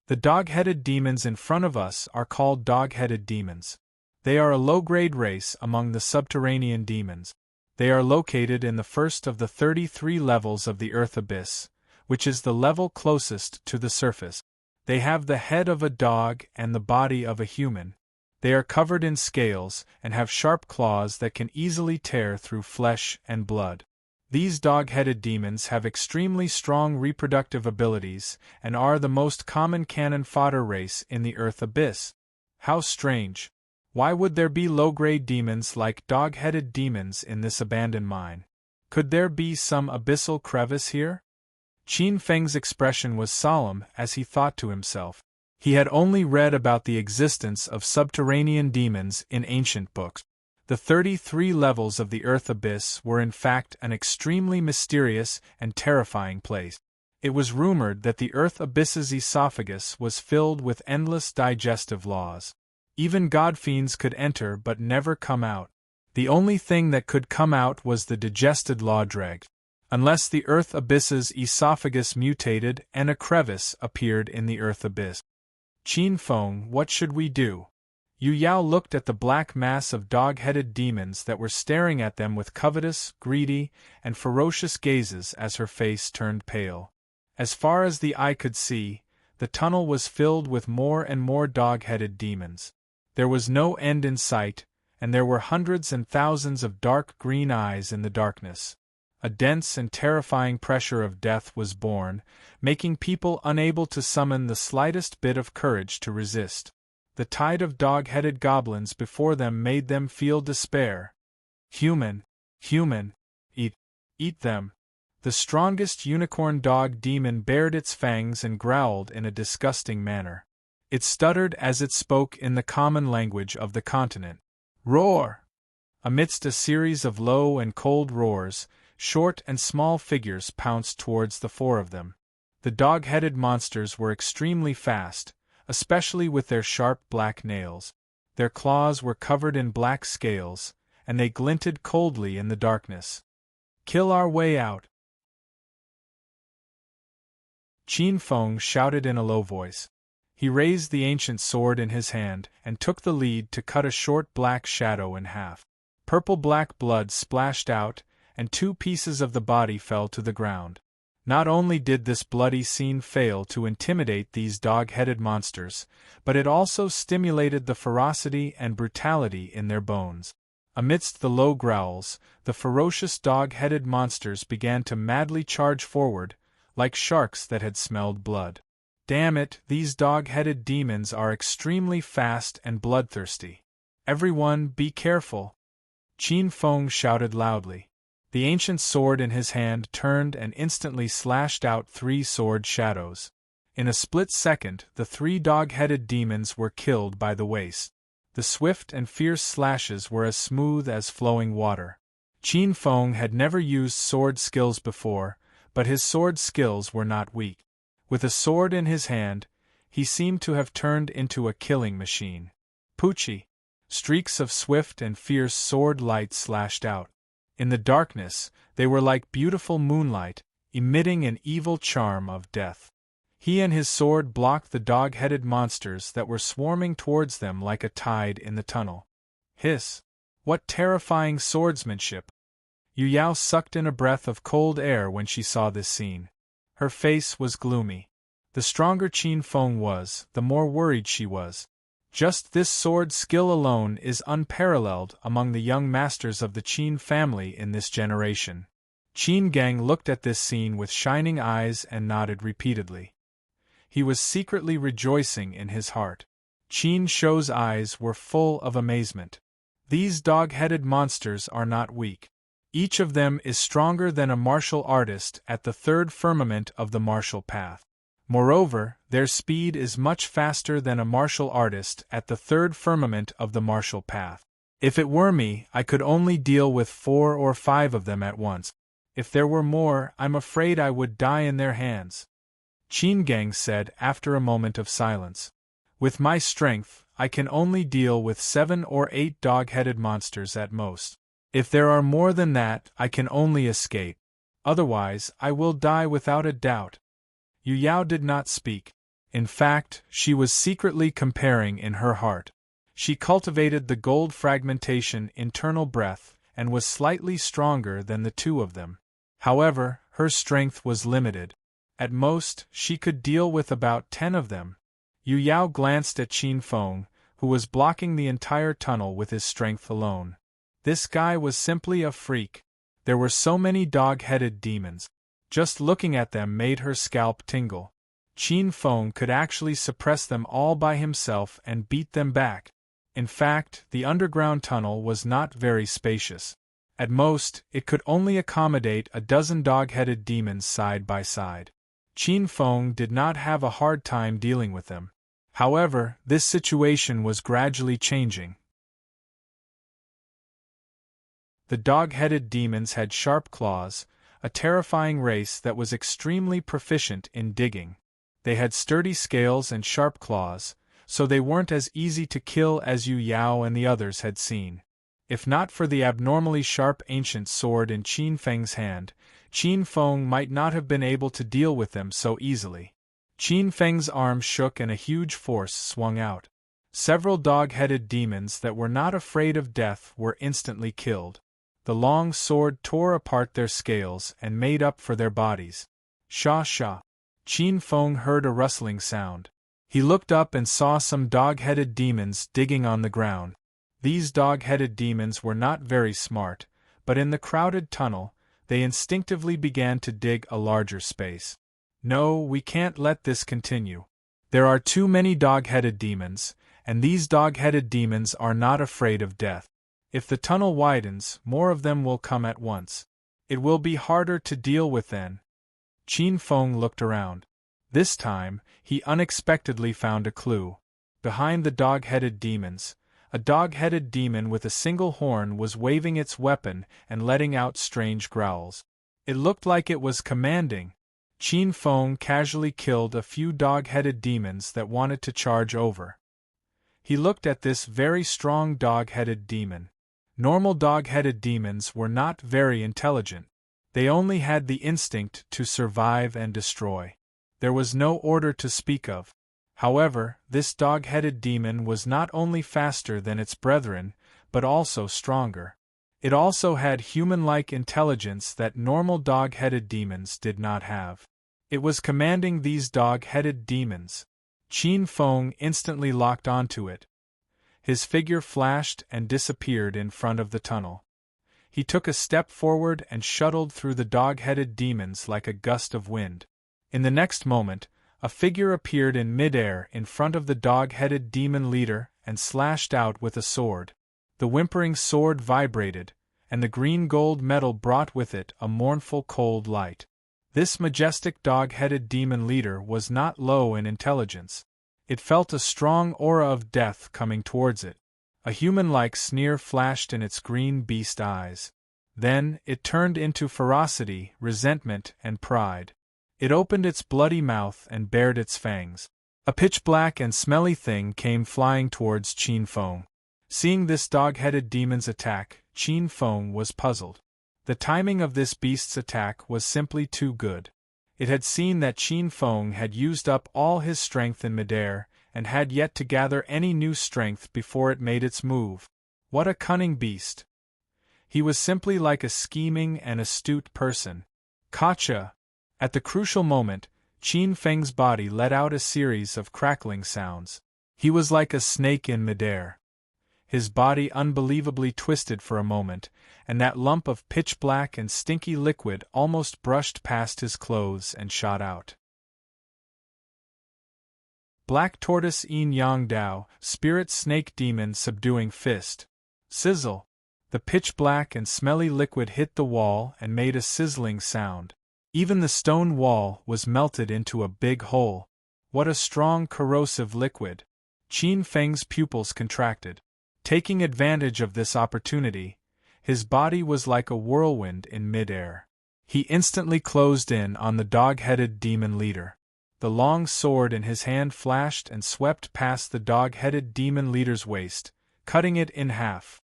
The dog-headed demons in front of us are called dog-headed demons. They are a low-grade race among the subterranean demons. They are located in the first of the 33 levels of the Earth Abyss, which is the level closest to the surface. They have the head of a dog and the body of a human. They are covered in scales and have sharp claws that can easily tear through flesh and blood. These dog-headed demons have extremely strong reproductive abilities and are the most common cannon fodder race in the Earth Abyss. How strange! Why would there be low-grade demons like dog-headed demons in this abandoned mine? Could there be some abyssal crevice here? Qin Feng's expression was solemn as he thought to himself. He had only read about the existence of subterranean demons in ancient books. The 33 levels of the Earth Abyss were in fact an extremely mysterious and terrifying place. It was rumored that the Earth Abyss's esophagus was filled with endless digestive laws. Even godfiends could enter but never come out. The only thing that could come out was the digested law dregs. Unless the Earth Abyss's esophagus mutated and a crevice appeared in the Earth Abyss. Qin Feng, what should we do? Yu Yao looked at the black mass of dog-headed demons that were staring at them with covetous, greedy, and ferocious gazes as her face turned pale. As far as the eye could see, the tunnel was filled with more and more dog-headed demons. There was no end in sight, and there were hundreds and thousands of dark green eyes in the darkness. A dense and terrifying pressure of death was born, making people unable to summon the slightest bit of courage to resist. The tide of dog-headed goblins before them made them feel despair. Human, eat them. The strongest unicorn dog demon bared its fangs and growled in a disgusting manner. It stuttered as it spoke in the common language of the continent. Roar! Amidst a series of low and cold roars, short and small figures pounced towards the four of them. The dog-headed monsters were extremely fast, especially with their sharp black nails. Their claws were covered in black scales, and they glinted coldly in the darkness. Kill our way out! Qin Feng shouted in a low voice. He raised the ancient sword in his hand and took the lead to cut a short black shadow in half. Purple-black blood splashed out, and 2 pieces of the body fell to the ground. Not only did this bloody scene fail to intimidate these dog-headed monsters, but it also stimulated the ferocity and brutality in their bones. Amidst the low growls, the ferocious dog-headed monsters began to madly charge forward, like sharks that had smelled blood. Damn it, these dog-headed demons are extremely fast and bloodthirsty. Everyone, be careful! Qin Feng shouted loudly. The ancient sword in his hand turned and instantly slashed out 3 sword shadows. In a split second, the 3 dog-headed demons were killed by the waist. The swift and fierce slashes were as smooth as flowing water. Qin Feng had never used sword skills before, but his sword skills were not weak. With a sword in his hand, he seemed to have turned into a killing machine. Poochie! Streaks of swift and fierce sword light slashed out. In the darkness, they were like beautiful moonlight, emitting an evil charm of death. He and his sword blocked the dog-headed monsters that were swarming towards them like a tide in the tunnel. Hiss! What terrifying swordsmanship! Yu Yao sucked in a breath of cold air when she saw this scene. Her face was gloomy. The stronger Qin Feng was, the more worried she was. Just this sword skill alone is unparalleled among the young masters of the Qin family in this generation. Qin Gang looked at this scene with shining eyes and nodded repeatedly. He was secretly rejoicing in his heart. Qin Shou's eyes were full of amazement. These dog-headed monsters are not weak. Each of them is stronger than a martial artist at the 3rd firmament of the martial path. Moreover, their speed is much faster than a martial artist at the 3rd firmament of the martial path. If it were me, I could only deal with 4 or 5 of them at once. If there were more, I'm afraid I would die in their hands. Qin Gang said after a moment of silence. With my strength, I can only deal with 7 or 8 dog-headed monsters at most. If there are more than that, I can only escape. Otherwise, I will die without a doubt. Yu Yao did not speak. In fact, she was secretly comparing in her heart. She cultivated the gold fragmentation internal breath and was slightly stronger than the 2 of them. However, her strength was limited. At most, she could deal with about 10 of them. Yu Yao glanced at Qin Feng, who was blocking the entire tunnel with his strength alone. This guy was simply a freak. There were so many dog-headed demons. Just looking at them made her scalp tingle. Qin Feng could actually suppress them all by himself and beat them back. In fact, the underground tunnel was not very spacious. At most, it could only accommodate a dozen dog-headed demons side by side. Qin Feng did not have a hard time dealing with them. However, this situation was gradually changing. The dog-headed demons had sharp claws, a terrifying race that was extremely proficient in digging. They had sturdy scales and sharp claws, so they weren't as easy to kill as Yu Yao and the others had seen. If not for the abnormally sharp ancient sword in Qin Feng's hand, Qin Feng might not have been able to deal with them so easily. Qin Feng's arm shook and a huge force swung out. Several dog-headed demons that were not afraid of death were instantly killed. The long sword tore apart their scales and made up for their bodies. Sha sha. Qin Feng heard a rustling sound. He looked up and saw some dog-headed demons digging on the ground. These dog-headed demons were not very smart, but in the crowded tunnel, they instinctively began to dig a larger space. No, we can't let this continue. There are too many dog-headed demons, and these dog-headed demons are not afraid of death. If the tunnel widens, more of them will come at once. It will be harder to deal with then. Qin Feng looked around. This time, he unexpectedly found a clue. Behind the dog-headed demons, a dog-headed demon with a single horn was waving its weapon and letting out strange growls. It looked like it was commanding. Qin Feng casually killed a few dog-headed demons that wanted to charge over. He looked at this very strong dog-headed demon. Normal dog-headed demons were not very intelligent. They only had the instinct to survive and destroy. There was no order to speak of. However, this dog-headed demon was not only faster than its brethren, but also stronger. It also had human-like intelligence that normal dog-headed demons did not have. It was commanding these dog-headed demons. Qin Feng instantly locked onto it. His figure flashed and disappeared in front of the tunnel. He took a step forward and shuttled through the dog-headed demons like a gust of wind. In the next moment, a figure appeared in midair in front of the dog-headed demon leader and slashed out with a sword. The whimpering sword vibrated, and the green-gold metal brought with it a mournful cold light. This majestic dog-headed demon leader was not low in intelligence. It felt a strong aura of death coming towards it. A human-like sneer flashed in its green beast eyes. Then, it turned into ferocity, resentment, and pride. It opened its bloody mouth and bared its fangs. A pitch-black and smelly thing came flying towards Qin Feng. Seeing this dog-headed demon's attack, Qin Feng was puzzled. The timing of this beast's attack was simply too good. It had seen that Qin Feng had used up all his strength in midair, and had yet to gather any new strength before it made its move. What a cunning beast! He was simply like a scheming and astute person. Gotcha! At the crucial moment, Qin Feng's body let out a series of crackling sounds. He was like a snake in midair. His body unbelievably twisted for a moment, and that lump of pitch-black and stinky liquid almost brushed past his clothes and shot out. Black Tortoise Yin Yang Dao, Spirit Snake Demon Subduing Fist. Sizzle! The pitch-black and smelly liquid hit the wall and made a sizzling sound. Even the stone wall was melted into a big hole. What a strong corrosive liquid! Qin Feng's pupils contracted. Taking advantage of this opportunity, his body was like a whirlwind in midair. He instantly closed in on the dog-headed demon leader. The long sword in his hand flashed and swept past the dog-headed demon leader's waist, cutting it in half.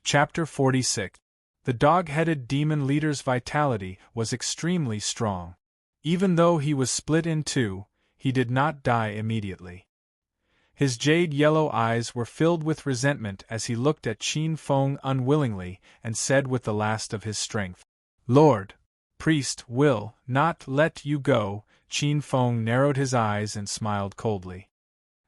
Chapter 46. The dog-headed demon leader's vitality was extremely strong. Even though he was split in two, he did not die immediately. His jade-yellow eyes were filled with resentment as he looked at Qin Feng unwillingly and said with the last of his strength, "Lord, priest will not let you go." Qin Feng narrowed his eyes and smiled coldly.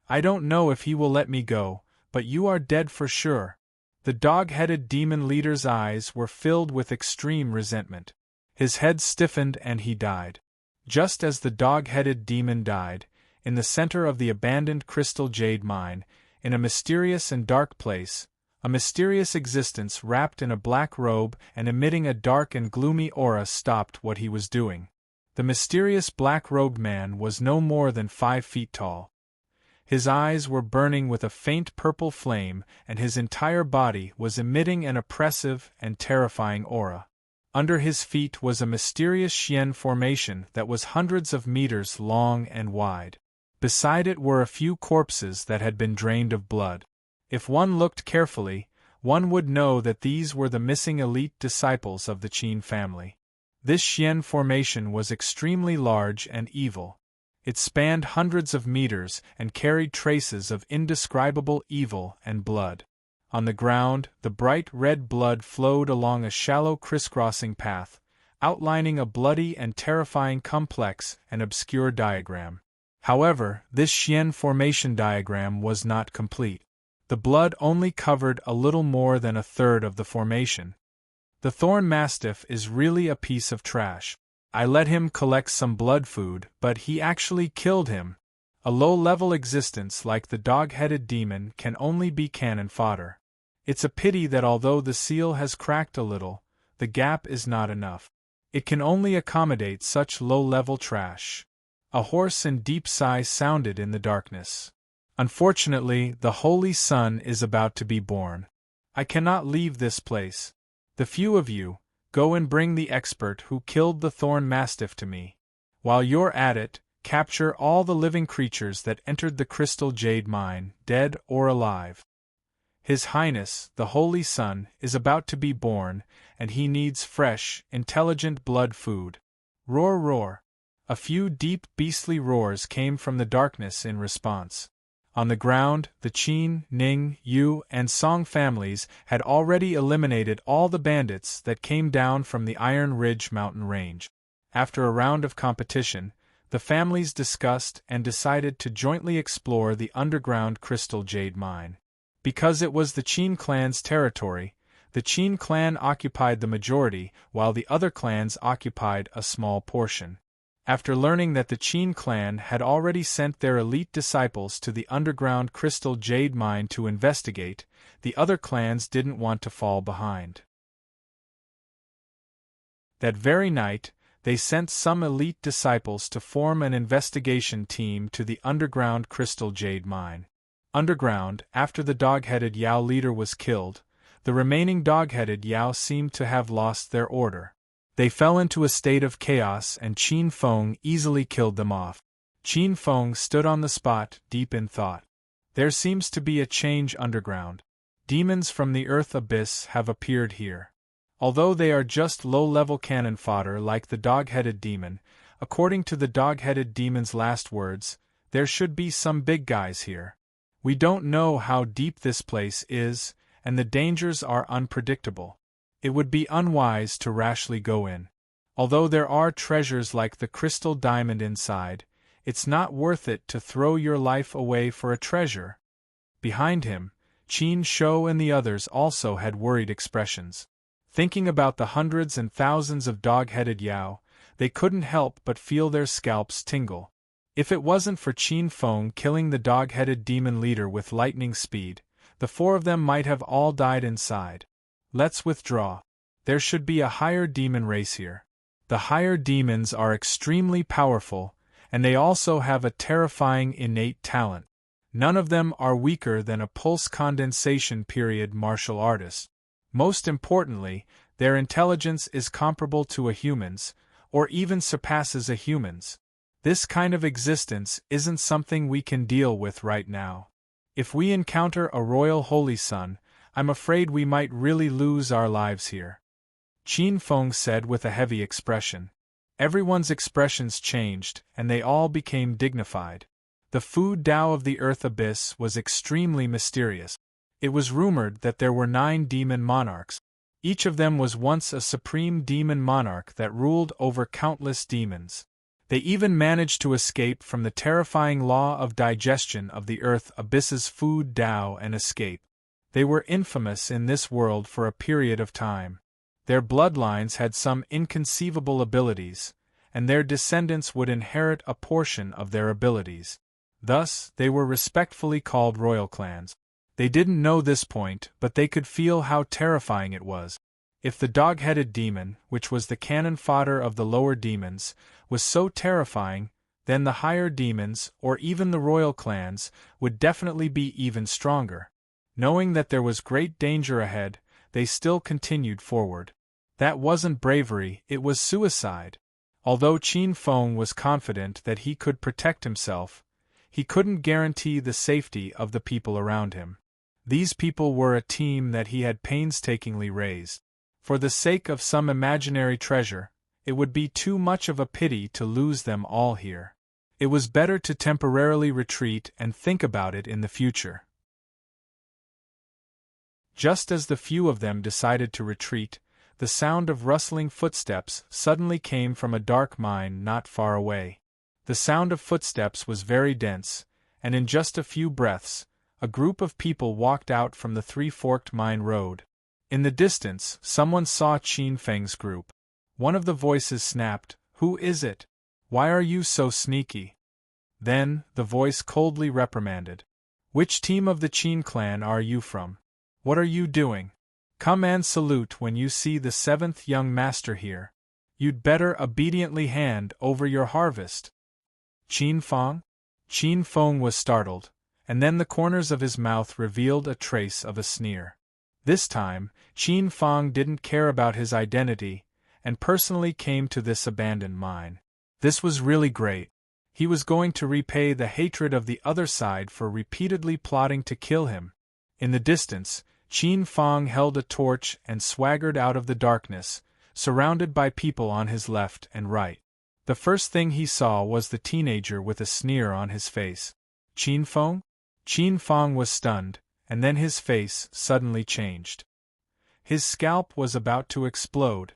"I don't know if he will let me go, but you are dead for sure." The dog-headed demon leader's eyes were filled with extreme resentment. His head stiffened and he died. Just as the dog-headed demon died, in the center of the abandoned crystal jade mine, in a mysterious and dark place, a mysterious existence wrapped in a black robe and emitting a dark and gloomy aura stopped what he was doing. The mysterious black-robed man was no more than 5 feet tall. His eyes were burning with a faint purple flame, and his entire body was emitting an oppressive and terrifying aura. Under his feet was a mysterious Xian formation that was hundreds of meters long and wide. Beside it were a few corpses that had been drained of blood. If one looked carefully, one would know that these were the missing elite disciples of the Qin family. This Xian formation was extremely large and evil. It spanned hundreds of meters and carried traces of indescribable evil and blood. On the ground, the bright red blood flowed along a shallow crisscrossing path, outlining a bloody and terrifying complex and obscure diagram. However, this Xian formation diagram was not complete. The blood only covered a little more than a third of the formation. The thorn mastiff is really a piece of trash. I let him collect some blood food, but he actually killed him. A low-level existence like the dog-headed demon can only be cannon fodder. It's a pity that although the seal has cracked a little, the gap is not enough. It can only accommodate such low-level trash. A hoarse and deep sigh sounded in the darkness. Unfortunately, the Holy Sun is about to be born. I cannot leave this place. The few of you, go and bring the expert who killed the thorn mastiff to me. While you're at it, capture all the living creatures that entered the crystal jade mine, dead or alive. His Highness, the Holy Sun, is about to be born, and he needs fresh, intelligent blood food. Roar, roar. A few deep, beastly roars came from the darkness in response. On the ground, the Qin, Ning, Yu, and Song families had already eliminated all the bandits that came down from the Iron Ridge mountain range. After a round of competition, the families discussed and decided to jointly explore the underground crystal jade mine. Because it was the Qin clan's territory, the Qin clan occupied the majority while the other clans occupied a small portion. After learning that the Qin clan had already sent their elite disciples to the underground crystal jade mine to investigate, the other clans didn't want to fall behind. That very night, they sent some elite disciples to form an investigation team to the underground crystal jade mine. Underground, after the dog-headed Yao leader was killed, the remaining dog-headed Yao seemed to have lost their order. They fell into a state of chaos and Qin Feng easily killed them off. Qin Feng stood on the spot, deep in thought. There seems to be a change underground. Demons from the earth abyss have appeared here. Although they are just low-level cannon fodder like the dog-headed demon, according to the dog-headed demon's last words, there should be some big guys here. We don't know how deep this place is, and the dangers are unpredictable. It would be unwise to rashly go in. Although there are treasures like the crystal diamond inside, it's not worth it to throw your life away for a treasure. Behind him, Qin Shou and the others also had worried expressions. Thinking about the hundreds and thousands of dog-headed Yao, they couldn't help but feel their scalps tingle. If it wasn't for Qin Feng killing the dog-headed demon leader with lightning speed, the four of them might have all died inside. Let's withdraw. There should be a higher demon race here. The higher demons are extremely powerful, and they also have a terrifying innate talent. None of them are weaker than a pulse condensation period martial artist. Most importantly, their intelligence is comparable to a human's, or even surpasses a human's. This kind of existence isn't something we can deal with right now. If we encounter a royal holy sun, I'm afraid we might really lose our lives here. Qin Feng said with a heavy expression. Everyone's expressions changed, and they all became dignified. The food Tao of the Earth Abyss was extremely mysterious. It was rumored that there were 9 demon monarchs. Each of them was once a supreme demon monarch that ruled over countless demons. They even managed to escape from the terrifying law of digestion of the Earth Abyss's food Tao and escape. They were infamous in this world for a period of time. Their bloodlines had some inconceivable abilities, and their descendants would inherit a portion of their abilities. Thus, they were respectfully called royal clans. They didn't know this point, but they could feel how terrifying it was. If the dog-headed demon, which was the cannon fodder of the lower demons, was so terrifying, then the higher demons, or even the royal clans, would definitely be even stronger. Knowing that there was great danger ahead, they still continued forward. That wasn't bravery, it was suicide. Although Qin Feng was confident that he could protect himself, he couldn't guarantee the safety of the people around him. These people were a team that he had painstakingly raised. For the sake of some imaginary treasure, it would be too much of a pity to lose them all here. It was better to temporarily retreat and think about it in the future. Just as the few of them decided to retreat, the sound of rustling footsteps suddenly came from a dark mine not far away. The sound of footsteps was very dense, and in just a few breaths, a group of people walked out from the three-forked mine road. In the distance, someone saw Qin Feng's group. One of the voices snapped, "Who is it? Why are you so sneaky?" Then, the voice coldly reprimanded, "Which team of the Qin clan are you from? What are you doing? Come and salute when you see the seventh young master here. You'd better obediently hand over your harvest." Qin Feng? Qin Feng was startled, and then the corners of his mouth revealed a trace of a sneer. This time, Qin Feng didn't care about his identity, and personally came to this abandoned mine. This was really great. He was going to repay the hatred of the other side for repeatedly plotting to kill him. In the distance, Qin Feng held a torch and swaggered out of the darkness, surrounded by people on his left and right. The first thing he saw was the teenager with a sneer on his face. "Qin Feng?" Qin Feng was stunned, and then his face suddenly changed. His scalp was about to explode.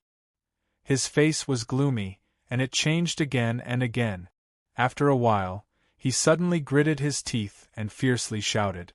His face was gloomy, and it changed again and again. After a while, he suddenly gritted his teeth and fiercely shouted,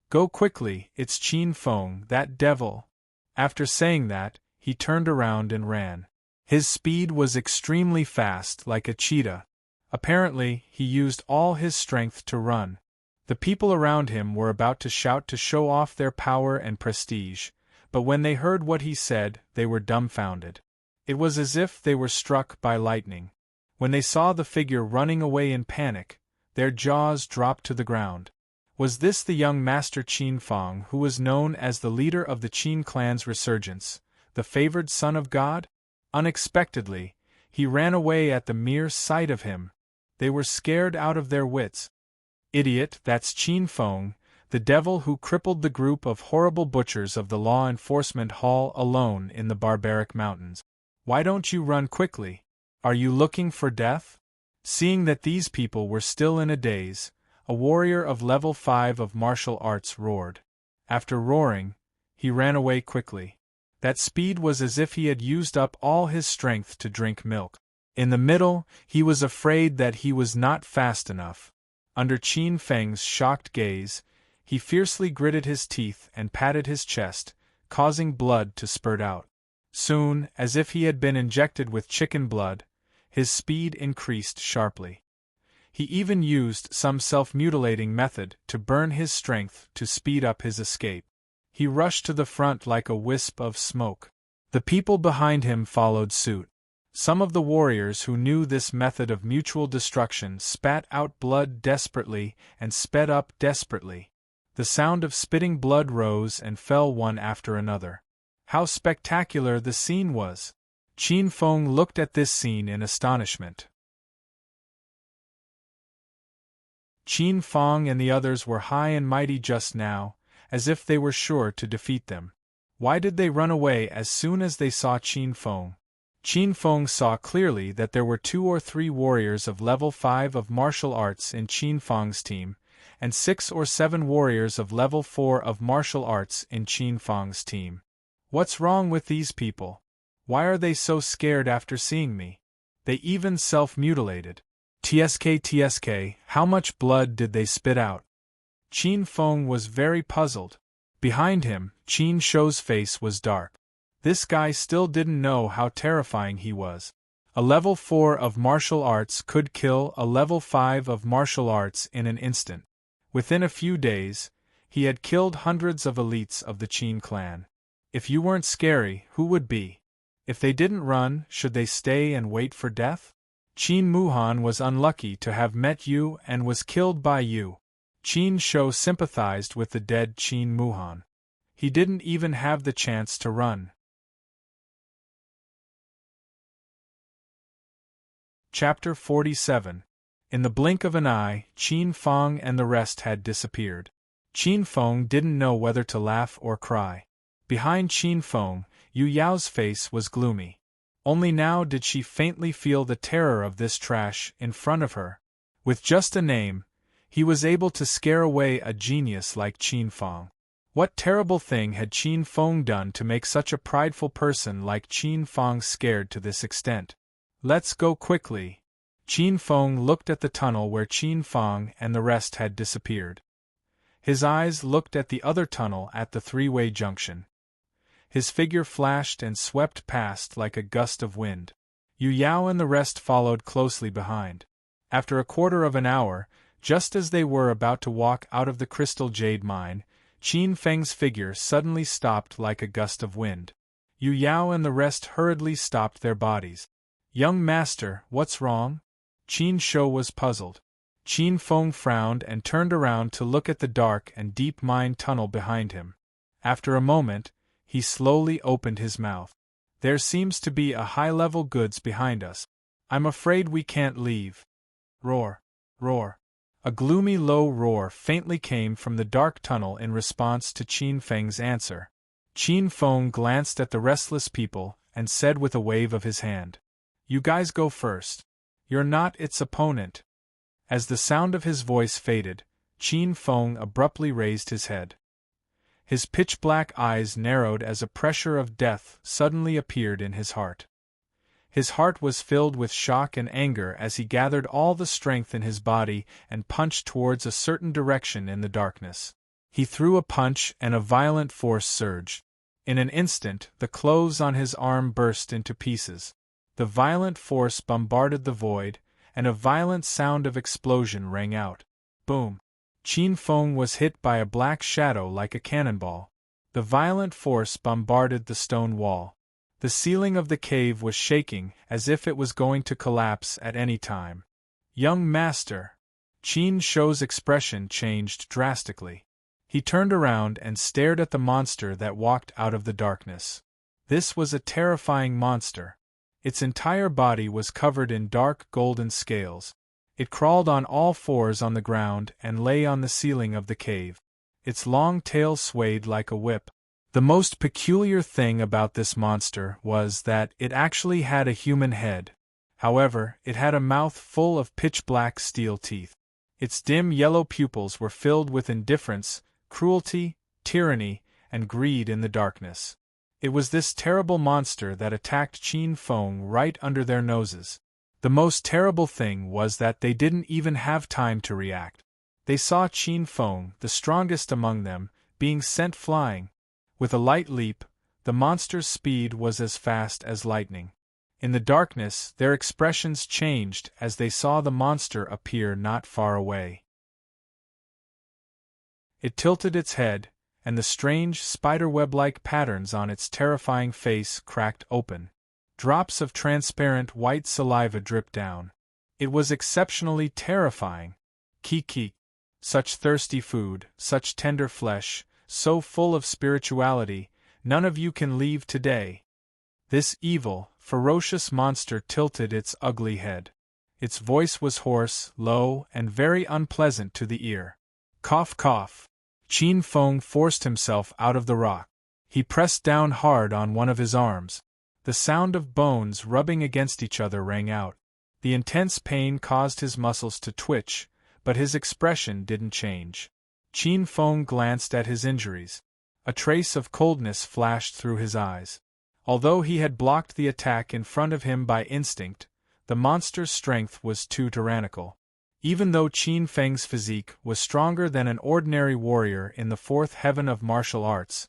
"Go quickly, it's Qin Feng, that devil!" After saying that, he turned around and ran. His speed was extremely fast, like a cheetah. Apparently, he used all his strength to run. The people around him were about to shout to show off their power and prestige, but when they heard what he said, they were dumbfounded. It was as if they were struck by lightning. When they saw the figure running away in panic, their jaws dropped to the ground. Was this the young master Qin Feng who was known as the leader of the Qin clan's resurgence, the favored son of God? Unexpectedly, he ran away at the mere sight of him. They were scared out of their wits. "Idiot, that's Qin Feng, the devil who crippled the group of horrible butchers of the law enforcement hall alone in the barbaric mountains. Why don't you run quickly? Are you looking for death?" Seeing that these people were still in a daze, a warrior of level 5 of martial arts roared. After roaring, he ran away quickly. That speed was as if he had used up all his strength to drink milk. In the middle, he was afraid that he was not fast enough. Under Qin Feng's shocked gaze, he fiercely gritted his teeth and patted his chest, causing blood to spurt out. Soon, as if he had been injected with chicken blood, his speed increased sharply. He even used some self-mutilating method to burn his strength to speed up his escape. He rushed to the front like a wisp of smoke. The people behind him followed suit. Some of the warriors who knew this method of mutual destruction spat out blood desperately and sped up desperately. The sound of spitting blood rose and fell one after another. How spectacular the scene was! Qin Feng looked at this scene in astonishment. Qin Feng and the others were high and mighty just now, as if they were sure to defeat them. Why did they run away as soon as they saw Qin Feng? Qin Feng saw clearly that there were 2 or 3 warriors of level 5 of martial arts in Qin Feng's team, and 6 or 7 warriors of level 4 of martial arts in Qin Feng's team. What's wrong with these people? Why are they so scared after seeing me? They even self-mutilated. TSK, how much blood did they spit out? Qin Feng was very puzzled. Behind him, Qin Shou's face was dark. This guy still didn't know how terrifying he was. A level 4 of martial arts could kill a level 5 of martial arts in an instant. Within a few days, he had killed hundreds of elites of the Qin clan. If you weren't scary, who would be? If they didn't run, should they stay and wait for death? Qin Muhan was unlucky to have met you and was killed by you. Qin Shou sympathized with the dead Qin Muhan. He didn't even have the chance to run. Chapter 47. In the blink of an eye, Qin Feng and the rest had disappeared. Qin Feng didn't know whether to laugh or cry. Behind Qin Feng, Yu Yao's face was gloomy. Only now did she faintly feel the terror of this trash in front of her. With just a name, he was able to scare away a genius like Qin Feng. What terrible thing had Qin Feng done to make such a prideful person like Qin Feng scared to this extent? Let's go quickly. Qin Feng looked at the tunnel where Qin Feng and the rest had disappeared. His eyes looked at the other tunnel at the three-way junction. His figure flashed and swept past like a gust of wind. Yu Yao and the rest followed closely behind. After a quarter of an hour, just as they were about to walk out of the crystal jade mine, Qin Feng's figure suddenly stopped like a gust of wind. Yu Yao and the rest hurriedly stopped their bodies. "Young master, what's wrong?" Qin Shou was puzzled. Qin Feng frowned and turned around to look at the dark and deep mine tunnel behind him. After a moment, he slowly opened his mouth. "There seems to be a high-level goods behind us. I'm afraid we can't leave." Roar! Roar! A gloomy low roar faintly came from the dark tunnel in response to Qin Feng's answer. Qin Feng glanced at the restless people and said with a wave of his hand, "You guys go first. You're not its opponent." As the sound of his voice faded, Qin Feng abruptly raised his head. His pitch-black eyes narrowed as a pressure of death suddenly appeared in his heart. His heart was filled with shock and anger as he gathered all the strength in his body and punched towards a certain direction in the darkness. He threw a punch and a violent force surged. In an instant, the clothes on his arm burst into pieces. The violent force bombarded the void, and a violent sound of explosion rang out. Boom! Qin Feng was hit by a black shadow like a cannonball. The violent force bombarded the stone wall. The ceiling of the cave was shaking as if it was going to collapse at any time. "Young master!" Qin Shou's expression changed drastically. He turned around and stared at the monster that walked out of the darkness. This was a terrifying monster. Its entire body was covered in dark golden scales. It crawled on all fours on the ground and lay on the ceiling of the cave. Its long tail swayed like a whip. The most peculiar thing about this monster was that it actually had a human head. However, it had a mouth full of pitch-black steel teeth. Its dim yellow pupils were filled with indifference, cruelty, tyranny, and greed in the darkness. It was this terrible monster that attacked Qin Feng right under their noses. The most terrible thing was that they didn't even have time to react. They saw Qin Feng, the strongest among them, being sent flying. With a light leap, the monster's speed was as fast as lightning. In the darkness, their expressions changed as they saw the monster appear not far away. It tilted its head, and the strange spiderweb-like patterns on its terrifying face cracked open. Drops of transparent white saliva dripped down. It was exceptionally terrifying. Ki. Such thirsty food, such tender flesh, so full of spirituality, none of you can leave today. This evil, ferocious monster tilted its ugly head. Its voice was hoarse, low, and very unpleasant to the ear. Cough, cough. Qin Feng forced himself out of the rock. He pressed down hard on one of his arms. The sound of bones rubbing against each other rang out. The intense pain caused his muscles to twitch, but his expression didn't change. Qin Feng glanced at his injuries. A trace of coldness flashed through his eyes. Although he had blocked the attack in front of him by instinct, the monster's strength was too tyrannical. Even though Qin Feng's physique was stronger than an ordinary warrior in the fourth heaven of martial arts,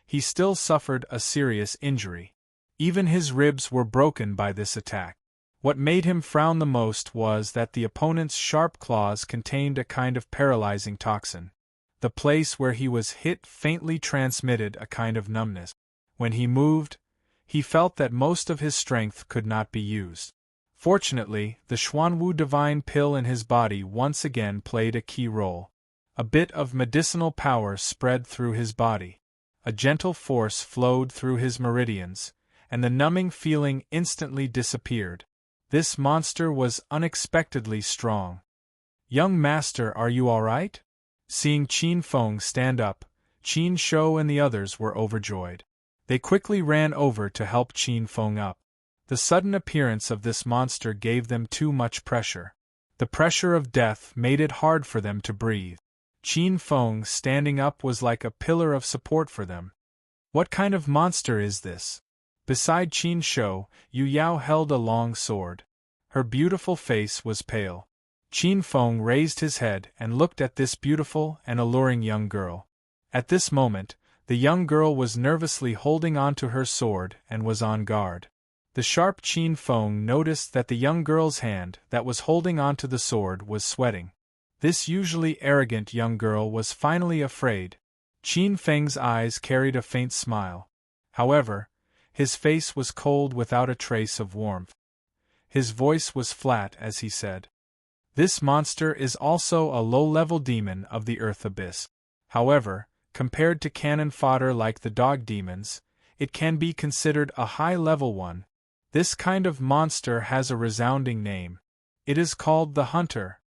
he still suffered a serious injury. Even his ribs were broken by this attack. What made him frown the most was that the opponent's sharp claws contained a kind of paralyzing toxin. The place where he was hit faintly transmitted a kind of numbness. When he moved, he felt that most of his strength could not be used. Fortunately, the Xuanwu divine pill in his body once again played a key role. A bit of medicinal power spread through his body. A gentle force flowed through his meridians, and the numbing feeling instantly disappeared. This monster was unexpectedly strong. "Young master, are you all right?" Seeing Qin Feng stand up, Qin Shou and the others were overjoyed. They quickly ran over to help Qin Feng up. The sudden appearance of this monster gave them too much pressure. The pressure of death made it hard for them to breathe. Qin Feng standing up was like a pillar of support for them. "What kind of monster is this?" Beside Qin Shou, Yu Yao held a long sword. Her beautiful face was pale. Qin Feng raised his head and looked at this beautiful and alluring young girl. At this moment, the young girl was nervously holding onto her sword and was on guard. The sharp Qin Feng noticed that the young girl's hand that was holding onto the sword was sweating. This usually arrogant young girl was finally afraid. Qin Feng's eyes carried a faint smile. However, his face was cold without a trace of warmth. His voice was flat as he said, "This monster is also a low-level demon of the Earth Abyss. However, compared to cannon fodder like the dog demons, it can be considered a high-level one. This kind of monster has a resounding name. It is called the Hunter.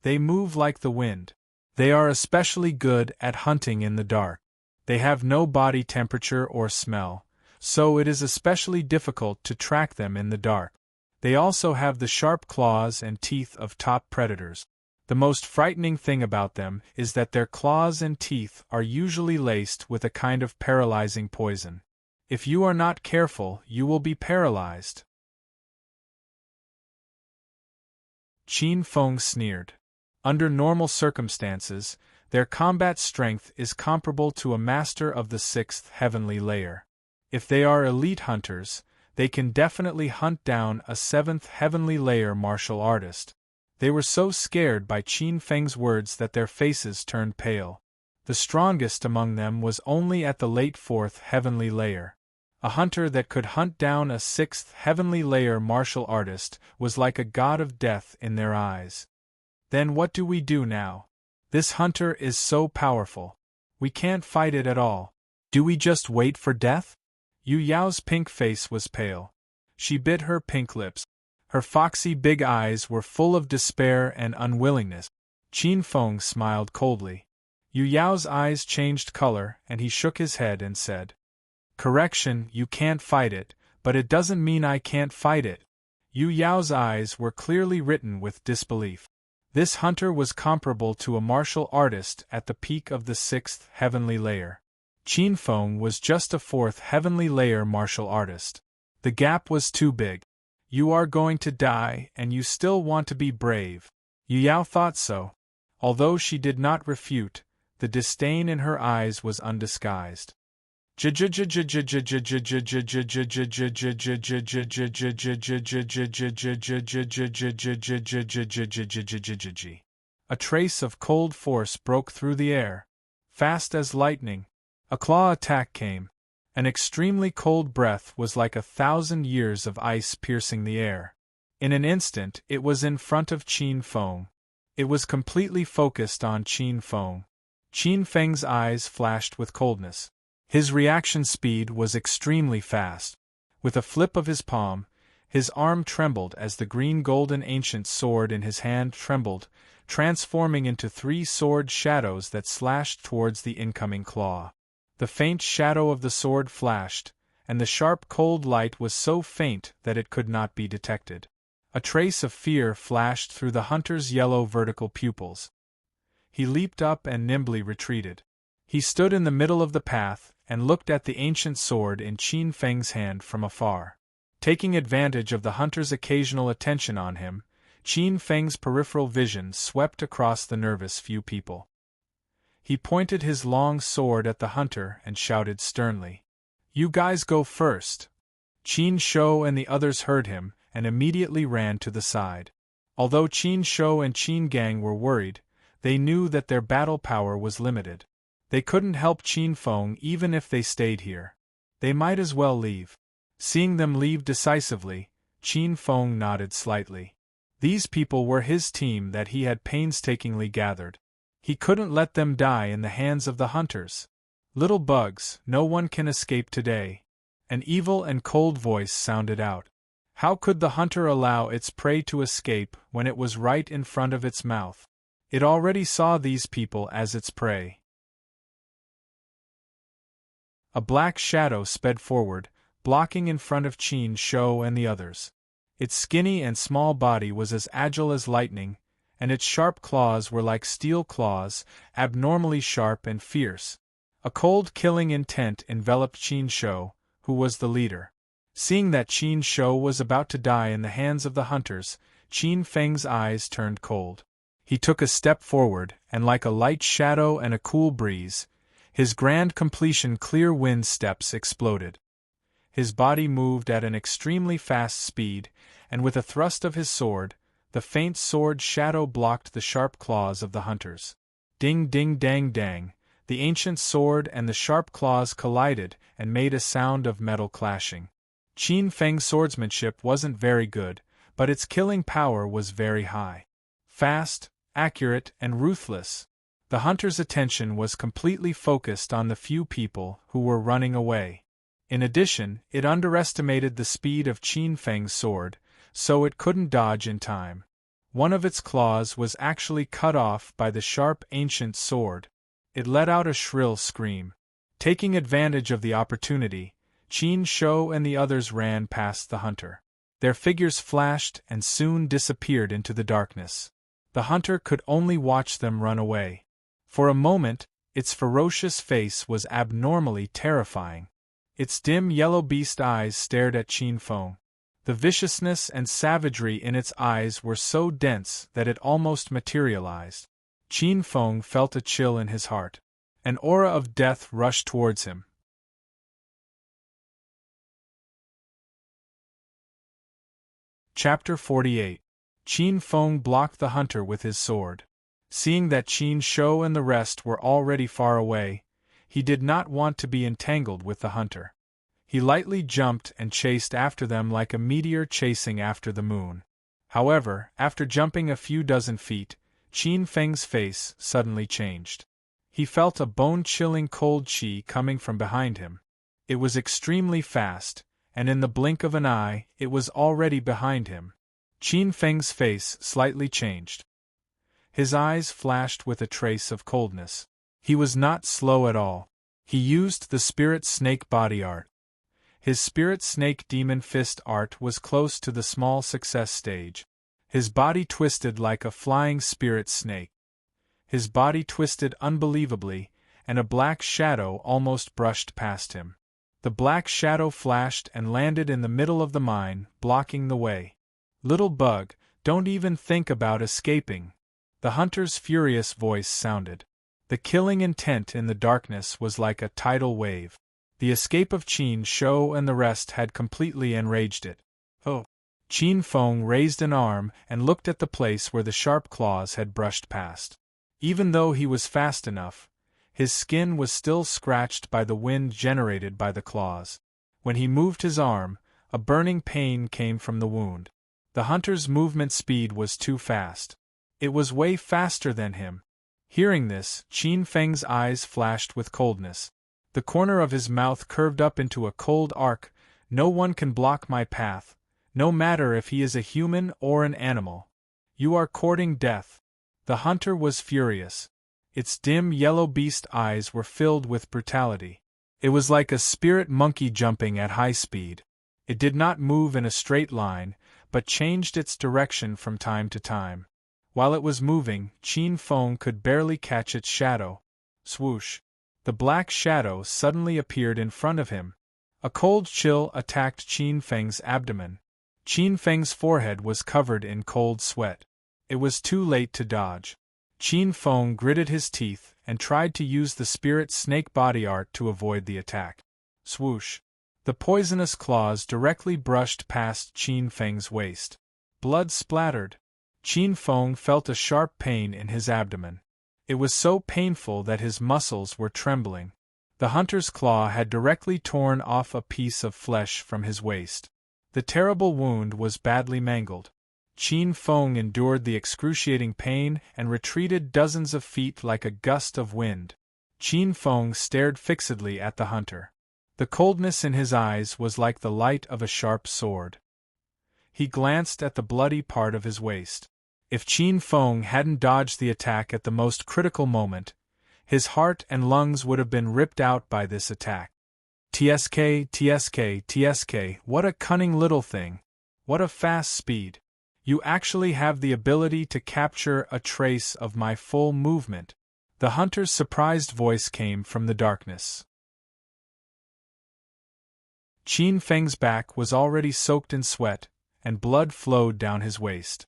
They move like the wind. They are especially good at hunting in the dark. They have no body temperature or smell, so it is especially difficult to track them in the dark. They also have the sharp claws and teeth of top predators. The most frightening thing about them is that their claws and teeth are usually laced with a kind of paralyzing poison. If you are not careful, you will be paralyzed." Qin Feng sneered. Under normal circumstances, their combat strength is comparable to a master of the 6th heavenly layer. If they are elite hunters, they can definitely hunt down a 7th heavenly layer martial artist. They were so scared by Qin Feng's words that their faces turned pale. The strongest among them was only at the late 4th heavenly layer. A hunter that could hunt down a 6th heavenly layer martial artist was like a god of death in their eyes. "Then what do we do now? This hunter is so powerful. We can't fight it at all. Do we just wait for death?" Yu Yao's pink face was pale. She bit her pink lips. Her foxy big eyes were full of despair and unwillingness. Qin Feng smiled coldly. Yu Yao's eyes changed color and he shook his head and said, "Correction, you can't fight it, but it doesn't mean I can't fight it." Yu Yao's eyes were clearly written with disbelief. This hunter was comparable to a martial artist at the peak of the 6th heavenly layer. Qin Feng was just a 4th heavenly layer martial artist. The gap was too big. "You are going to die and you still want to be brave." Yu Yao thought so. Although she did not refute, the disdain in her eyes was undisguised. A trace of cold force broke through the air. Fast as lightning, a claw attack came. An extremely cold breath was like 1,000 years of ice piercing the air. In an instant it was in front of Qin Feng. It was completely focused on Qin Feng. Qin Feng's eyes flashed with coldness. His reaction speed was extremely fast. With a flip of his palm, his arm trembled as the green golden ancient sword in his hand trembled, transforming into 3 sword shadows that slashed towards the incoming claw. The faint shadow of the sword flashed, and the sharp cold light was so faint that it could not be detected. A trace of fear flashed through the hunter's yellow vertical pupils. He leaped up and nimbly retreated. He stood in the middle of the path and looked at the ancient sword in Qin Feng's hand from afar. Taking advantage of the hunter's occasional attention on him, Qin Feng's peripheral vision swept across the nervous few people. He pointed his long sword at the hunter and shouted sternly, "You guys go first." Qin Shou and the others heard him and immediately ran to the side. Although Qin Shou and Qin Gang were worried, they knew that their battle power was limited. They couldn't help Qin Feng even if they stayed here. They might as well leave. Seeing them leave decisively, Qin Feng nodded slightly. These people were his team that he had painstakingly gathered. He couldn't let them die in the hands of the hunters. Little bugs, no one can escape today. An evil and cold voice sounded out. How could the hunter allow its prey to escape when it was right in front of its mouth? It already saw these people as its prey. A black shadow sped forward, blocking in front of Qin Shou and the others. Its skinny and small body was as agile as lightning, and its sharp claws were like steel claws, abnormally sharp and fierce. A cold killing intent enveloped Qin Shou, who was the leader. Seeing that Qin Shou was about to die in the hands of the hunters, Qin Feng's eyes turned cold. He took a step forward, and like a light shadow and a cool breeze, his grand completion clear wind steps exploded. His body moved at an extremely fast speed, and with a thrust of his sword, the faint sword shadow blocked the sharp claws of the hunters. Ding ding dang dang, the ancient sword and the sharp claws collided and made a sound of metal clashing. Qin Feng's swordsmanship wasn't very good, but its killing power was very high. Fast, accurate, and ruthless. The hunter's attention was completely focused on the few people who were running away. In addition, it underestimated the speed of Qin Feng's sword, so it couldn't dodge in time. One of its claws was actually cut off by the sharp ancient sword. It let out a shrill scream. Taking advantage of the opportunity, Qin Shou and the others ran past the hunter. Their figures flashed and soon disappeared into the darkness. The hunter could only watch them run away. For a moment, its ferocious face was abnormally terrifying. Its dim yellow beast eyes stared at Qin Feng. The viciousness and savagery in its eyes were so dense that it almost materialized. Qin Feng felt a chill in his heart. An aura of death rushed towards him. Chapter 48. Qin Feng blocked the hunter with his sword. Seeing that Qin Shou and the rest were already far away, he did not want to be entangled with the hunter. He lightly jumped and chased after them like a meteor chasing after the moon. However, after jumping a few dozen feet, Qin Feng's face suddenly changed. He felt a bone-chilling cold chi coming from behind him. It was extremely fast, and in the blink of an eye, it was already behind him. Qin Feng's face slightly changed. His eyes flashed with a trace of coldness. He was not slow at all. He used the spirit snake body art. His spirit snake demon fist art was close to the small success stage. His body twisted like a flying spirit snake. His body twisted unbelievably, and a black shadow almost brushed past him. The black shadow flashed and landed in the middle of the mine, blocking the way. "Little bug, don't even think about escaping." The hunter's furious voice sounded. The killing intent in the darkness was like a tidal wave. The escape of Qin Shou and the rest had completely enraged it. Oh! Qin Feng raised an arm and looked at the place where the sharp claws had brushed past. Even though he was fast enough, his skin was still scratched by the wind generated by the claws. When he moved his arm, a burning pain came from the wound. The hunter's movement speed was too fast. It was way faster than him. Hearing this, Qin Feng's eyes flashed with coldness. The corner of his mouth curved up into a cold arc. "No one can block my path, no matter if he is a human or an animal. You are courting death." The hunter was furious. Its dim yellow beast eyes were filled with brutality. It was like a spirit monkey jumping at high speed. It did not move in a straight line, but changed its direction from time to time. While it was moving, Qin Feng could barely catch its shadow. Swoosh! The black shadow suddenly appeared in front of him. A cold chill attacked Qin Feng's abdomen. Qin Feng's forehead was covered in cold sweat. It was too late to dodge. Qin Feng gritted his teeth and tried to use the spirit snake body art to avoid the attack. Swoosh! The poisonous claws directly brushed past Qin Feng's waist. Blood splattered. Qin Feng felt a sharp pain in his abdomen. It was so painful that his muscles were trembling. The hunter's claw had directly torn off a piece of flesh from his waist. The terrible wound was badly mangled. Qin Feng endured the excruciating pain and retreated dozens of feet like a gust of wind. Qin Feng stared fixedly at the hunter. The coldness in his eyes was like the light of a sharp sword. He glanced at the bloody part of his waist. If Qin Feng hadn't dodged the attack at the most critical moment, his heart and lungs would have been ripped out by this attack. TSK, TSK, TSK, what a cunning little thing. What a fast speed. You actually have the ability to capture a trace of my full movement. The hunter's surprised voice came from the darkness. Qin Feng's back was already soaked in sweat, and blood flowed down his waist.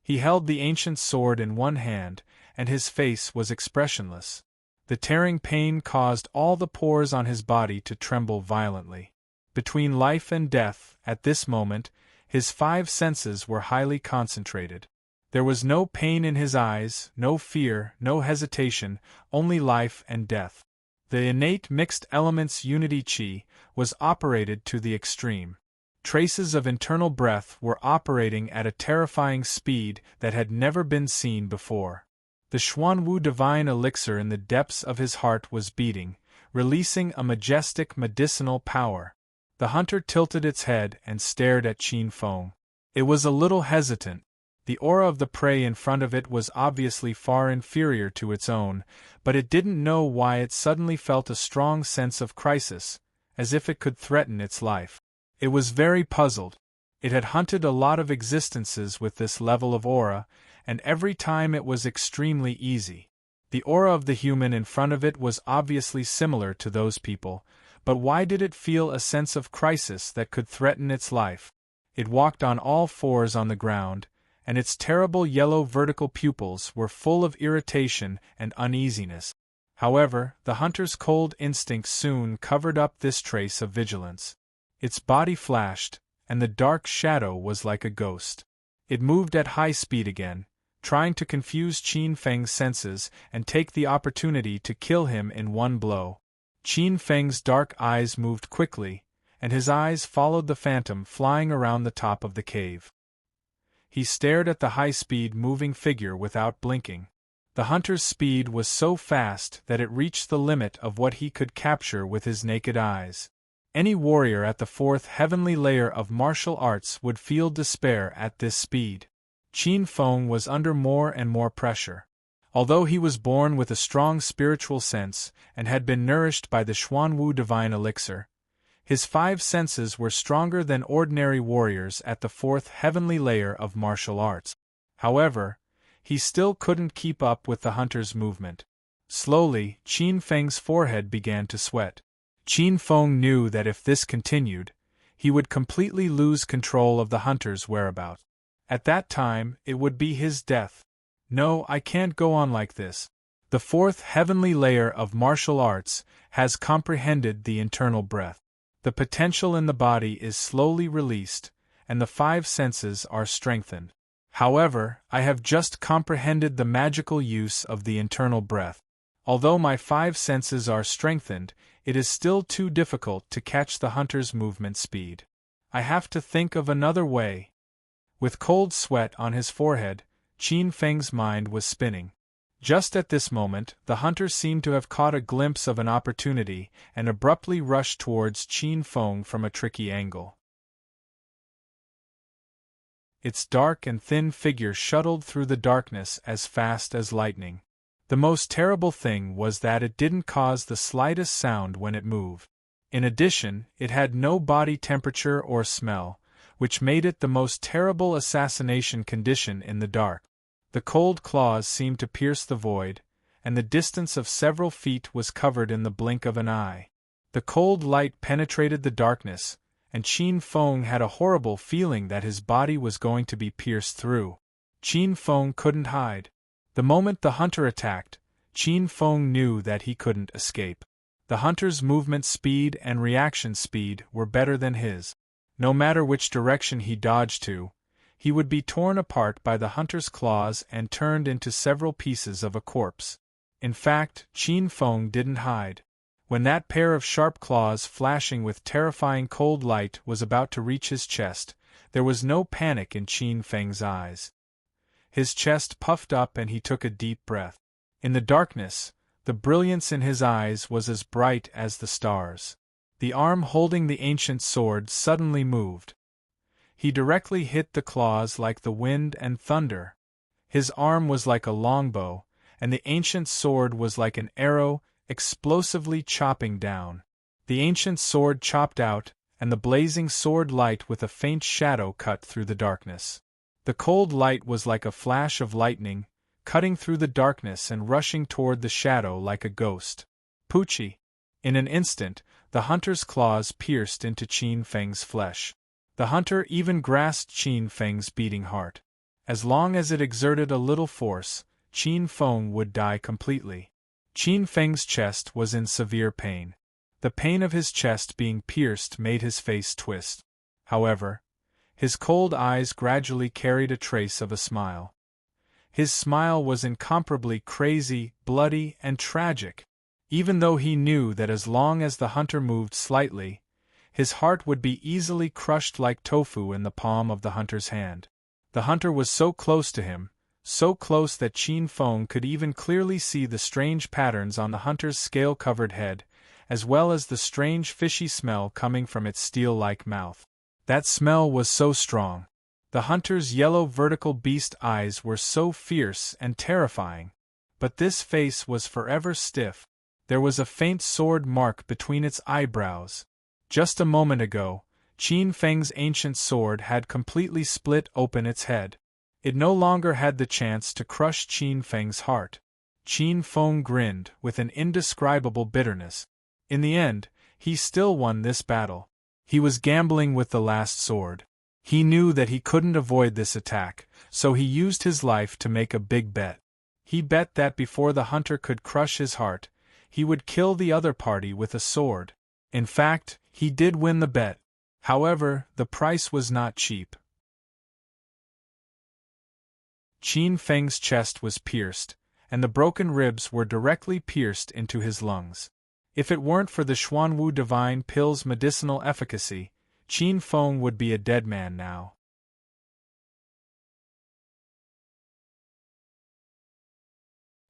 He held the ancient sword in one hand, and his face was expressionless. The tearing pain caused all the pores on his body to tremble violently. Between life and death, at this moment, his 5 senses were highly concentrated. There was no pain in his eyes, no fear, no hesitation, only life and death. The innate mixed elements unity qi was operated to the extreme. Traces of internal breath were operating at a terrifying speed that had never been seen before. The Xuanwu divine elixir in the depths of his heart was beating, releasing a majestic medicinal power. The hunter tilted its head and stared at Qin Feng. It was a little hesitant. The aura of the prey in front of it was obviously far inferior to its own, but it didn't know why it suddenly felt a strong sense of crisis, as if it could threaten its life. It was very puzzled. It had hunted a lot of existences with this level of aura, and every time it was extremely easy. The aura of the human in front of it was obviously similar to those people, but why did it feel a sense of crisis that could threaten its life? It walked on all fours on the ground, and its terrible yellow vertical pupils were full of irritation and uneasiness. However, the hunter's cold instinct soon covered up this trace of vigilance. Its body flashed, and the dark shadow was like a ghost. It moved at high speed again, trying to confuse Qin Feng's senses and take the opportunity to kill him in one blow. Qin Feng's dark eyes moved quickly, and his eyes followed the phantom flying around the top of the cave. He stared at the high-speed moving figure without blinking. The hunter's speed was so fast that it reached the limit of what he could capture with his naked eyes. Any warrior at the 4th heavenly layer of martial arts would feel despair at this speed. Qin Feng was under more and more pressure. Although he was born with a strong spiritual sense and had been nourished by the Xuanwu divine elixir, his 5 senses were stronger than ordinary warriors at the 4th heavenly layer of martial arts. However, he still couldn't keep up with the hunter's movement. Slowly, Qin Feng's forehead began to sweat. Qin Feng knew that if this continued, he would completely lose control of the hunter's whereabouts. At that time, it would be his death. No, I can't go on like this. The 4th heavenly layer of martial arts has comprehended the internal breath. The potential in the body is slowly released, and the 5 senses are strengthened. However, I have just comprehended the magical use of the internal breath. Although my 5 senses are strengthened, it is still too difficult to catch the hunter's movement speed. I have to think of another way. With cold sweat on his forehead, Qin Feng's mind was spinning. Just at this moment, the hunter seemed to have caught a glimpse of an opportunity and abruptly rushed towards Qin Feng from a tricky angle. Its dark and thin figure shuttled through the darkness as fast as lightning. The most terrible thing was that it didn't cause the slightest sound when it moved. In addition, it had no body temperature or smell, which made it the most terrible assassination condition in the dark. The cold claws seemed to pierce the void, and the distance of several feet was covered in the blink of an eye. The cold light penetrated the darkness, and Qin Feng had a horrible feeling that his body was going to be pierced through. Qin Feng couldn't hide. The moment the hunter attacked, Qin Feng knew that he couldn't escape. The hunter's movement speed and reaction speed were better than his. No matter which direction he dodged to, he would be torn apart by the hunter's claws and turned into several pieces of a corpse. In fact, Qin Feng didn't hide. When that pair of sharp claws flashing with terrifying cold light was about to reach his chest, there was no panic in Qin Feng's eyes. His chest puffed up and he took a deep breath. In the darkness, the brilliance in his eyes was as bright as the stars. The arm holding the ancient sword suddenly moved. He directly hit the claws like the wind and thunder. His arm was like a longbow, and the ancient sword was like an arrow, explosively chopping down. The ancient sword chopped out, and the blazing sword light with a faint shadow cut through the darkness. The cold light was like a flash of lightning, cutting through the darkness and rushing toward the shadow like a ghost. Pucci! In an instant, the hunter's claws pierced into Qin Feng's flesh. The hunter even grasped Qin Feng's beating heart. As long as it exerted a little force, Qin Feng would die completely. Qin Feng's chest was in severe pain. The pain of his chest being pierced made his face twist. However, his cold eyes gradually carried a trace of a smile. His smile was incomparably crazy, bloody, and tragic. Even though he knew that as long as the hunter moved slightly, his heart would be easily crushed like tofu in the palm of the hunter's hand. The hunter was so close to him, so close that Qin Feng could even clearly see the strange patterns on the hunter's scale-covered head, as well as the strange fishy smell coming from its steel-like mouth. That smell was so strong. The hunter's yellow vertical beast eyes were so fierce and terrifying. But this face was forever stiff. There was a faint sword mark between its eyebrows. Just a moment ago, Qin Feng's ancient sword had completely split open its head. It no longer had the chance to crush Qin Feng's heart. Qin Feng grinned with an indescribable bitterness. In the end, he still won this battle. He was gambling with the last sword. He knew that he couldn't avoid this attack, so he used his life to make a big bet. He bet that before the hunter could crush his heart, he would kill the other party with a sword. In fact, he did win the bet. However, the price was not cheap. Qin Feng's chest was pierced, and the broken ribs were directly pierced into his lungs. If it weren't for the Xuanwu divine pill's medicinal efficacy, Qin Feng would be a dead man now.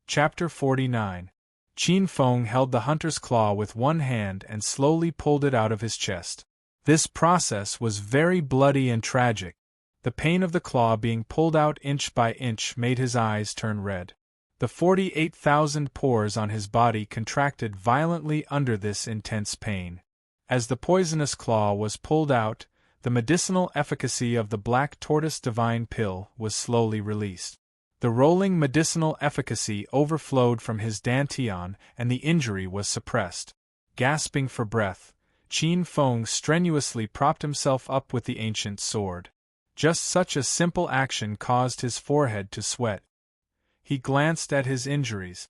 Chapter 49. Qin Feng held the hunter's claw with one hand and slowly pulled it out of his chest. This process was very bloody and tragic. The pain of the claw being pulled out inch by inch made his eyes turn red. The 48,000 pores on his body contracted violently under this intense pain. As the poisonous claw was pulled out, the medicinal efficacy of the black tortoise divine pill was slowly released. The rolling medicinal efficacy overflowed from his dantian and the injury was suppressed. Gasping for breath, Qin Feng strenuously propped himself up with the ancient sword. Just such a simple action caused his forehead to sweat. He glanced at his injuries.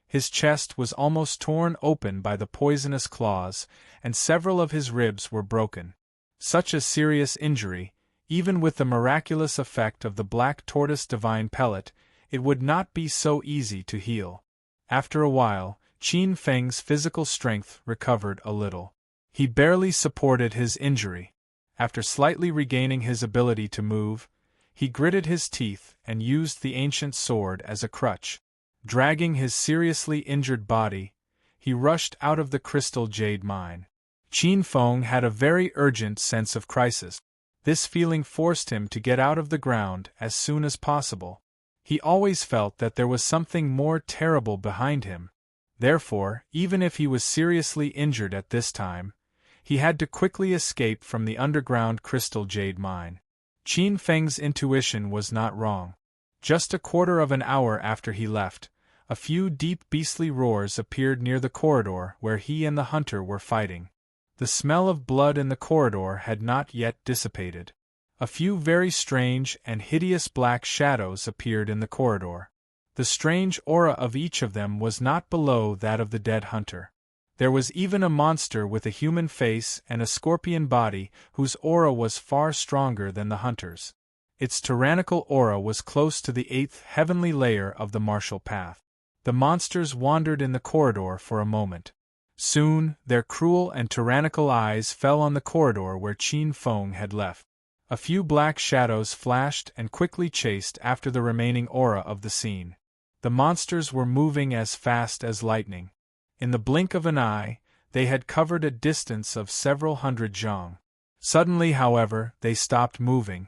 His chest was almost torn open by the poisonous claws, and several of his ribs were broken. Such a serious injury, even with the miraculous effect of the black tortoise divine pellet, it would not be so easy to heal. After a while, Qin Feng's physical strength recovered a little. He barely supported his injury. After slightly regaining his ability to move, he gritted his teeth and used the ancient sword as a crutch. Dragging his seriously injured body, he rushed out of the crystal jade mine. Qin Feng had a very urgent sense of crisis. This feeling forced him to get out of the ground as soon as possible. He always felt that there was something more terrible behind him. Therefore, even if he was seriously injured at this time, he had to quickly escape from the underground crystal jade mine. Qin Feng's intuition was not wrong. Just a quarter of an hour after he left, a few deep beastly roars appeared near the corridor where he and the hunter were fighting. The smell of blood in the corridor had not yet dissipated. A few very strange and hideous black shadows appeared in the corridor. The strange aura of each of them was not below that of the dead hunter. There was even a monster with a human face and a scorpion body whose aura was far stronger than the hunter's. Its tyrannical aura was close to the 8th heavenly layer of the martial path. The monsters wandered in the corridor for a moment. Soon, their cruel and tyrannical eyes fell on the corridor where Qin Feng had left. A few black shadows flashed and quickly chased after the remaining aura of the scene. The monsters were moving as fast as lightning. In the blink of an eye, they had covered a distance of several hundred zhang. Suddenly, however, they stopped moving.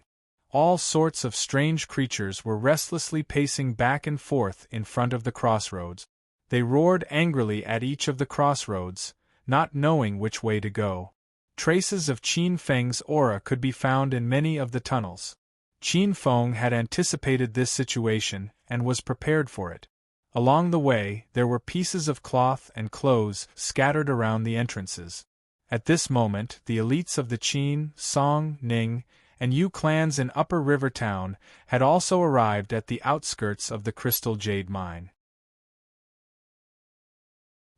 All sorts of strange creatures were restlessly pacing back and forth in front of the crossroads. They roared angrily at each of the crossroads, not knowing which way to go. Traces of Qin Feng's aura could be found in many of the tunnels. Qin Feng had anticipated this situation and was prepared for it. Along the way, there were pieces of cloth and clothes scattered around the entrances. At this moment, the elites of the Qin, Song, Ning, and Yu clans in Upper River Town had also arrived at the outskirts of the Crystal Jade Mine.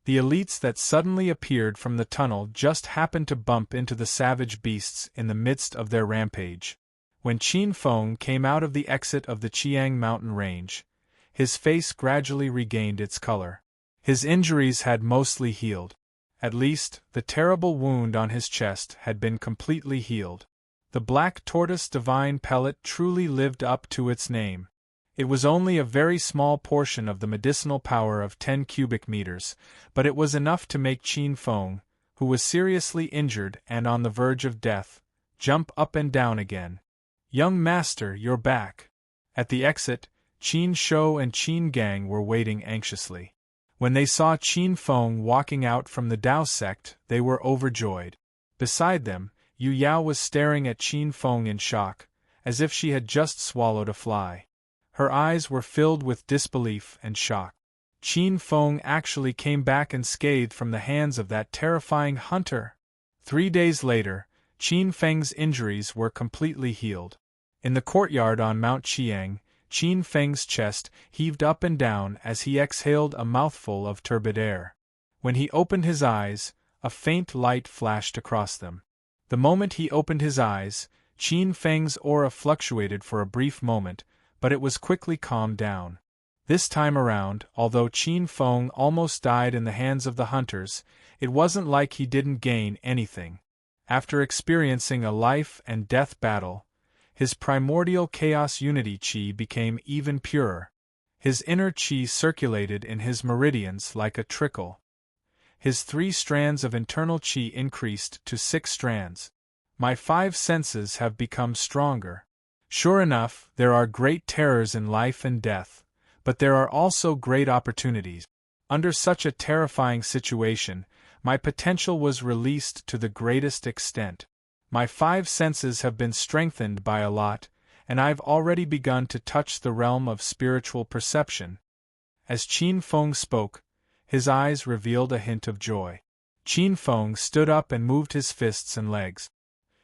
The elites that suddenly appeared from the tunnel just happened to bump into the savage beasts in the midst of their rampage. When Qin Feng came out of the exit of the Qiang mountain range, his face gradually regained its color. His injuries had mostly healed. At least, the terrible wound on his chest had been completely healed. The black tortoise divine pellet truly lived up to its name. It was only a very small portion of the medicinal power of 10 cubic meters, but it was enough to make Qin Feng, who was seriously injured and on the verge of death, jump up and down again. "Young master, you're back." At the exit, Qin Shou and Qin Gang were waiting anxiously. When they saw Qin Feng walking out from the Dao sect, they were overjoyed. Beside them, Yu Yao was staring at Qin Feng in shock, as if she had just swallowed a fly. Her eyes were filled with disbelief and shock. Qin Feng actually came back unscathed from the hands of that terrifying hunter. 3 days later, Qin Feng's injuries were completely healed. In the courtyard on Mount Qiang, Qin Feng's chest heaved up and down as he exhaled a mouthful of turbid air. When he opened his eyes, a faint light flashed across them. The moment he opened his eyes, Qin Feng's aura fluctuated for a brief moment, but it was quickly calmed down. This time around, although Qin Feng almost died in the hands of the hunters, it wasn't like he didn't gain anything. After experiencing a life and death battle, his primordial chaos unity qi became even purer. His inner qi circulated in his meridians like a trickle. His 3 strands of internal qi increased to 6 strands. My 5 senses have become stronger. Sure enough, there are great terrors in life and death, but there are also great opportunities. Under such a terrifying situation, my potential was released to the greatest extent. My 5 senses have been strengthened by a lot, and I've already begun to touch the realm of spiritual perception. As Qin Feng spoke, his eyes revealed a hint of joy. Qin Feng stood up and moved his fists and legs.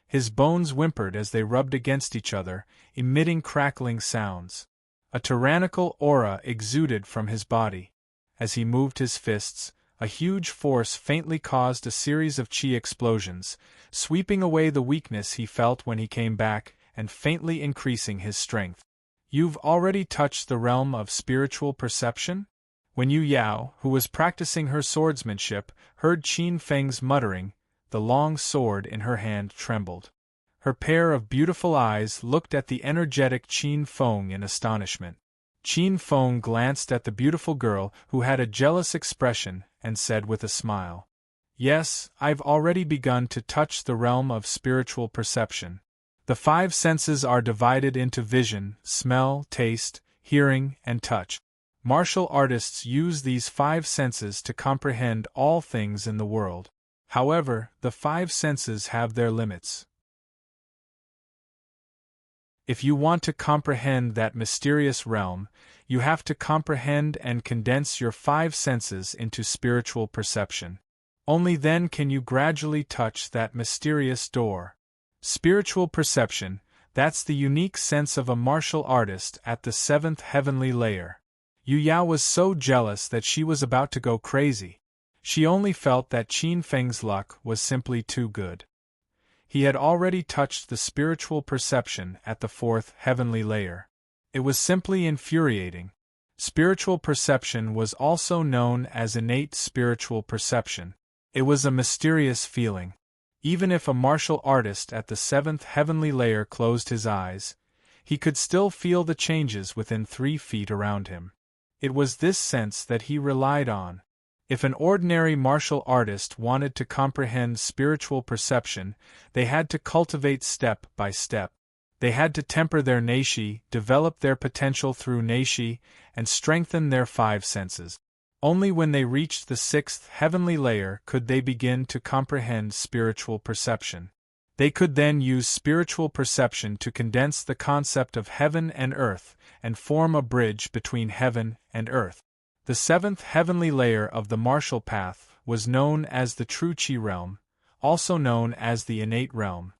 His bones whimpered as they rubbed against each other, emitting crackling sounds. A tyrannical aura exuded from his body. As he moved his fists, a huge force faintly caused a series of qi explosions, sweeping away the weakness he felt when he came back and faintly increasing his strength. "You've already touched the realm of spiritual perception?" When Yu Yao, who was practicing her swordsmanship, heard Qin Feng's muttering, the long sword in her hand trembled. Her pair of beautiful eyes looked at the energetic Qin Feng in astonishment. Qin Feng glanced at the beautiful girl who had a jealous expression and said with a smile, "Yes, I've already begun to touch the realm of spiritual perception. The 5 senses are divided into vision, smell, taste, hearing, and touch. Martial artists use these 5 senses to comprehend all things in the world. However, the 5 senses have their limits. If you want to comprehend that mysterious realm, you have to comprehend and condense your 5 senses into spiritual perception. Only then can you gradually touch that mysterious door. Spiritual perception, that's the unique sense of a martial artist at the 7th heavenly layer." Yu Yao was so jealous that she was about to go crazy. She only felt that Qin Feng's luck was simply too good. He had already touched the spiritual perception at the 4th heavenly layer. It was simply infuriating. Spiritual perception was also known as innate spiritual perception. It was a mysterious feeling. Even if a martial artist at the seventh heavenly layer closed his eyes, he could still feel the changes within 3 feet around him. It was this sense that he relied on. If an ordinary martial artist wanted to comprehend spiritual perception, they had to cultivate step by step. They had to temper their neishi, develop their potential through neishi, and strengthen their 5 senses. Only when they reached the 6th heavenly layer could they begin to comprehend spiritual perception. They could then use spiritual perception to condense the concept of heaven and earth and form a bridge between heaven and earth. The 7th heavenly layer of the martial path was known as the true chi realm, also known as the innate realm.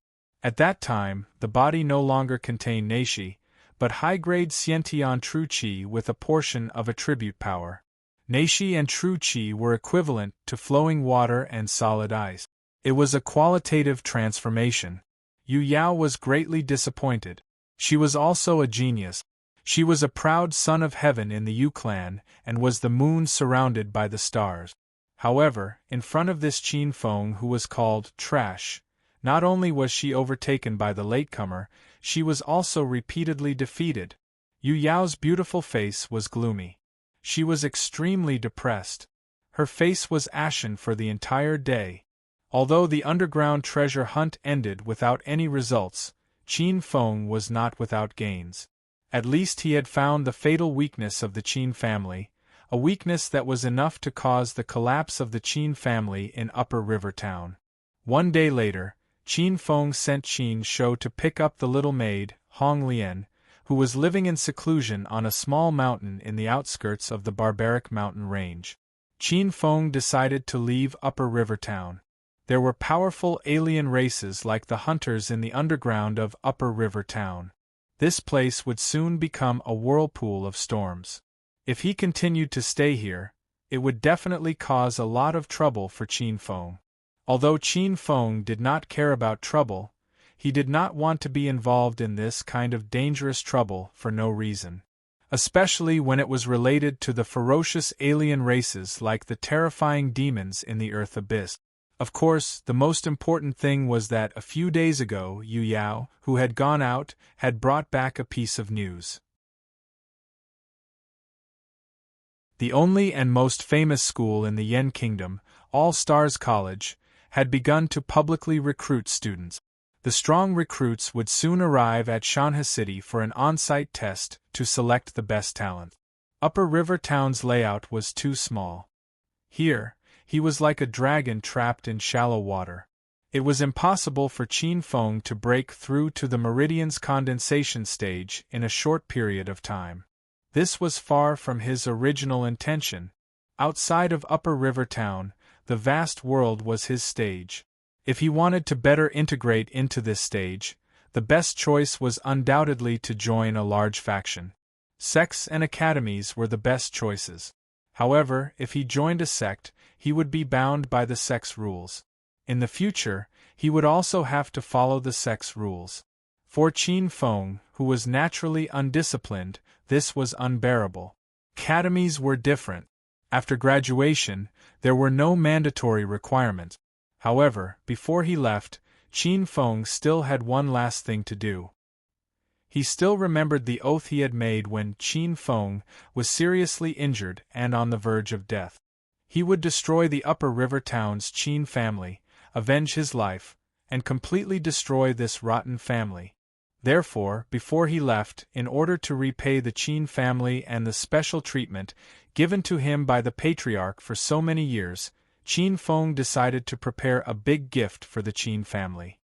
At that time, the body no longer contained neishi, but high-grade scientian true chi with a portion of attribute power. Neishi and true chi were equivalent to flowing water and solid ice. It was a qualitative transformation. Yu Yao was greatly disappointed. She was also a genius. She was a proud son of heaven in the Yu clan, and was the moon surrounded by the stars. However, in front of this Qin Feng who was called trash, not only was she overtaken by the latecomer, she was also repeatedly defeated. Yu Yao's beautiful face was gloomy. She was extremely depressed. Her face was ashen for the entire day. Although the underground treasure hunt ended without any results, Qin Feng was not without gains. At least he had found the fatal weakness of the Qin family, a weakness that was enough to cause the collapse of the Qin family in Upper River Town. 1 day later, Qin Feng sent Qin Shou to pick up the little maid, Hong Lian, who was living in seclusion on a small mountain in the outskirts of the barbaric mountain range. Qin Feng decided to leave Upper River Town. There were powerful alien races like the hunters in the underground of Upper River Town. This place would soon become a whirlpool of storms. If he continued to stay here, it would definitely cause a lot of trouble for Qin Feng. Although Qin Feng did not care about trouble, he did not want to be involved in this kind of dangerous trouble for no reason. Especially when it was related to the ferocious alien races like the terrifying demons in the Earth Abyss. Of course, the most important thing was that a few days ago Yu Yao, who had gone out, had brought back a piece of news. The only and most famous school in the Yen Kingdom, All Stars College, had begun to publicly recruit students. The strong recruits would soon arrive at Shanha City for an on-site test to select the best talent. Upper River Town's layout was too small. Here, he was like a dragon trapped in shallow water. It was impossible for Qin Feng to break through to the Meridian's condensation stage in a short period of time. This was far from his original intention. Outside of Upper River Town, the vast world was his stage. If he wanted to better integrate into this stage, the best choice was undoubtedly to join a large faction. Sects and academies were the best choices. However, if he joined a sect, he would be bound by the sect's rules. In the future, he would also have to follow the sect's rules. For Qin Feng, who was naturally undisciplined, this was unbearable. Academies were different. After graduation, there were no mandatory requirements. However, before he left, Qin Feng still had one last thing to do. He still remembered the oath he had made when Qin Feng was seriously injured and on the verge of death. He would destroy the Upper River Town's Qin family, avenge his life, and completely destroy this rotten family. Therefore, before he left, in order to repay the Qin family and the special treatment given to him by the patriarch for so many years, Qin Feng decided to prepare a big gift for the Qin family.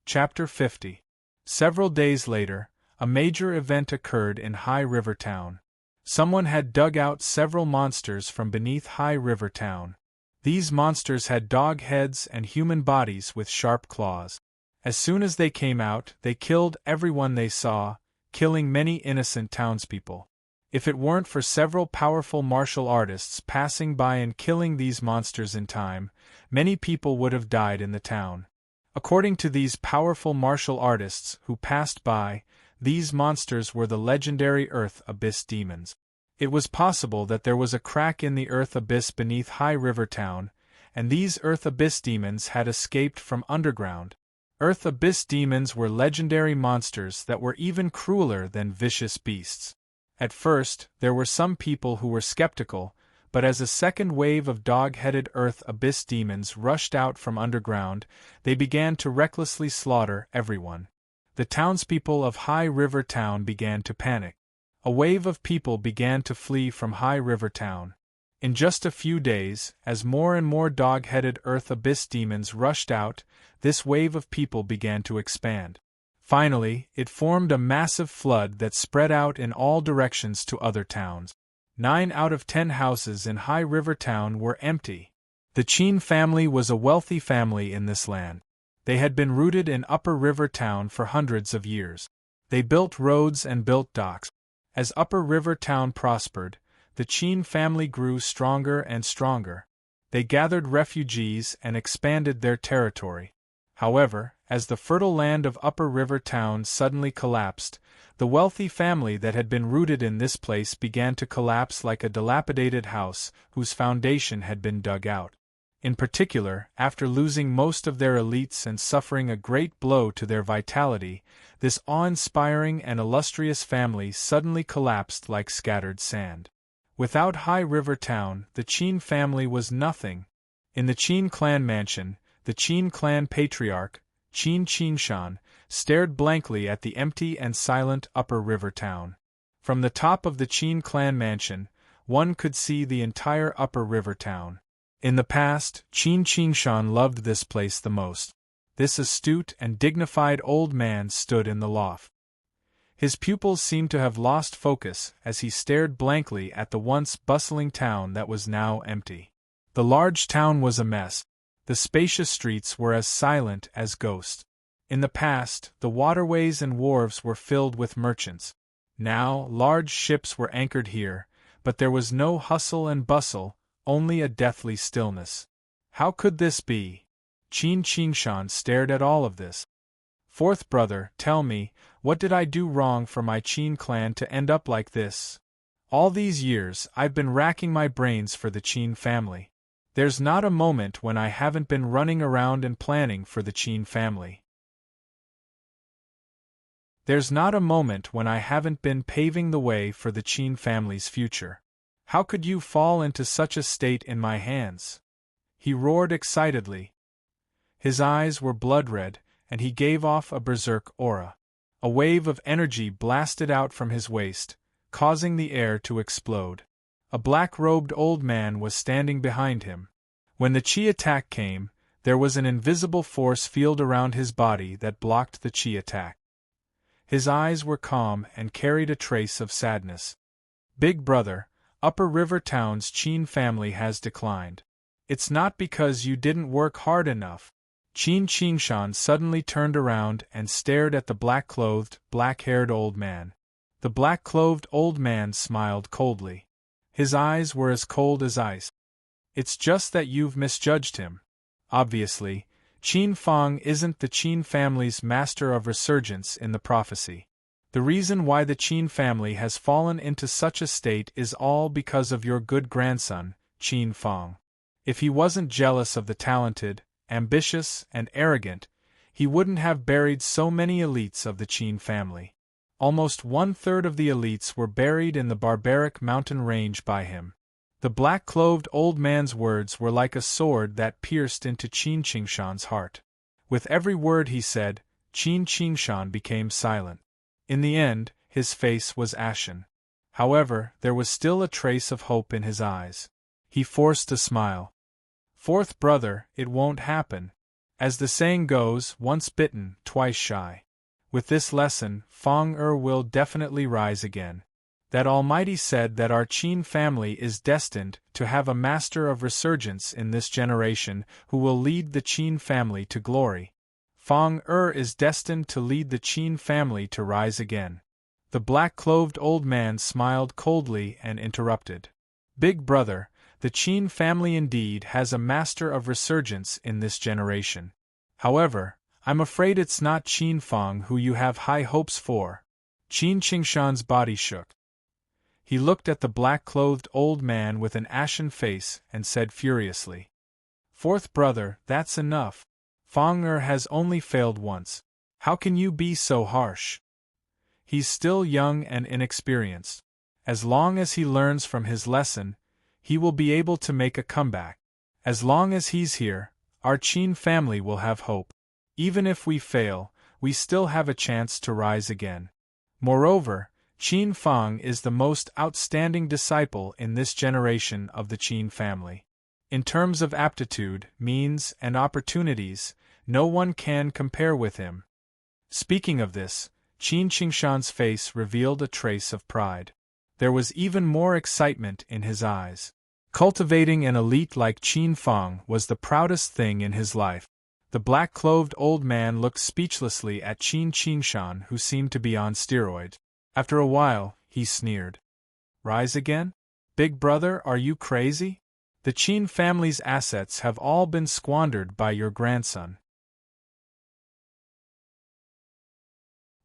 Chapter 50. Several days later, a major event occurred in High River Town. Someone had dug out several monsters from beneath High River Town. These monsters had dog heads and human bodies with sharp claws. As soon as they came out, they killed everyone they saw, killing many innocent townspeople. If it weren't for several powerful martial artists passing by and killing these monsters in time, many people would have died in the town. According to these powerful martial artists who passed by, these monsters were the legendary Earth Abyss demons. It was possible that there was a crack in the earth abyss beneath High River Town, and these earth abyss demons had escaped from underground. Earth abyss demons were legendary monsters that were even crueler than vicious beasts. At first, there were some people who were skeptical, but as a second wave of dog-headed earth abyss demons rushed out from underground, they began to recklessly slaughter everyone. The townspeople of High River Town began to panic. A wave of people began to flee from High River Town. In just a few days, as more and more dog-headed earth abyss demons rushed out, this wave of people began to expand. Finally, it formed a massive flood that spread out in all directions to other towns. 9 out of 10 houses in High River Town were empty. The Chin family was a wealthy family in this land. They had been rooted in Upper River Town for hundreds of years. They built roads and built docks. As Upper River Town prospered, the Chin family grew stronger and stronger. They gathered refugees and expanded their territory. However, as the fertile land of Upper River Town suddenly collapsed, the wealthy family that had been rooted in this place began to collapse like a dilapidated house whose foundation had been dug out. In particular, after losing most of their elites and suffering a great blow to their vitality, this awe-inspiring and illustrious family suddenly collapsed like scattered sand. Without High River Town, the Chin family was nothing. In the Chin clan mansion, the Chin clan patriarch, Chin Chingshan, stared blankly at the empty and silent Upper River Town. From the top of the Chin clan mansion, one could see the entire Upper River Town. In the past, Chin Chingshan loved this place the most. This astute and dignified old man stood in the loft. His pupils seemed to have lost focus as he stared blankly at the once bustling town that was now empty. The large town was a mess. The spacious streets were as silent as ghosts. In the past, the waterways and wharves were filled with merchants. Now, large ships were anchored here, but there was no hustle and bustle, only a deathly stillness. How could this be? Chin Chingshan stared at all of this. Fourth brother, tell me, what did I do wrong for my Chin clan to end up like this? All these years, I've been racking my brains for the Chin family. There's not a moment when I haven't been running around and planning for the Chin family. There's not a moment when I haven't been paving the way for the Chin family's future. How could you fall into such a state in my hands? He roared excitedly. His eyes were blood-red, and he gave off a berserk aura. A wave of energy blasted out from his waist, causing the air to explode. A black-robed old man was standing behind him. When the chi attack came, there was an invisible force field around his body that blocked the chi attack. His eyes were calm and carried a trace of sadness. Big brother, Upper River Town's Chin family has declined. It's not because you didn't work hard enough. Chin Chingshan suddenly turned around and stared at the black-clothed, black-haired old man. The black-clothed old man smiled coldly. His eyes were as cold as ice. It's just that you've misjudged him. Obviously, Chin Fong isn't the Chin family's master of resurgence in the prophecy. The reason why the Chin family has fallen into such a state is all because of your good grandson, Chin Fong. If he wasn't jealous of the talented, ambitious, and arrogant, he wouldn't have buried so many elites of the Chin family. Almost 1/3 of the elites were buried in the barbaric mountain range by him. The black-clothed old man's words were like a sword that pierced into Chin Chingshan's heart. With every word he said, Chin Chingshan became silent. In the end, his face was ashen. However, there was still a trace of hope in his eyes. He forced a smile. Fourth brother, it won't happen. As the saying goes, once bitten, twice shy. With this lesson, Fong will definitely rise again. That Almighty said that our Chin family is destined to have a master of resurgence in this generation who will lead the Chin family to glory. Fong is destined to lead the Chin family to rise again. The black-clothed old man smiled coldly and interrupted. Big brother, the Chin family indeed has a master of resurgence in this generation. However, I'm afraid it's not Chin Fong who you have high hopes for. Chin Chingshan's body shook. He looked at the black-clothed old man with an ashen face and said furiously, "Fourth brother, that's enough. Feng-er has only failed once. How can you be so harsh? He's still young and inexperienced. As long as he learns from his lesson, he will be able to make a comeback. As long as he's here, our Qin family will have hope. Even if we fail, we still have a chance to rise again. Moreover, Qin Feng is the most outstanding disciple in this generation of the Qin family. In terms of aptitude, means, and opportunities, no one can compare with him." Speaking of this, Qin Qingshan's face revealed a trace of pride. There was even more excitement in his eyes. Cultivating an elite like Qin Feng was the proudest thing in his life. The black-clothed old man looked speechlessly at Qin Qingshan, who seemed to be on steroids. After a while, he sneered. "Rise again? Big brother, are you crazy? The Qin family's assets have all been squandered by your grandson.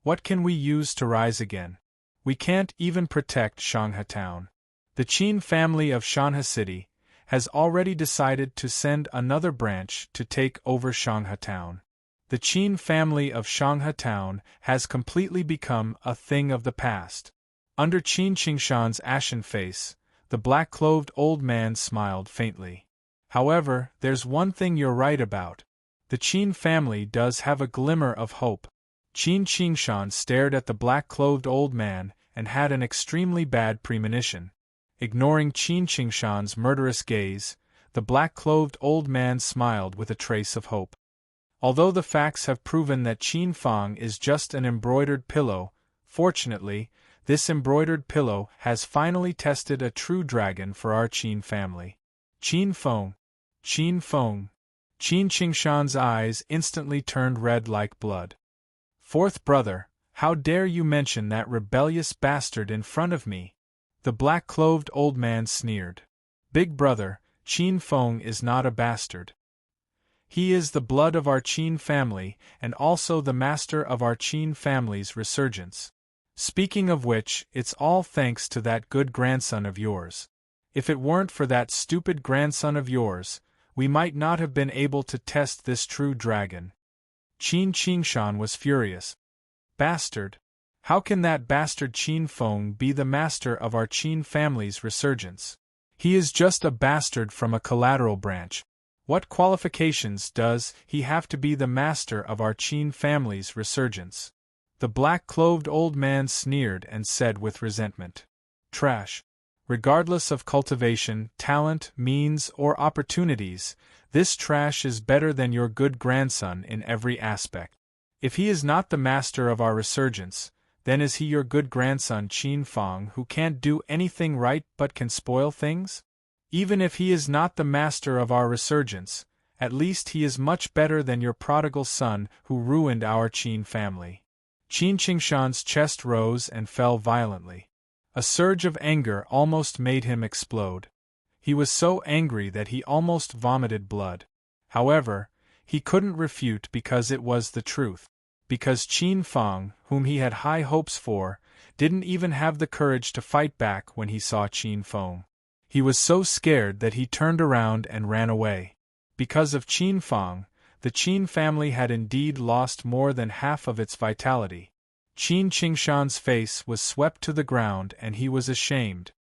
What can we use to rise again? We can't even protect Shangha Town. The Qin family of Shanha City has already decided to send another branch to take over Shangha Town. The Qin family of Shangha Town has completely become a thing of the past." Under Qin Qingshan's ashen face, the black-clothed old man smiled faintly. "However, there's one thing you're right about. The Qin family does have a glimmer of hope." Qin Qingshan stared at the black-clothed old man and had an extremely bad premonition. Ignoring Qin Qingshan's murderous gaze, the black-clothed old man smiled with a trace of hope. "Although the facts have proven that Qin Feng is just an embroidered pillow, fortunately, this embroidered pillow has finally tested a true dragon for our Qin family. Qin Feng! Qin Feng!" Qin Qingshan's eyes instantly turned red like blood. "Fourth brother, how dare you mention that rebellious bastard in front of me?" The black-clothed old man sneered. "Big brother, Qin Feng is not a bastard. He is the blood of our Qin family and also the master of our Qin family's resurgence. Speaking of which, it's all thanks to that good grandson of yours. If it weren't for that stupid grandson of yours, we might not have been able to test this true dragon." Qin Qingshan was furious. "Bastard! How can that bastard Qin Feng be the master of our Qin family's resurgence? He is just a bastard from a collateral branch. What qualifications does he have to be the master of our Qin family's resurgence?" The black-clothed old man sneered and said with resentment, "Trash. Regardless of cultivation, talent, means, or opportunities, this trash is better than your good grandson in every aspect. If he is not the master of our resurgence, then is he your good grandson Qin Feng who can't do anything right but can spoil things? Even if he is not the master of our resurgence, at least he is much better than your prodigal son who ruined our Qin family." Qin Qingshan's chest rose and fell violently. A surge of anger almost made him explode. He was so angry that he almost vomited blood. However, he couldn't refute because it was the truth. Because Qin Feng, whom he had high hopes for, didn't even have the courage to fight back when he saw Qin Feng. He was so scared that he turned around and ran away. Because of Qin Feng, the Qin family had indeed lost more than half of its vitality. Qin Qingshan's face was swept to the ground and he was ashamed.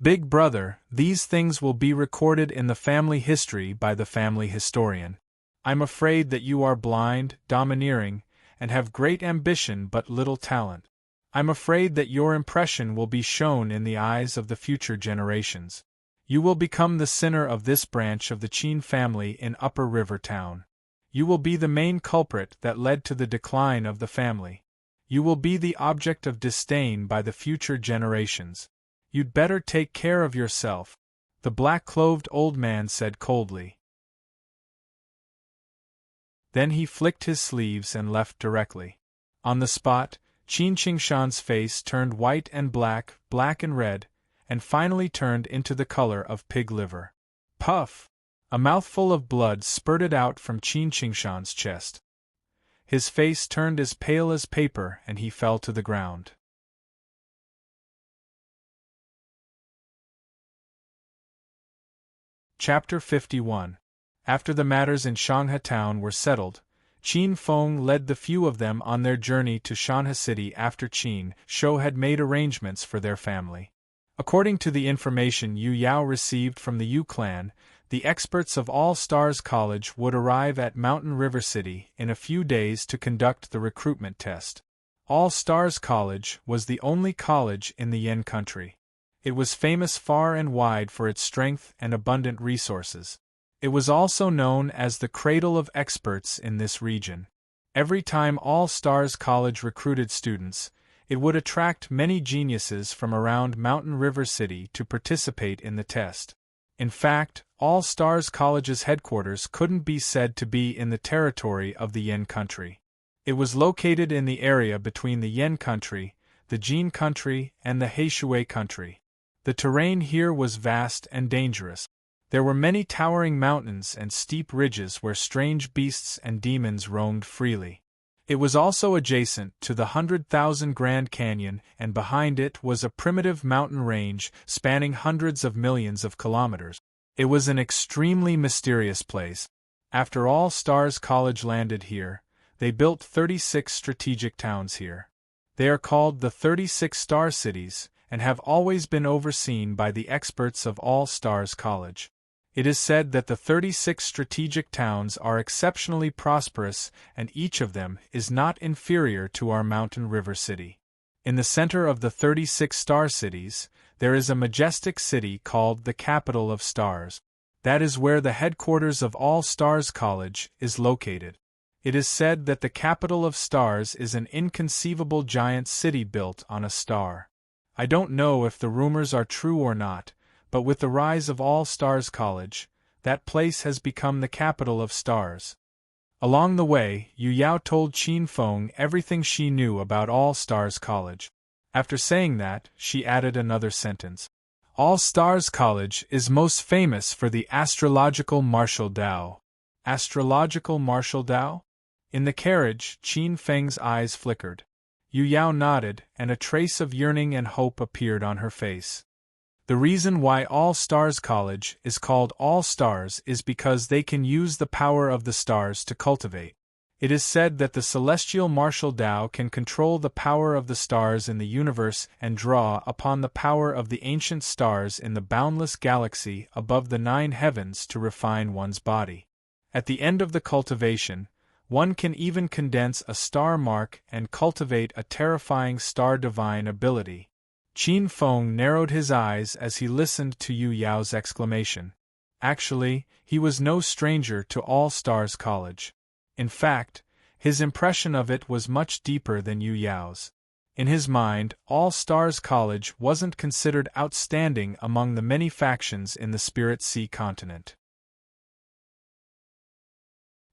"Big brother, these things will be recorded in the family history by the family historian. I'm afraid that you are blind, domineering, and have great ambition but little talent. I'm afraid that your impression will be shown in the eyes of the future generations. You will become the sinner of this branch of the Qin family in Upper River Town. You will be the main culprit that led to the decline of the family. You will be the object of disdain by the future generations. You'd better take care of yourself," the black-clothed old man said coldly. Then he flicked his sleeves and left directly. On the spot, Qin Qingshan's face turned white and black, black and red, and finally turned into the color of pig liver. Puff! A mouthful of blood spurted out from Qin Qingshan's chest. His face turned as pale as paper and he fell to the ground. Chapter 51. After the matters in Shanghai town were settled, Qin Feng led the few of them on their journey to Shanghai City after Qin Shou had made arrangements for their family. According to the information Yu Yao received from the Yu clan, the experts of All Stars College would arrive at Mountain River City in a few days to conduct the recruitment test. All Stars College was the only college in the Yan country. It was famous far and wide for its strength and abundant resources. It was also known as the cradle of experts in this region. Every time All Stars College recruited students, it would attract many geniuses from around Mountain River City to participate in the test. In fact, All Stars College's headquarters couldn't be said to be in the territory of the Yan country. It was located in the area between the Yan country, the Jin country, and the Heishui country. The terrain here was vast and dangerous. There were many towering mountains and steep ridges where strange beasts and demons roamed freely. It was also adjacent to the 100,000 Grand Canyon, and behind it was a primitive mountain range spanning hundreds of millions of kilometers. It was an extremely mysterious place. After All Stars College landed here, they built 36 strategic towns here. They are called the 36 Star Cities, and have always been overseen by the experts of All Stars College. It is said that the 36 strategic towns are exceptionally prosperous, and each of them is not inferior to our Mountain River City. In the center of the 36 Star Cities, there is a majestic city called the Capital of Stars. That is where the headquarters of All Stars College is located. It is said that the Capital of Stars is an inconceivable giant city built on a star. I don't know if the rumors are true or not, but with the rise of All Stars College, that place has become the capital of stars. Along the way, Yu Yao told Qin Feng everything she knew about All Stars College. After saying that, she added another sentence. All Stars College is most famous for the astrological martial Tao. Astrological martial Tao? In the carriage, Qin Feng's eyes flickered. Yu Yao nodded, and a trace of yearning and hope appeared on her face. The reason why All Stars College is called All Stars is because they can use the power of the stars to cultivate. It is said that the celestial martial Tao can control the power of the stars in the universe and draw upon the power of the ancient stars in the boundless galaxy above the 9 heavens to refine one's body. At the end of the cultivation, one can even condense a star mark and cultivate a terrifying star divine ability. Qin Feng narrowed his eyes as he listened to Yu Yao's exclamation. Actually, he was no stranger to All Stars College. In fact, his impression of it was much deeper than Yu Yao's. In his mind, All Stars College wasn't considered outstanding among the many factions in the Spirit Sea continent.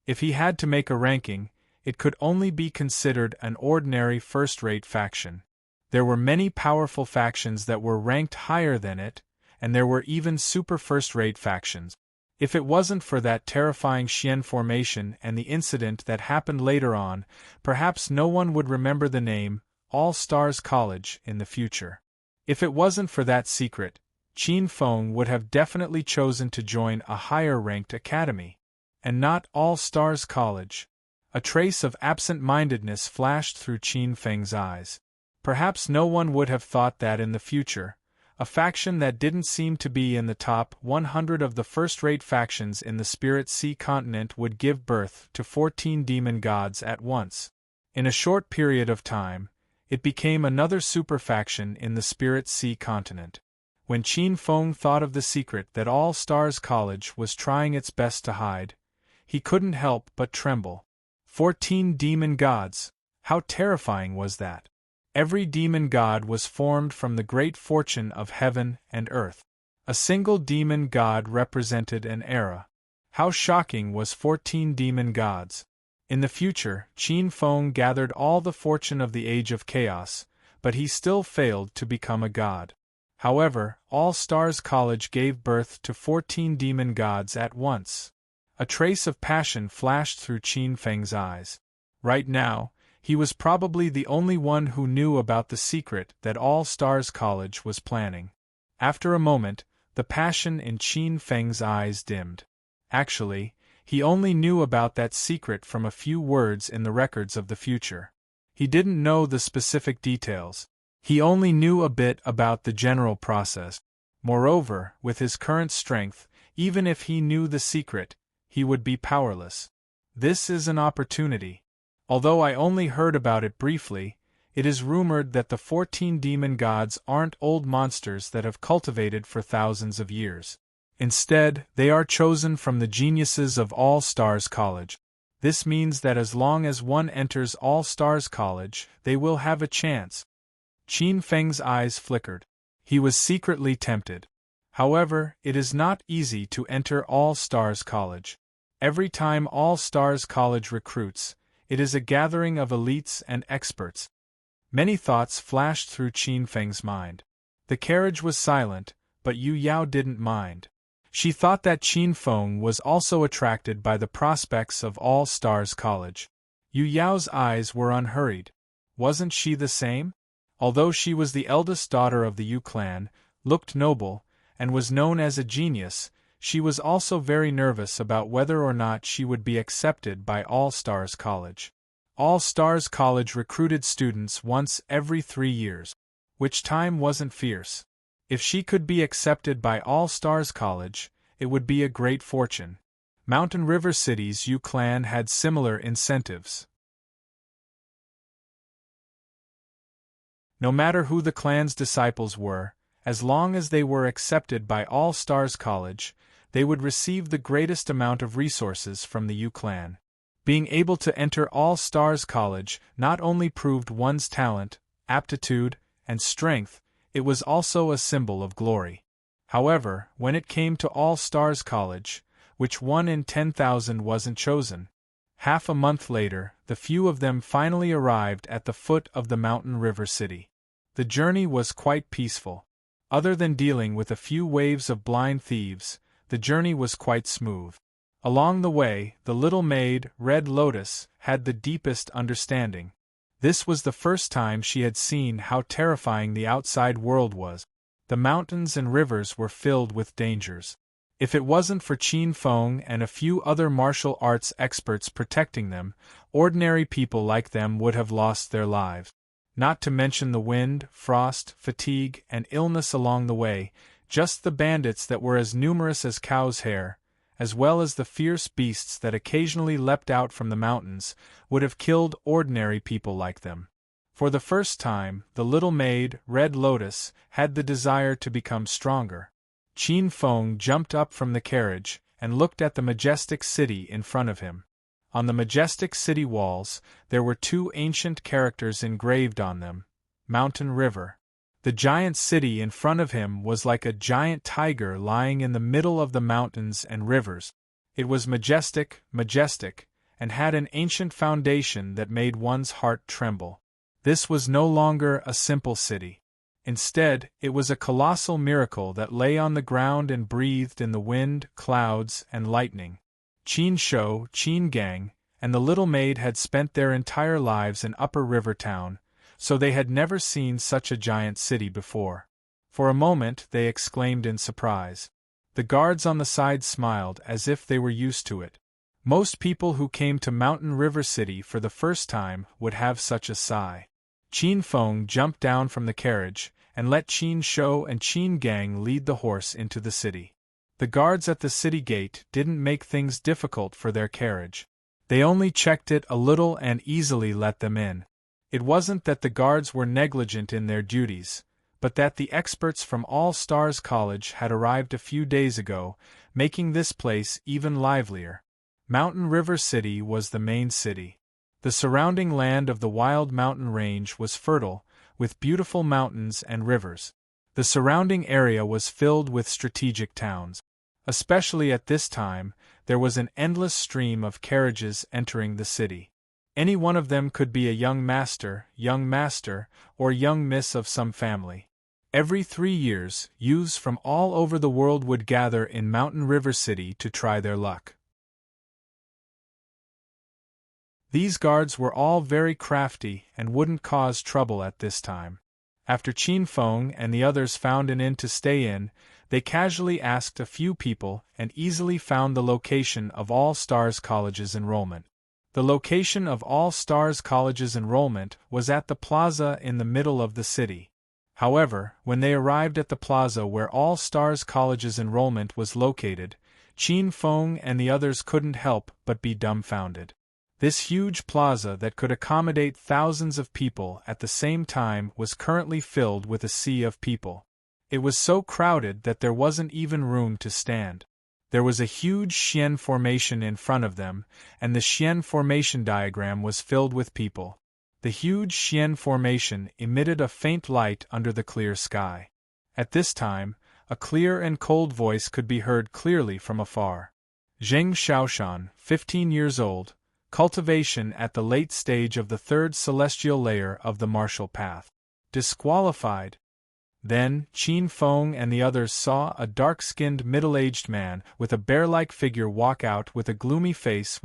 If he had to make a ranking, it could only be considered an ordinary first-rate faction. There were many powerful factions that were ranked higher than it, and there were even super first-rate factions. If it wasn't for that terrifying Xian formation and the incident that happened later on, perhaps no one would remember the name All Stars College in the future. If it wasn't for that secret, Qin Feng would have definitely chosen to join a higher-ranked academy, and not All Stars College. A trace of absent-mindedness flashed through Qin Feng's eyes. Perhaps no one would have thought that in the future, a faction that didn't seem to be in the top 100 of the first-rate factions in the Spirit Sea continent would give birth to 14 demon gods at once. In a short period of time, it became another super faction in the Spirit Sea continent. When Qin Feng thought of the secret that All Stars College was trying its best to hide, he couldn't help but tremble. 14 demon gods! How terrifying was that? Every demon god was formed from the great fortune of heaven and earth. A single demon god represented an era. How shocking was 14 demon gods! In the future, Qin Feng gathered all the fortune of the Age of Chaos, but he still failed to become a god. However, All Stars College gave birth to 14 demon gods at once. A trace of passion flashed through Qin Feng's eyes. Right now, he was probably the only one who knew about the secret that All Stars College was planning. After a moment, The passion in Qin Feng's eyes dimmed. Actually, he only knew about that secret from a few words in the records of the future. He didn't know the specific details. He only knew a bit about the general process. Moreover, with his current strength, even if he knew the secret, he would be powerless. This is an opportunity. Although I only heard about it briefly, it is rumored that the 14 demon gods aren't old monsters that have cultivated for thousands of years. Instead, they are chosen from the geniuses of All Stars College. This means that as long as one enters All Stars College, they will have a chance. Qin Feng's eyes flickered. He was secretly tempted. However, it is not easy to enter All Stars College. Every time All Stars College recruits, it is a gathering of elites and experts. Many thoughts flashed through Qin Feng's mind. The carriage was silent, but Yu Yao didn't mind. She thought that Qin Feng was also attracted by the prospects of All Stars College. Yu Yao's eyes were unhurried. Wasn't she the same? Although she was the eldest daughter of the Yu clan, looked noble, and was known as a genius, she was also very nervous about whether or not she would be accepted by All Stars College. All Stars College recruited students once every 3 years, which time wasn't fierce. If she could be accepted by All Stars College, it would be a great fortune. Mountain River City's Yu clan had similar incentives. No matter who the clan's disciples were, as long as they were accepted by All Stars College, they would receive the greatest amount of resources from the Yu clan. Being able to enter All Stars College not only proved one's talent, aptitude, and strength, it was also a symbol of glory. However, when it came to All Stars College, which 1 in 10,000 wasn't chosen. Half a month later, the few of them finally arrived at the foot of the Mountain River City. The journey was quite peaceful. Other than dealing with a few waves of blind thieves, the journey was quite smooth. Along the way, the little maid, Red Lotus, had the deepest understanding. This was the first time she had seen how terrifying the outside world was. The mountains and rivers were filled with dangers. If it wasn't for Qin Feng and a few other martial arts experts protecting them, ordinary people like them would have lost their lives. Not to mention the wind, frost, fatigue, and illness along the way, just the bandits that were as numerous as cow's hair, as well as the fierce beasts that occasionally leapt out from the mountains, would have killed ordinary people like them. For the first time, the little maid, Red Lotus, had the desire to become stronger. Qin Feng jumped up from the carriage and looked at the majestic city in front of him. On the majestic city walls, there were 2 ancient characters engraved on them: Mountain River. The giant city in front of him was like a giant tiger lying in the middle of the mountains and rivers. It was majestic, and had an ancient foundation that made one's heart tremble. This was no longer a simple city. Instead, it was a colossal miracle that lay on the ground and breathed in the wind, clouds, and lightning. Qin Shou, Qin Gang, and the little maid had spent their entire lives in Upper River Town, so they had never seen such a giant city before. For a moment they exclaimed in surprise. The guards on the side smiled as if they were used to it. Most people who came to Mountain River City for the first time would have such a sigh. Qin Feng jumped down from the carriage and let Qin Shou and Qin Gang lead the horse into the city. The guards at the city gate didn't make things difficult for their carriage. They only checked it a little and easily let them in. It wasn't that the guards were negligent in their duties, but that the experts from All Stars College had arrived a few days ago, making this place even livelier. Mountain River City was the main city. The surrounding land of the wild mountain range was fertile, with beautiful mountains and rivers. The surrounding area was filled with strategic towns. Especially at this time, there was an endless stream of carriages entering the city. Any one of them could be a young master, or young miss of some family. Every 3 years, youths from all over the world would gather in Mountain River City to try their luck. These guards were all very crafty and wouldn't cause trouble at this time. After Qin Feng and the others found an inn to stay in, They casually asked a few people and easily found the location of All Stars College's enrollment. The location of All Stars College's enrollment was at the plaza in the middle of the city. However, when they arrived at the plaza where All Stars College's enrollment was located, Qin Feng and the others couldn't help but be dumbfounded. This huge plaza that could accommodate thousands of people at the same time was currently filled with a sea of people. It was so crowded that there wasn't even room to stand. There was a huge Xian formation in front of them, and the Xian formation diagram was filled with people. The huge Xian formation emitted a faint light under the clear sky. At this time, a clear and cold voice could be heard clearly from afar. Zheng Xiaoshan, 15 years old, cultivation at the late stage of the third celestial layer of the martial path. Disqualified. Then, Qin Feng and the others saw a dark-skinned middle-aged man with a bear-like figure walk out with a gloomy face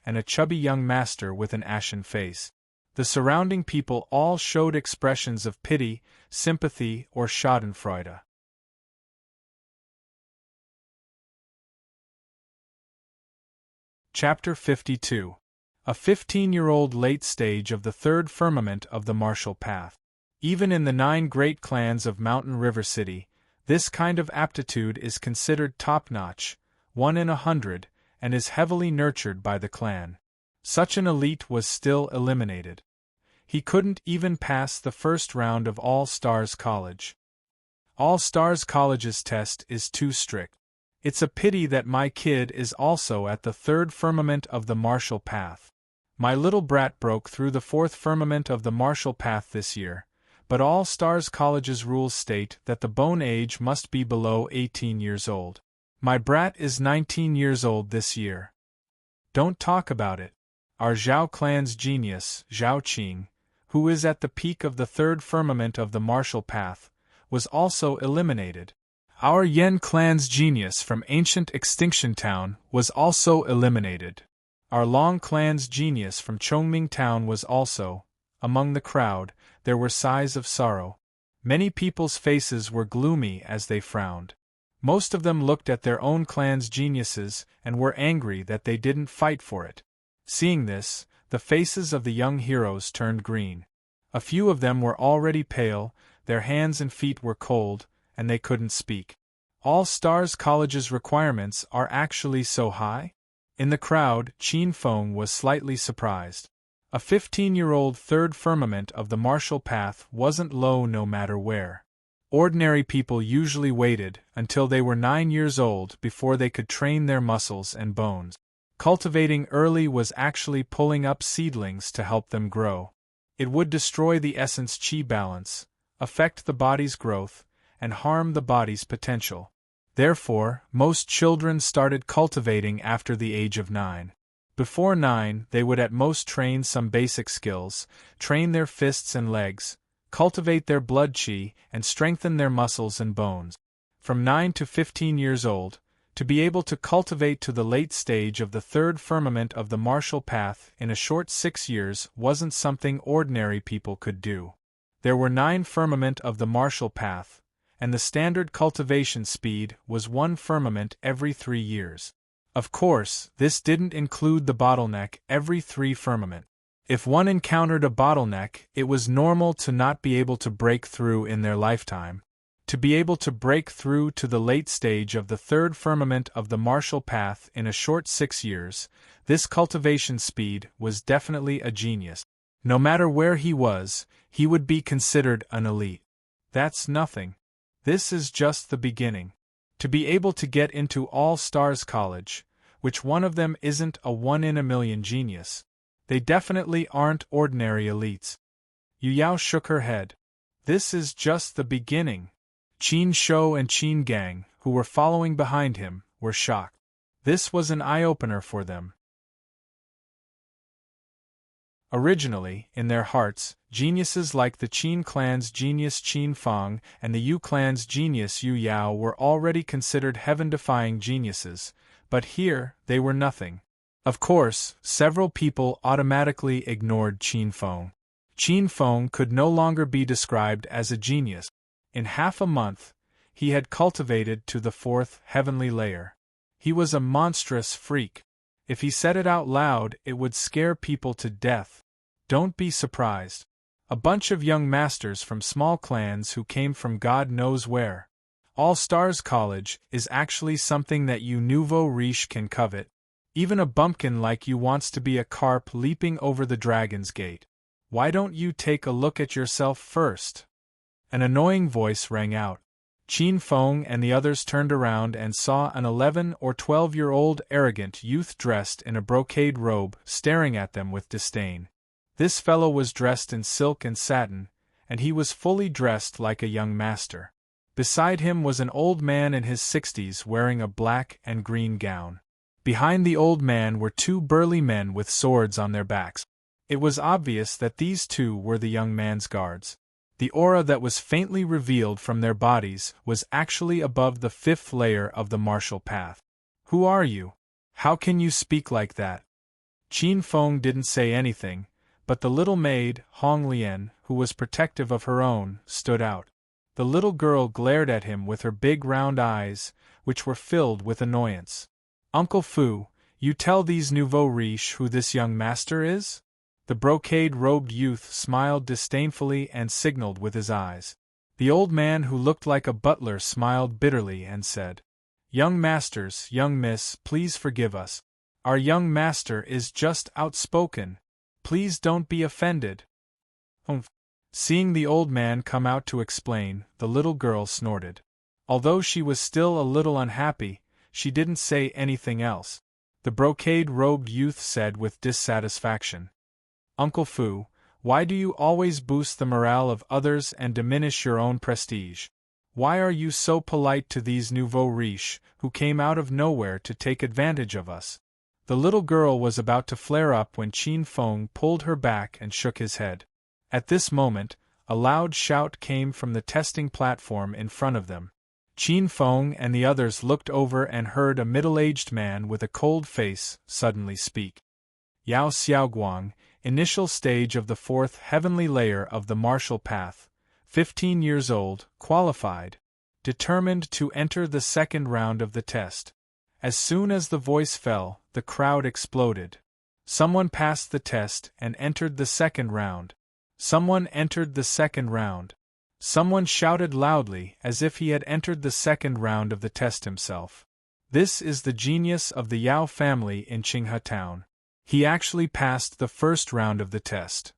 and a chubby young master with an ashen face. The surrounding people all showed expressions of pity, sympathy, or schadenfreude. Chapter 52. A 15-year-old late stage of the third firmament of the martial path. Even in the 9 great clans of Mountain River City, this kind of aptitude is considered top-notch, 1 in 100, and is heavily nurtured by the clan. Such an elite was still eliminated. He couldn't even pass the first round of All Stars College. All Stars College's test is too strict. It's a pity that my kid is also at the third firmament of the martial path. My little brat broke through the fourth firmament of the martial path this year, but All Stars College's rules state that the bone age must be below 18 years old. My brat is 19 years old this year. Don't talk about it. Our Zhao clan's genius, Zhao Qing, who is at the peak of the third firmament of the martial path, was also eliminated. Our Yan clan's genius from ancient Extinction Town was also eliminated. Our Long clan's genius from Chongming Town was also. Among the crowd, there were sighs of sorrow. Many people's faces were gloomy as they frowned. Most of them looked at their own clan's geniuses and were angry that they didn't fight for it. Seeing this, the faces of the young heroes turned green. A few of them were already pale, their hands and feet were cold, and they couldn't speak. All Stars College's requirements are actually so high? In the crowd, Qin Feng was slightly surprised. A 15-year-old third firmament of the martial path wasn't low no matter where. Ordinary people usually waited until they were 9 years old before they could train their muscles and bones. Cultivating early was actually pulling up seedlings to help them grow. It would destroy the essence qi balance, affect the body's growth, and harm the body's potential. Therefore, most children started cultivating after the age of 9. Before 9, they would at most train some basic skills, train their fists and legs, cultivate their blood qi, and strengthen their muscles and bones. From 9 to 15 years old, to be able to cultivate to the late stage of the third firmament of the martial path in a short 6 years wasn't something ordinary people could do. There were 9 firmament of the martial path, and the standard cultivation speed was 1 firmament every 3 years. Of course, this didn't include the bottleneck every 3 firmament. If one encountered a bottleneck, it was normal to not be able to break through in their lifetime. To be able to break through to the late stage of the third firmament of the martial path in a short 6 years, this cultivation speed was definitely a genius. No matter where he was, he would be considered an elite. That's nothing. This is just the beginning. To be able to get into All Stars College, which one of them isn't a 1 in a million genius? They definitely aren't ordinary elites. Yu Yao shook her head. This is just the beginning. Qin Shou and Qin Gang, who were following behind him, were shocked. This was an eye-opener for them. Originally, in their hearts, geniuses like the Qin clan's genius Qin Fang and the Yu clan's genius Yu Yao were already considered heaven-defying geniuses, but here they were nothing. Of course, several people automatically ignored Qin Feng. Qin Feng could no longer be described as a genius. In half a month, he had cultivated to the fourth heavenly layer. He was a monstrous freak. If he said it out loud, it would scare people to death. Don't be surprised. A bunch of young masters from small clans who came from God knows where. All Stars College is actually something that you nouveau riche can covet. Even a bumpkin like you wants to be a carp leaping over the dragon's gate. Why don't you take a look at yourself first? An annoying voice rang out. Qin Feng and the others turned around and saw an 11 or 12-year-old arrogant youth dressed in a brocade robe staring at them with disdain. This fellow was dressed in silk and satin, and he was fully dressed like a young master. Beside him was an old man in his 60s wearing a black and green gown. Behind the old man were two burly men with swords on their backs. It was obvious that these two were the young man's guards. The aura that was faintly revealed from their bodies was actually above the fifth layer of the martial path. Who are you? How can you speak like that? Qin Feng didn't say anything, but the little maid, Hong Lian, who was protective of her own, stood out. The little girl glared at him with her big round eyes, which were filled with annoyance. Uncle Fu, you tell these nouveau riche who this young master is? The brocade-robed youth smiled disdainfully and signaled with his eyes. The old man who looked like a butler smiled bitterly and said, "Young masters, young miss, please forgive us. Our young master is just outspoken. Please don't be offended." Humph. Seeing the old man come out to explain, the little girl snorted. Although she was still a little unhappy, she didn't say anything else. The brocade-robed youth said with dissatisfaction, "Uncle Fu, why do you always boost the morale of others and diminish your own prestige? Why are you so polite to these nouveau riche, who came out of nowhere to take advantage of us?" The little girl was about to flare up when Qin Feng pulled her back and shook his head. At this moment, a loud shout came from the testing platform in front of them. Qin Feng and the others looked over and heard a middle-aged man with a cold face suddenly speak. Yao Xiaoguang, initial stage of the fourth heavenly layer of the martial path, 15 years old, qualified, determined to enter the second round of the test. As soon as the voice fell, the crowd exploded. Someone passed the test and entered the second round. Someone entered the second round. Someone shouted loudly as if he had entered the second round of the test himself. This is the genius of the Yao family in Qinghe Town. He actually passed the first round of the test.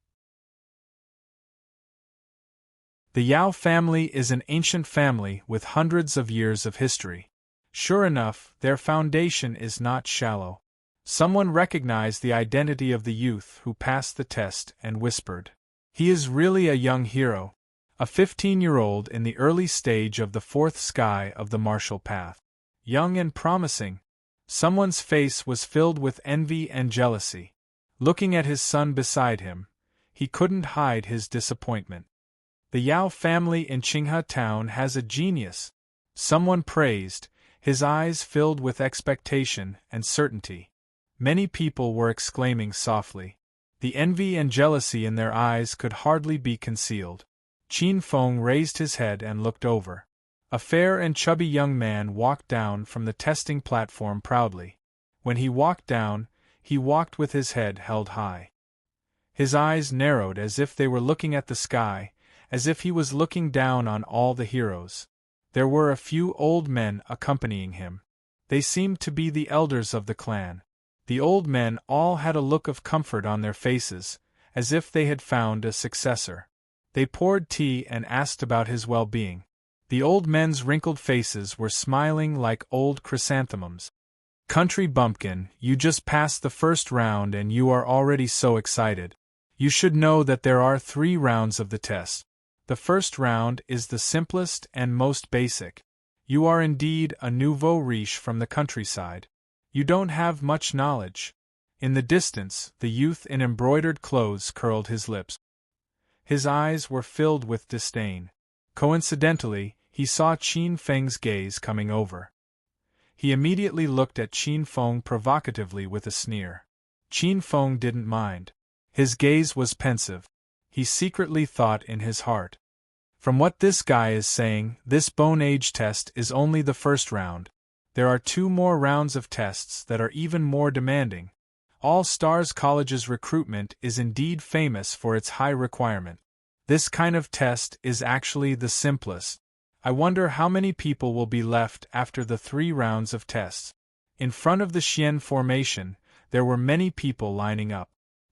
The Yao family is an ancient family with hundreds of years of history. Sure enough, their foundation is not shallow. Someone recognized the identity of the youth who passed the test and whispered, "He is really a young hero. A 15-year-old in the early stage of the fourth sky of the martial path. Young and promising." Someone's face was filled with envy and jealousy. Looking at his son beside him, he couldn't hide his disappointment. The Yao family in Qinghe Town has a genius. Someone praised, his eyes filled with expectation and certainty. Many people were exclaiming softly. The envy and jealousy in their eyes could hardly be concealed. Qin Feng raised his head and looked over. A fair and chubby young man walked down from the testing platform proudly. When he walked down, he walked with his head held high. His eyes narrowed as if they were looking at the sky, as if he was looking down on all the heroes. There were a few old men accompanying him. They seemed to be the elders of the clan. The old men all had a look of comfort on their faces, as if they had found a successor. They poured tea and asked about his well-being. The old men's wrinkled faces were smiling like old chrysanthemums. "Country bumpkin, you just passed the first round and you are already so excited. You should know that there are 3 rounds of the test. The first round is the simplest and most basic. You are indeed a nouveau riche from the countryside. You don't have much knowledge." In the distance, the youth in embroidered clothes curled his lips. His eyes were filled with disdain. Coincidentally, he saw Qin Feng's gaze coming over. He immediately looked at Qin Feng provocatively with a sneer. Qin Feng didn't mind. His gaze was pensive. He secretly thought in his heart, From what this guy is saying, this bone age test is only the first round. There are 2 more rounds of tests that are even more demanding. All Stars College's recruitment is indeed famous for its high requirement. This kind of test is actually the simplest. I wonder how many people will be left after the 3 rounds of tests. In front of the Xian formation, there were many people lining up.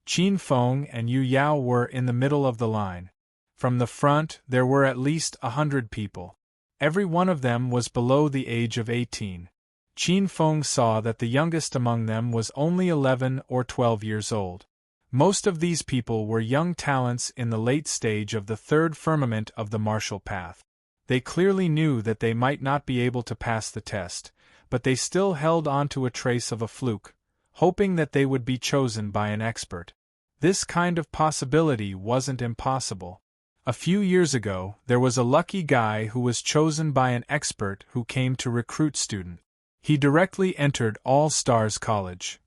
Qin Feng and Yu Yao were in the middle of the line. From the front, there were at least 100 people. Every one of them was below the age of 18. Qin Feng saw that the youngest among them was only 11 or 12 years old. Most of these people were young talents in the late stage of the 3rd firmament of the martial path. They clearly knew that they might not be able to pass the test, but they still held on to a trace of a fluke, hoping that they would be chosen by an expert. This kind of possibility wasn't impossible. A few years ago, there was a lucky guy who was chosen by an expert who came to recruit students. He directly entered All Stars College.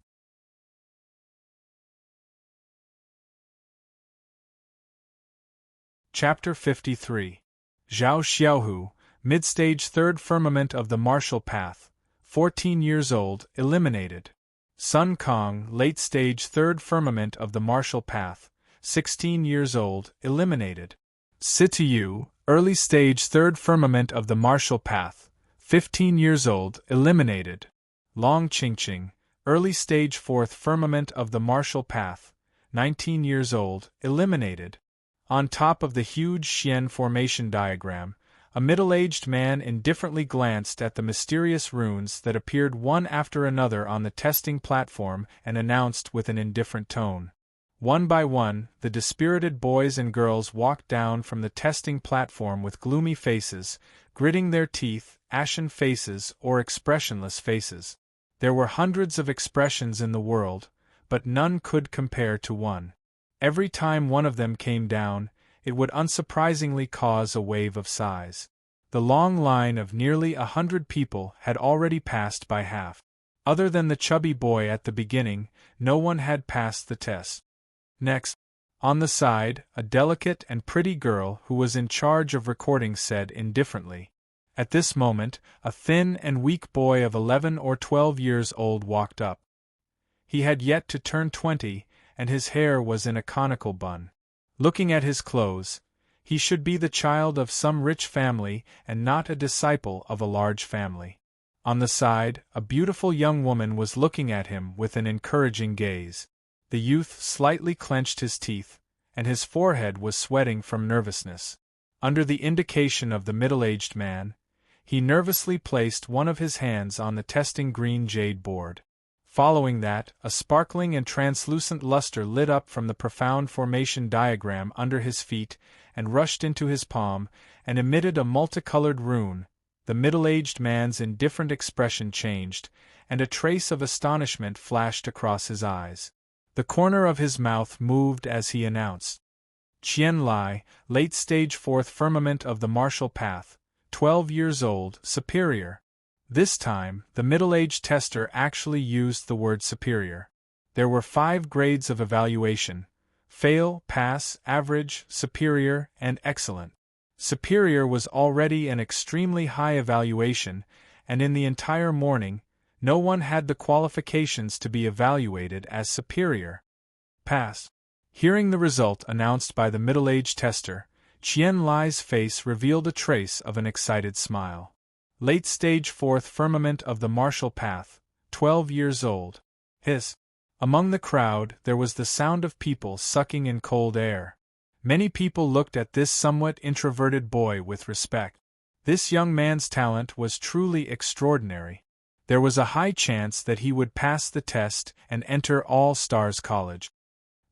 Chapter 53. Zhao Xiaohu, mid-stage 3rd firmament of the martial path, 14 years old, eliminated. Sun Kong, late-stage 3rd firmament of the martial path, 16 years old, eliminated. Sitiyu, early-stage 3rd firmament of the martial path, 15 years old, eliminated. Long Qingqing, early-stage 4th firmament of the martial path, 19 years old, eliminated. On top of the huge Xian formation diagram, a middle-aged man indifferently glanced at the mysterious runes that appeared one after another on the testing platform and announced with an indifferent tone. One by one, the dispirited boys and girls walked down from the testing platform with gloomy faces, gritting their teeth, ashen faces, or expressionless faces. There were hundreds of expressions in the world, but none could compare to one. Every time one of them came down, it would unsurprisingly cause a wave of sighs. The long line of nearly 100 people had already passed by half. Other than the chubby boy at the beginning, no one had passed the test. Next, on the side, a delicate and pretty girl who was in charge of recording said indifferently. At this moment, a thin and weak boy of 11 or 12 years old walked up. He had yet to turn 20, and his hair was in a conical bun. Looking at his clothes, he should be the child of some rich family and not a disciple of a large family. On the side, a beautiful young woman was looking at him with an encouraging gaze. The youth slightly clenched his teeth, and his forehead was sweating from nervousness. Under the indication of the middle-aged man, he nervously placed one of his hands on the testing green jade board. Following that, a sparkling and translucent luster lit up from the profound formation diagram under his feet and rushed into his palm and emitted a multicolored rune. The middle-aged man's indifferent expression changed, and a trace of astonishment flashed across his eyes. The corner of his mouth moved as he announced. Qian Lai, late-stage 4th firmament of the martial path, 12 years old, superior. This time, the middle-aged tester actually used the word superior. There were 5 grades of evaluation: fail, pass, average, superior, and excellent. Superior was already an extremely high evaluation, and in the entire morning, no one had the qualifications to be evaluated as superior. Pass. Hearing the result announced by the middle-aged tester, Qian Lai's face revealed a trace of an excited smile. Late-stage 4th firmament of the martial path, 12 years old. Hiss. Among the crowd there was the sound of people sucking in cold air. Many people looked at this somewhat introverted boy with respect. This young man's talent was truly extraordinary. There was a high chance that he would pass the test and enter All Stars College.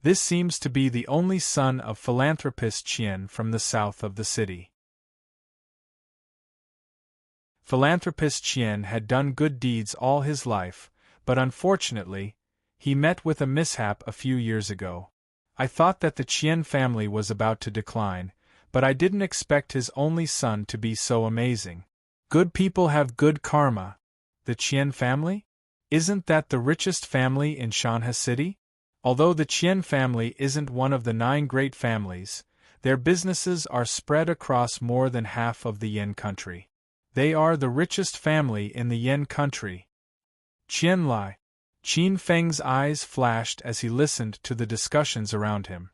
This seems to be the only son of philanthropist Qian from the south of the city. Philanthropist Qian had done good deeds all his life, but unfortunately, he met with a mishap a few years ago. I thought that the Qian family was about to decline, but I didn't expect his only son to be so amazing. Good people have good karma. The Qian family? Isn't that the richest family in Shanha City? Although the Qian family isn't one of the 9 great families, Their businesses are spread across more than half of the Yin country. They are the richest family in the Yin country. Qian Lai. Qin Feng's eyes flashed as he listened to the discussions around him.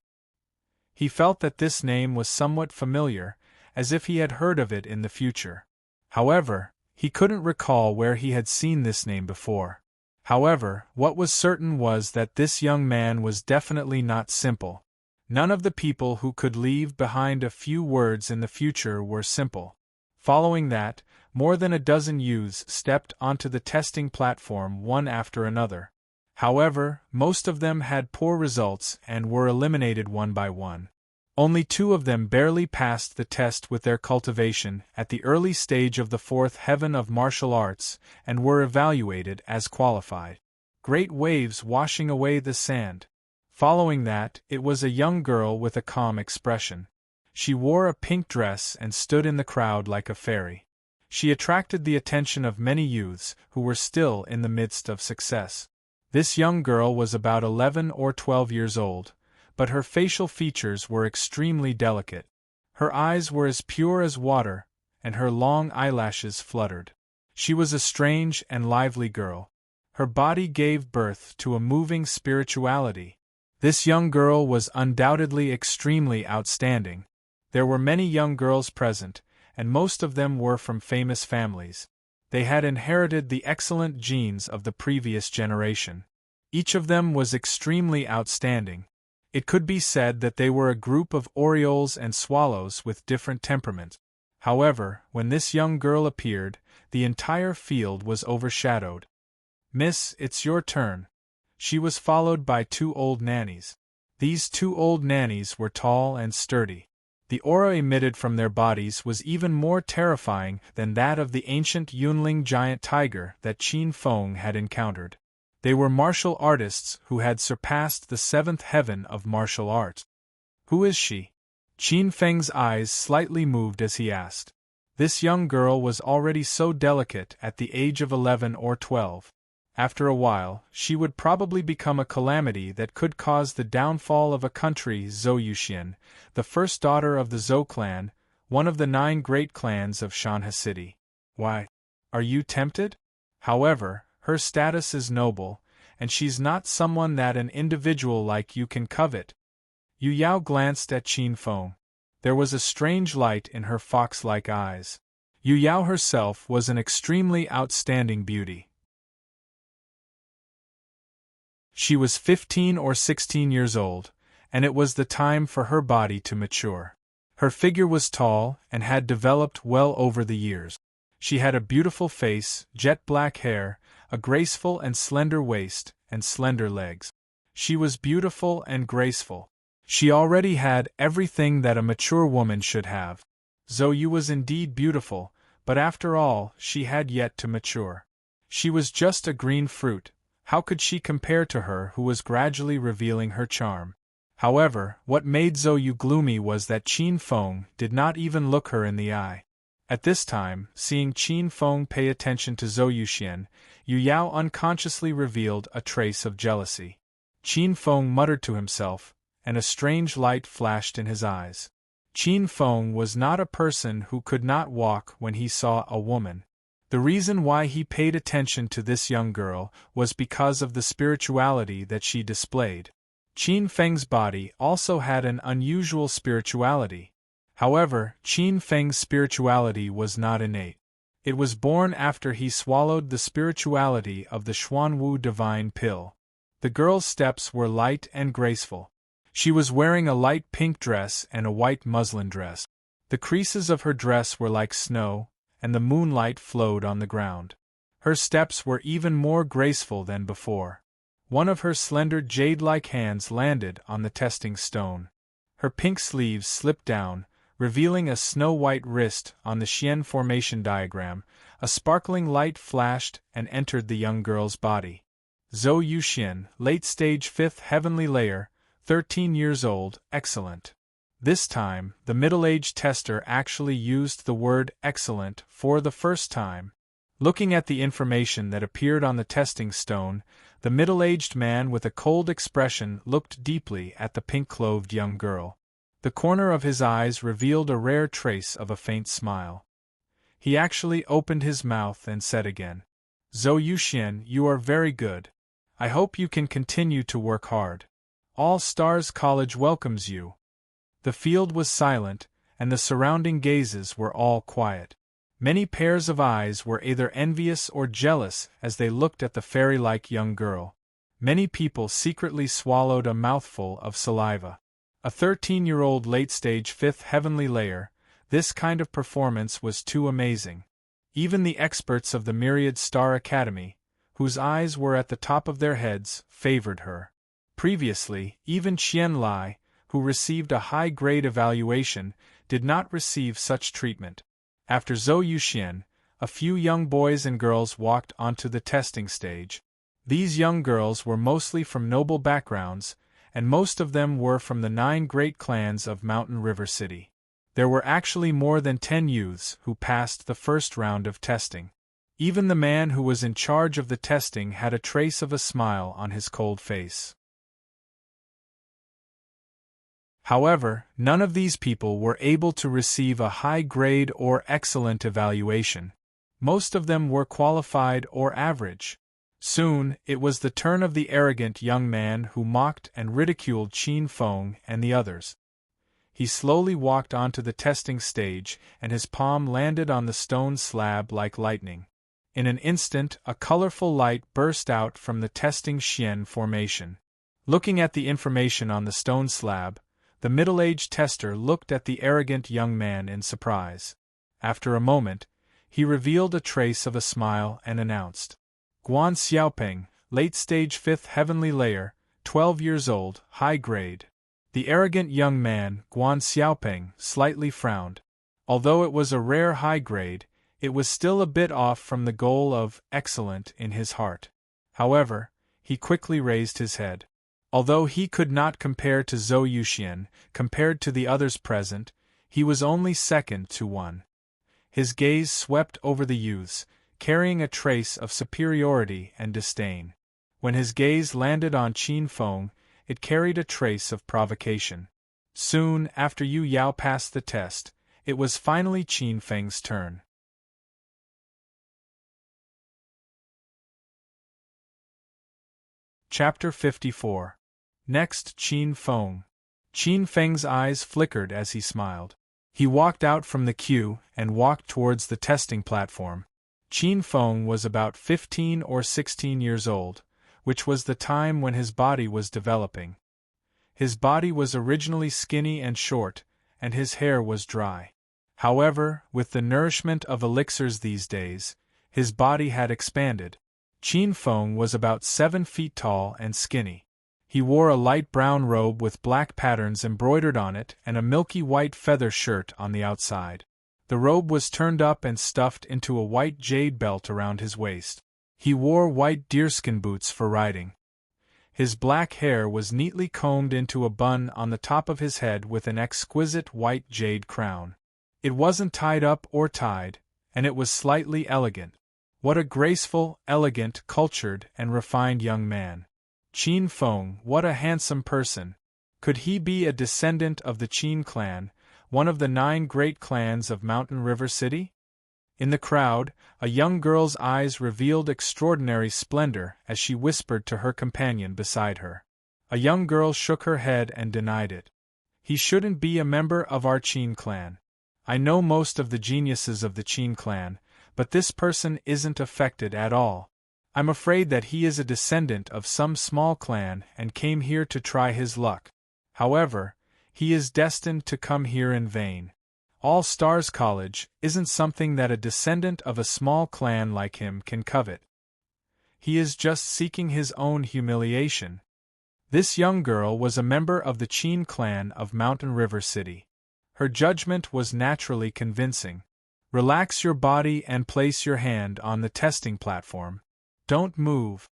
He felt that this name was somewhat familiar, as if he had heard of it in the future. However, he couldn't recall where he had seen this name before. However, what was certain was that this young man was definitely not simple. None of the people who could leave behind a few words in the future were simple. Following that, more than a dozen youths stepped onto the testing platform one after another. However, most of them had poor results and were eliminated one by one. Only 2 of them barely passed the test with their cultivation at the early stage of the 4th heaven of martial arts and were evaluated as qualified. Great waves washing away the sand. Following that, it was a young girl with a calm expression. She wore a pink dress and stood in the crowd like a fairy. She attracted the attention of many youths who were still in the midst of success. This young girl was about 11 or 12 years old, but her facial features were extremely delicate. Her eyes were as pure as water, and her long eyelashes fluttered. She was a strange and lively girl. Her body gave birth to a moving spirituality. This young girl was undoubtedly extremely outstanding. There were many young girls present, and most of them were from famous families. They had inherited the excellent genes of the previous generation. Each of them was extremely outstanding. It could be said that they were a group of orioles and swallows with different temperaments. However, when this young girl appeared, the entire field was overshadowed. "Miss, it's your turn." She was followed by 2 old nannies. These 2 old nannies were tall and sturdy. The aura emitted from their bodies was even more terrifying than that of the ancient Yunling giant tiger that Qin Feng had encountered. They were martial artists who had surpassed the 7th heaven of martial arts. "Who is she?" Qin Feng's eyes slightly moved as he asked. This young girl was already so delicate at the age of 11 or 12. After a while, she would probably become a calamity that could cause the downfall of a country. Zhou Yuxian, the first daughter of the Zhou clan, one of the 9 great clans of Shanhe City. "Why? Are you tempted?" However, her status is noble, and she's not someone that an individual like you can covet. Yu Yao glanced at Qin Feng. There was a strange light in her fox-like eyes. Yu Yao herself was an extremely outstanding beauty. She was 15 or 16 years old, and it was the time for her body to mature. Her figure was tall and had developed well over the years. She had a beautiful face, jet black hair, a graceful and slender waist, and slender legs. She was beautiful and graceful. She already had everything that a mature woman should have. Zhou Yu was indeed beautiful, but after all, she had yet to mature. She was just a green fruit. How could she compare to her who was gradually revealing her charm? However, what made Zhou Yu gloomy was that Qin Feng did not even look her in the eye. At this time, seeing Qin Feng pay attention to Zhou Yuxian, Yu Yao unconsciously revealed a trace of jealousy. Qin Feng muttered to himself, and a strange light flashed in his eyes. Qin Feng was not a person who could not walk when he saw a woman. The reason why he paid attention to this young girl was because of the spirituality that she displayed. Qin Feng's body also had an unusual spirituality. However, Qin Feng's spirituality was not innate. It was born after he swallowed the spirituality of the Xuanwu divine pill. The girl's steps were light and graceful. She was wearing a light pink dress and a white muslin dress. The creases of her dress were like snow, and the moonlight flowed on the ground. Her steps were even more graceful than before. One of her slender jade-like hands landed on the testing stone. Her pink sleeves slipped down, revealing a snow-white wrist on the Xian formation diagram. A sparkling light flashed and entered the young girl's body. Zhou Yuxian, late-stage 5th heavenly layer, 13 years old, excellent. This time, the middle-aged tester actually used the word excellent for the first time. Looking at the information that appeared on the testing stone, the middle-aged man with a cold expression looked deeply at the pink-clothed young girl. The corner of his eyes revealed a rare trace of a faint smile. He actually opened his mouth and said again, "Zhou Yuxian, you are very good. I hope you can continue to work hard. All Stars College welcomes you." The field was silent, and the surrounding gazes were all quiet. Many pairs of eyes were either envious or jealous as they looked at the fairy-like young girl. Many people secretly swallowed a mouthful of saliva. A 13-year-old late-stage fifth heavenly layer, this kind of performance was too amazing. Even the experts of the Myriad Star Academy, whose eyes were at the top of their heads, favored her. Previously, even Qian Lai, who received a high-grade evaluation, did not receive such treatment. After Zhou Yuxian, a few young boys and girls walked onto the testing stage. These young girls were mostly from noble backgrounds, and most of them were from the 9 great clans of Mountain River City. There were actually more than 10 youths who passed the first round of testing. Even the man who was in charge of the testing had a trace of a smile on his cold face. However, none of these people were able to receive a high grade or excellent evaluation. Most of them were qualified or average. Soon, it was the turn of the arrogant young man who mocked and ridiculed Qin Feng and the others. He slowly walked onto the testing stage, and his palm landed on the stone slab like lightning. In an instant, a colorful light burst out from the testing Xian formation. Looking at the information on the stone slab, the middle-aged tester looked at the arrogant young man in surprise. After a moment, he revealed a trace of a smile and announced, "Guan Xiaopeng, late-stage 5th heavenly layer, 12 years old, high grade." The arrogant young man, Guan Xiaopeng, slightly frowned. Although it was a rare high grade, it was still a bit off from the goal of excellent in his heart. However, he quickly raised his head. Although he could not compare to Zhou Yuxian, compared to the others present, he was only second to one. His gaze swept over the youths, carrying a trace of superiority and disdain. When his gaze landed on Qin Feng, it carried a trace of provocation. Soon after Yu Yao passed the test, it was finally Qin Feng's turn. Chapter 54. Next, Qin Feng. Qin Feng's eyes flickered as he smiled. He walked out from the queue and walked towards the testing platform. Qin Feng was about 15 or 16 years old, which was the time when his body was developing. His body was originally skinny and short, and his hair was dry. However, with the nourishment of elixirs these days, his body had expanded. Qin Feng was about 7 feet tall and skinny. He wore a light brown robe with black patterns embroidered on it and a milky white feather shirt on the outside. The robe was turned up and stuffed into a white jade belt around his waist. He wore white deerskin boots for riding. His black hair was neatly combed into a bun on the top of his head with an exquisite white jade crown. It wasn't tied up or tied, and it was slightly elegant. What a graceful, elegant, cultured, and refined young man. Qin Feng, what a handsome person. Could he be a descendant of the Qin clan, one of the 9 great clans of Mountain River City? In the crowd, a young girl's eyes revealed extraordinary splendor as she whispered to her companion beside her. A young girl shook her head and denied it. He shouldn't be a member of our Qin clan. I know most of the geniuses of the Qin clan, but this person isn't affected at all. I'm afraid that he is a descendant of some small clan and came here to try his luck. However, he is destined to come here in vain. All Stars College isn't something that a descendant of a small clan like him can covet. He is just seeking his own humiliation. This young girl was a member of the Qin clan of Mountain River City. Her judgment was naturally convincing. Relax your body and place your hand on the testing platform. Don't move.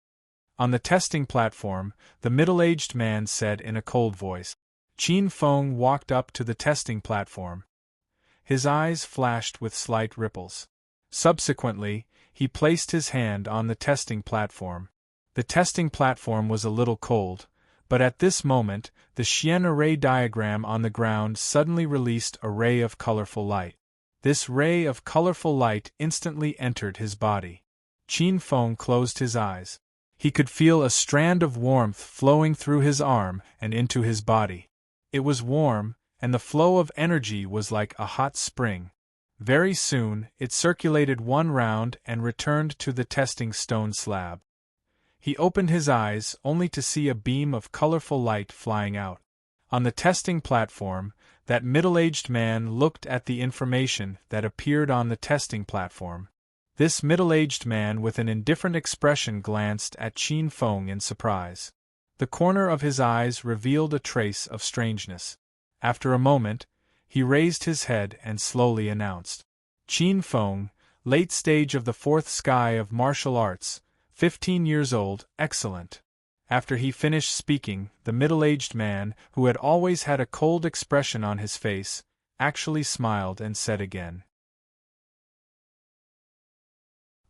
On the testing platform, the middle-aged man said in a cold voice. Qin Feng walked up to the testing platform. His eyes flashed with slight ripples. Subsequently, he placed his hand on the testing platform. The testing platform was a little cold, but at this moment, The Xian array diagram on the ground suddenly released a ray of colorful light. This ray of colorful light instantly entered his body. Qin Feng closed his eyes. He could feel a strand of warmth flowing through his arm and into his body. It was warm, and the flow of energy was like a hot spring. Very soon, it circulated one round and returned to the testing stone slab. He opened his eyes only to see a beam of colorful light flying out. On the testing platform, that middle-aged man looked at the information that appeared on the testing platform. This middle-aged man with an indifferent expression glanced at Qin Feng in surprise. The corner of his eyes revealed a trace of strangeness. After a moment, he raised his head and slowly announced, "Qin Feng, late stage of the fourth sky of martial arts, 15 years old, excellent." After he finished speaking, the middle-aged man, who had always had a cold expression on his face, actually smiled and said again,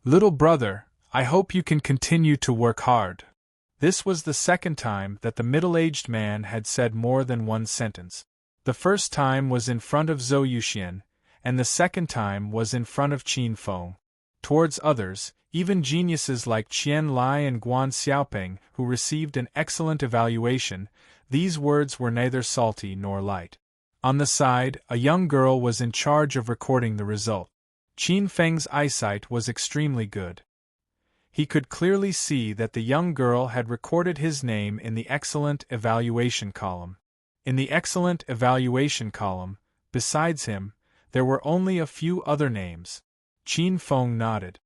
"Little brother, I hope you can continue to work hard." This was the second time that the middle-aged man had said more than one sentence. The first time was in front of Zhou Yuxian, and the second time was in front of Qin Feng. Towards others, even geniuses like Qian Lai and Guan Xiaoping, who received an excellent evaluation, these words were neither salty nor light. On the side, a young girl was in charge of recording the result. Qin Feng's eyesight was extremely good. He could clearly see that the young girl had recorded his name in the excellent evaluation column. In the excellent evaluation column, besides him, there were only a few other names. Qin Feng nodded.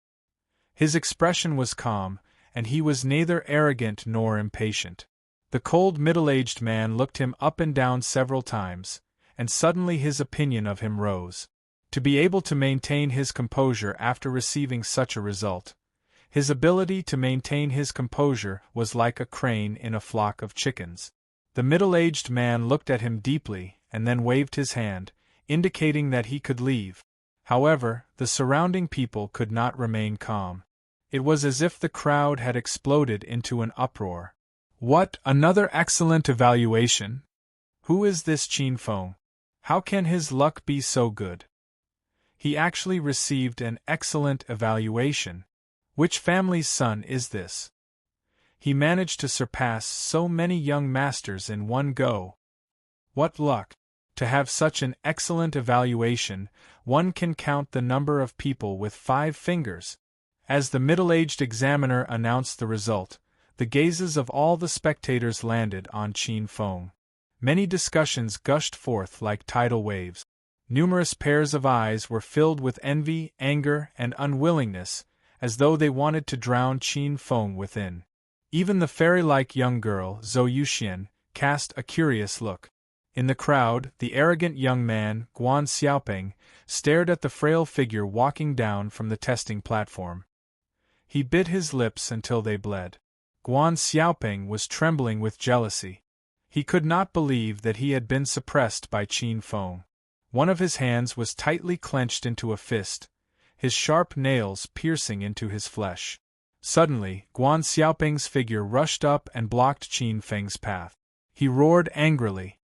His expression was calm, and he was neither arrogant nor impatient. The cold middle-aged man looked him up and down several times, and suddenly his opinion of him rose. To be able to maintain his composure after receiving such a result. His ability to maintain his composure was like a crane in a flock of chickens. The middle-aged man looked at him deeply and then waved his hand, indicating that he could leave. However, the surrounding people could not remain calm. It was as if the crowd had exploded into an uproar. What, another excellent evaluation? Who is this Qin Feng? How can his luck be so good? He actually received an excellent evaluation. Which family's son is this? He managed to surpass so many young masters in one go. What luck! To have such an excellent evaluation, one can count the number of people with 5 fingers. As the middle-aged examiner announced the result, the gazes of all the spectators landed on Qin Feng. Many discussions gushed forth like tidal waves. Numerous pairs of eyes were filled with envy, anger, and unwillingness, as though they wanted to drown Qin Feng within. Even the fairy-like young girl, Zhou Yuxian, cast a curious look. In the crowd, the arrogant young man, Guan Xiaoping, stared at the frail figure walking down from the testing platform. He bit his lips until they bled. Guan Xiaoping was trembling with jealousy. He could not believe that he had been suppressed by Qin Feng. One of his hands was tightly clenched into a fist, his sharp nails piercing into his flesh. Suddenly, Guan Xiaoping's figure rushed up and blocked Qin Feng's path. He roared angrily.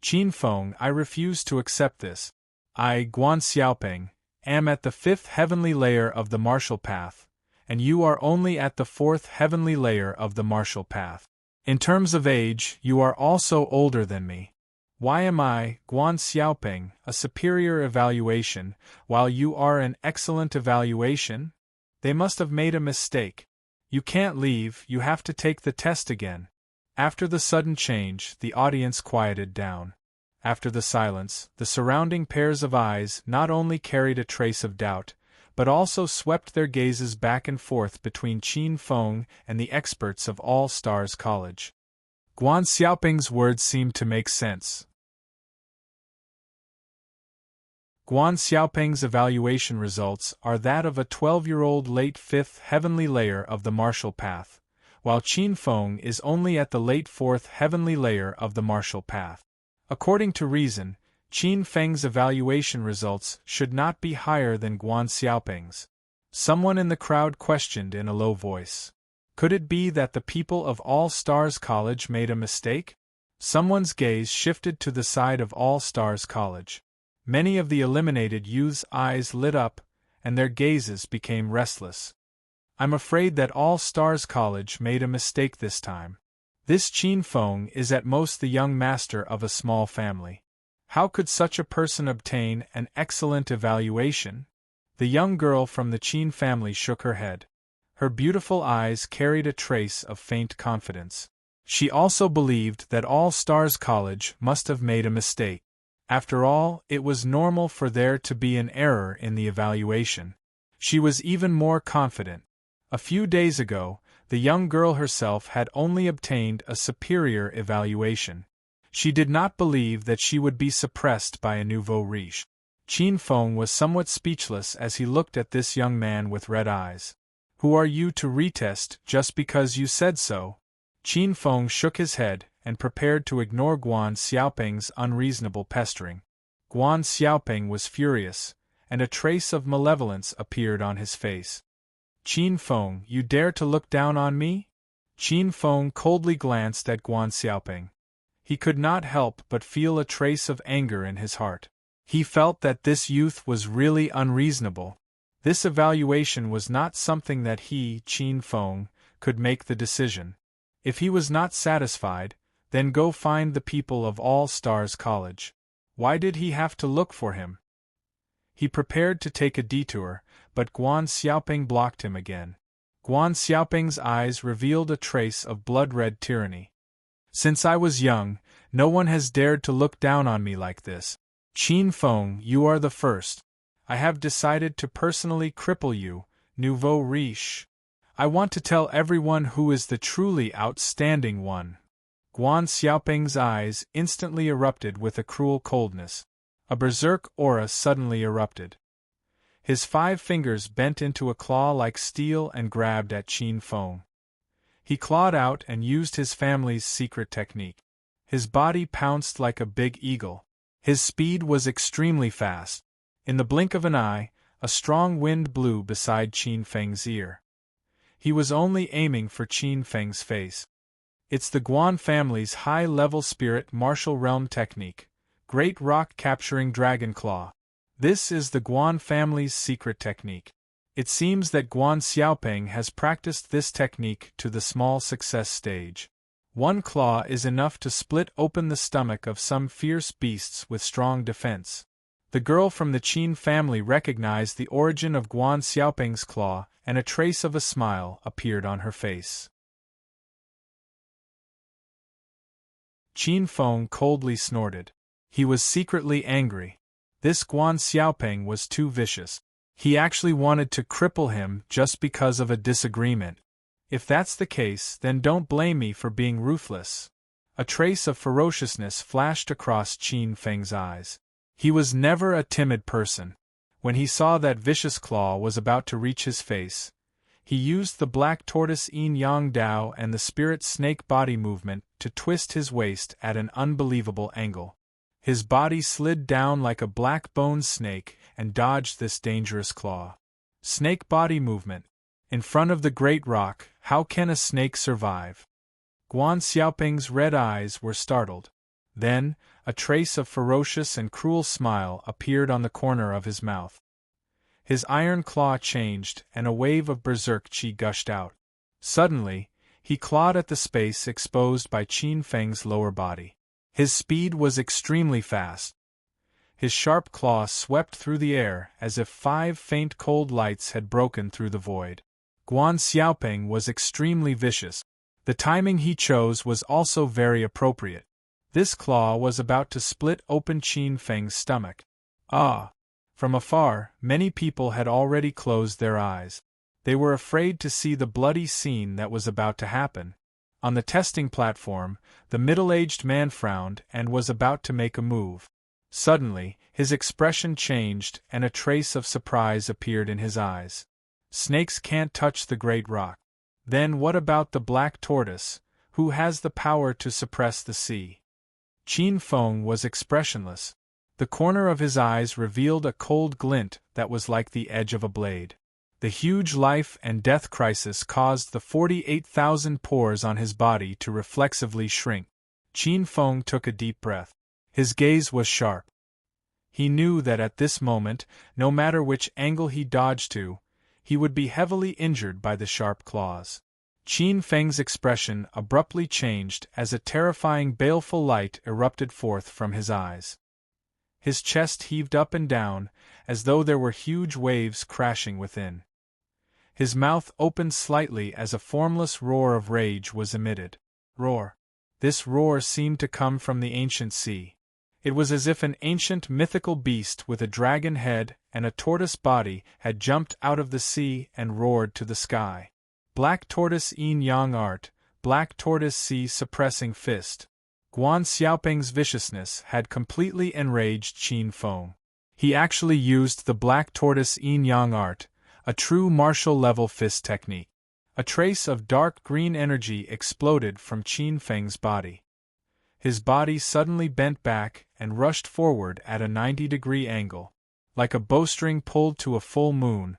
"Qin Feng, I refuse to accept this. I, Guan Xiaoping, am at the 5th heavenly layer of the martial path, and you are only at the 4th heavenly layer of the martial path. In terms of age, you are also older than me. Why am I, Guan Xiaoping, a superior evaluation, while you are an excellent evaluation? They must have made a mistake. You can't leave, you have to take the test again." After the sudden change, the audience quieted down. After the silence, the surrounding pairs of eyes not only carried a trace of doubt, but also swept their gazes back and forth between Qin Feng and the experts of All Stars College. Guan Xiaoping's words seemed to make sense. Guan Xiaoping's evaluation results are that of a 12-year-old late 5th heavenly layer of the martial path, while Qin Feng is only at the late 4th heavenly layer of the martial path. According to reason, Qin Feng's evaluation results should not be higher than Guan Xiaoping's. Someone in the crowd questioned in a low voice. Could it be that the people of All Stars College made a mistake? Someone's gaze shifted to the side of All Stars College. Many of the eliminated youths' eyes lit up, and their gazes became restless. I'm afraid that All Stars College made a mistake this time. This Qin Feng is at most the young master of a small family. How could such a person obtain an excellent evaluation? The young girl from the Qin family shook her head. Her beautiful eyes carried a trace of faint confidence. She also believed that All Stars College must have made a mistake. After all, it was normal for there to be an error in the evaluation. She was even more confident. A few days ago, the young girl herself had only obtained a superior evaluation. She did not believe that she would be suppressed by a nouveau riche. Qin Feng was somewhat speechless as he looked at this young man with red eyes. Who are you to retest just because you said so? Qin Feng shook his head and prepared to ignore Guan Xiaoping's unreasonable pestering. Guan Xiaoping was furious, and a trace of malevolence appeared on his face. Qin Feng, you dare to look down on me? Qin Feng coldly glanced at Guan Xiaoping. He could not help but feel a trace of anger in his heart. He felt that this youth was really unreasonable. This evaluation was not something that he, Qin Feng, could make the decision. If he was not satisfied, then go find the people of All Stars College. Why did he have to look for him? He prepared to take a detour, but Guan Xiaoping blocked him again. Guan Xiaoping's eyes revealed a trace of blood-red tyranny. Since I was young, no one has dared to look down on me like this. Qin Feng, you are the first. I have decided to personally cripple you, nouveau riche. I want to tell everyone who is the truly outstanding one. Guan Xiaoping's eyes instantly erupted with a cruel coldness. A berserk aura suddenly erupted. His 5 fingers bent into a claw like steel and grabbed at Qin Feng. He clawed out and used his family's secret technique. His body pounced like a big eagle. His speed was extremely fast. In the blink of an eye, a strong wind blew beside Qin Feng's ear. He was only aiming for Qin Feng's face. It's the Guan family's high-level spirit martial realm technique, Great Rock Capturing Dragon Claw. This is the Guan family's secret technique. It seems that Guan Xiaoping has practiced this technique to the small success stage. One claw is enough to split open the stomach of some fierce beasts with strong defense. The girl from the Qin family recognized the origin of Guan Xiaoping's claw, and a trace of a smile appeared on her face. Qin Feng coldly snorted. He was secretly angry. This Guan Xiaoping was too vicious. He actually wanted to cripple him just because of a disagreement. If that's the case, then don't blame me for being ruthless. A trace of ferociousness flashed across Qin Feng's eyes. He was never a timid person. When he saw that vicious claw was about to reach his face, he used the black tortoise yin-yang Dao and the spirit snake body movement to twist his waist at an unbelievable angle. His body slid down like a black-boned snake and dodged this dangerous claw. Snake body movement. In front of the great rock, how can a snake survive? Guan Xiaoping's red eyes were startled. Then, a trace of ferocious and cruel smile appeared on the corner of his mouth. His iron claw changed, and a wave of berserk qi gushed out. Suddenly, he clawed at the space exposed by Qin Feng's lower body. His speed was extremely fast. His sharp claw swept through the air as if 5 faint cold lights had broken through the void. Guan Xiaoping was extremely vicious. The timing he chose was also very appropriate. This claw was about to split open Qin Feng's stomach. Ah! From afar, many people had already closed their eyes. They were afraid to see the bloody scene that was about to happen. On the testing platform, the middle-aged man frowned and was about to make a move. Suddenly, his expression changed and a trace of surprise appeared in his eyes. Snakes can't touch the great rock. Then what about the black tortoise, who has the power to suppress the sea? Qin Feng was expressionless. The corner of his eyes revealed a cold glint that was like the edge of a blade. The huge life and death crisis caused the 48,000 pores on his body to reflexively shrink. Qin Feng took a deep breath. His gaze was sharp. He knew that at this moment, no matter which angle he dodged to, he would be heavily injured by the sharp claws. Qin Feng's expression abruptly changed as a terrifying baleful light erupted forth from his eyes. His chest heaved up and down, as though there were huge waves crashing within. His mouth opened slightly as a formless roar of rage was emitted. Roar. This roar seemed to come from the ancient sea. It was as if an ancient mythical beast with a dragon head and a tortoise body had jumped out of the sea and roared to the sky. Black Tortoise Yin Yang Art, Black Tortoise Sea Suppressing Fist. Guan Xiaoping's viciousness had completely enraged Qin Feng. He actually used the Black Tortoise Yin Yang Art, a true martial-level fist technique. A trace of dark green energy exploded from Qin Feng's body. His body suddenly bent back and rushed forward at a 90-degree angle. Like a bowstring pulled to a full moon,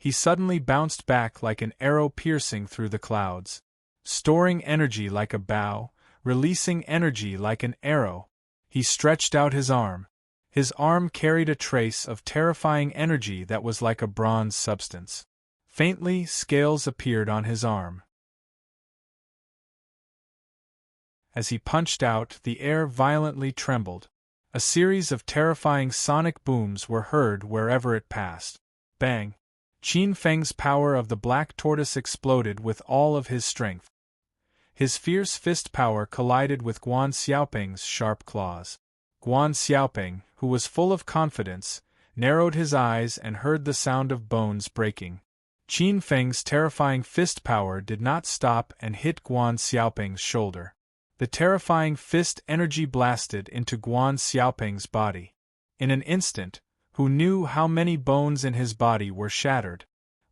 he suddenly bounced back like an arrow piercing through the clouds. Storing energy like a bow, releasing energy like an arrow, he stretched out his arm. His arm carried a trace of terrifying energy that was like a bronze substance. Faintly, scales appeared on his arm. As he punched out, the air violently trembled. A series of terrifying sonic booms were heard wherever it passed. Bang! Qin Feng's power of the Black Tortoise exploded with all of his strength. His fierce fist power collided with Guan Xiaoping's sharp claws. Guan Xiaoping, who was full of confidence, narrowed his eyes and heard the sound of bones breaking. Qin Feng's terrifying fist power did not stop and hit Guan Xiaoping's shoulder. The terrifying fist energy blasted into Guan Xiaoping's body. In an instant, who knew how many bones in his body were shattered?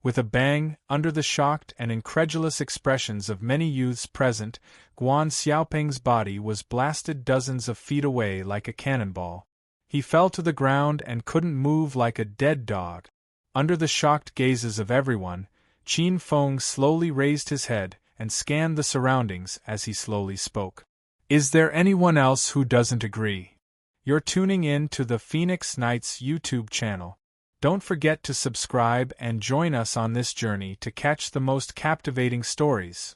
With a bang, under the shocked and incredulous expressions of many youths present, Guan Xiaoping's body was blasted dozens of feet away like a cannonball. He fell to the ground and couldn't move like a dead dog. Under the shocked gazes of everyone, Qin Feng slowly raised his head and scanned the surroundings as he slowly spoke. Is there anyone else who doesn't agree? You're tuning in to the Phoenix Knights YouTube channel. Don't forget to subscribe and join us on this journey to catch the most captivating stories.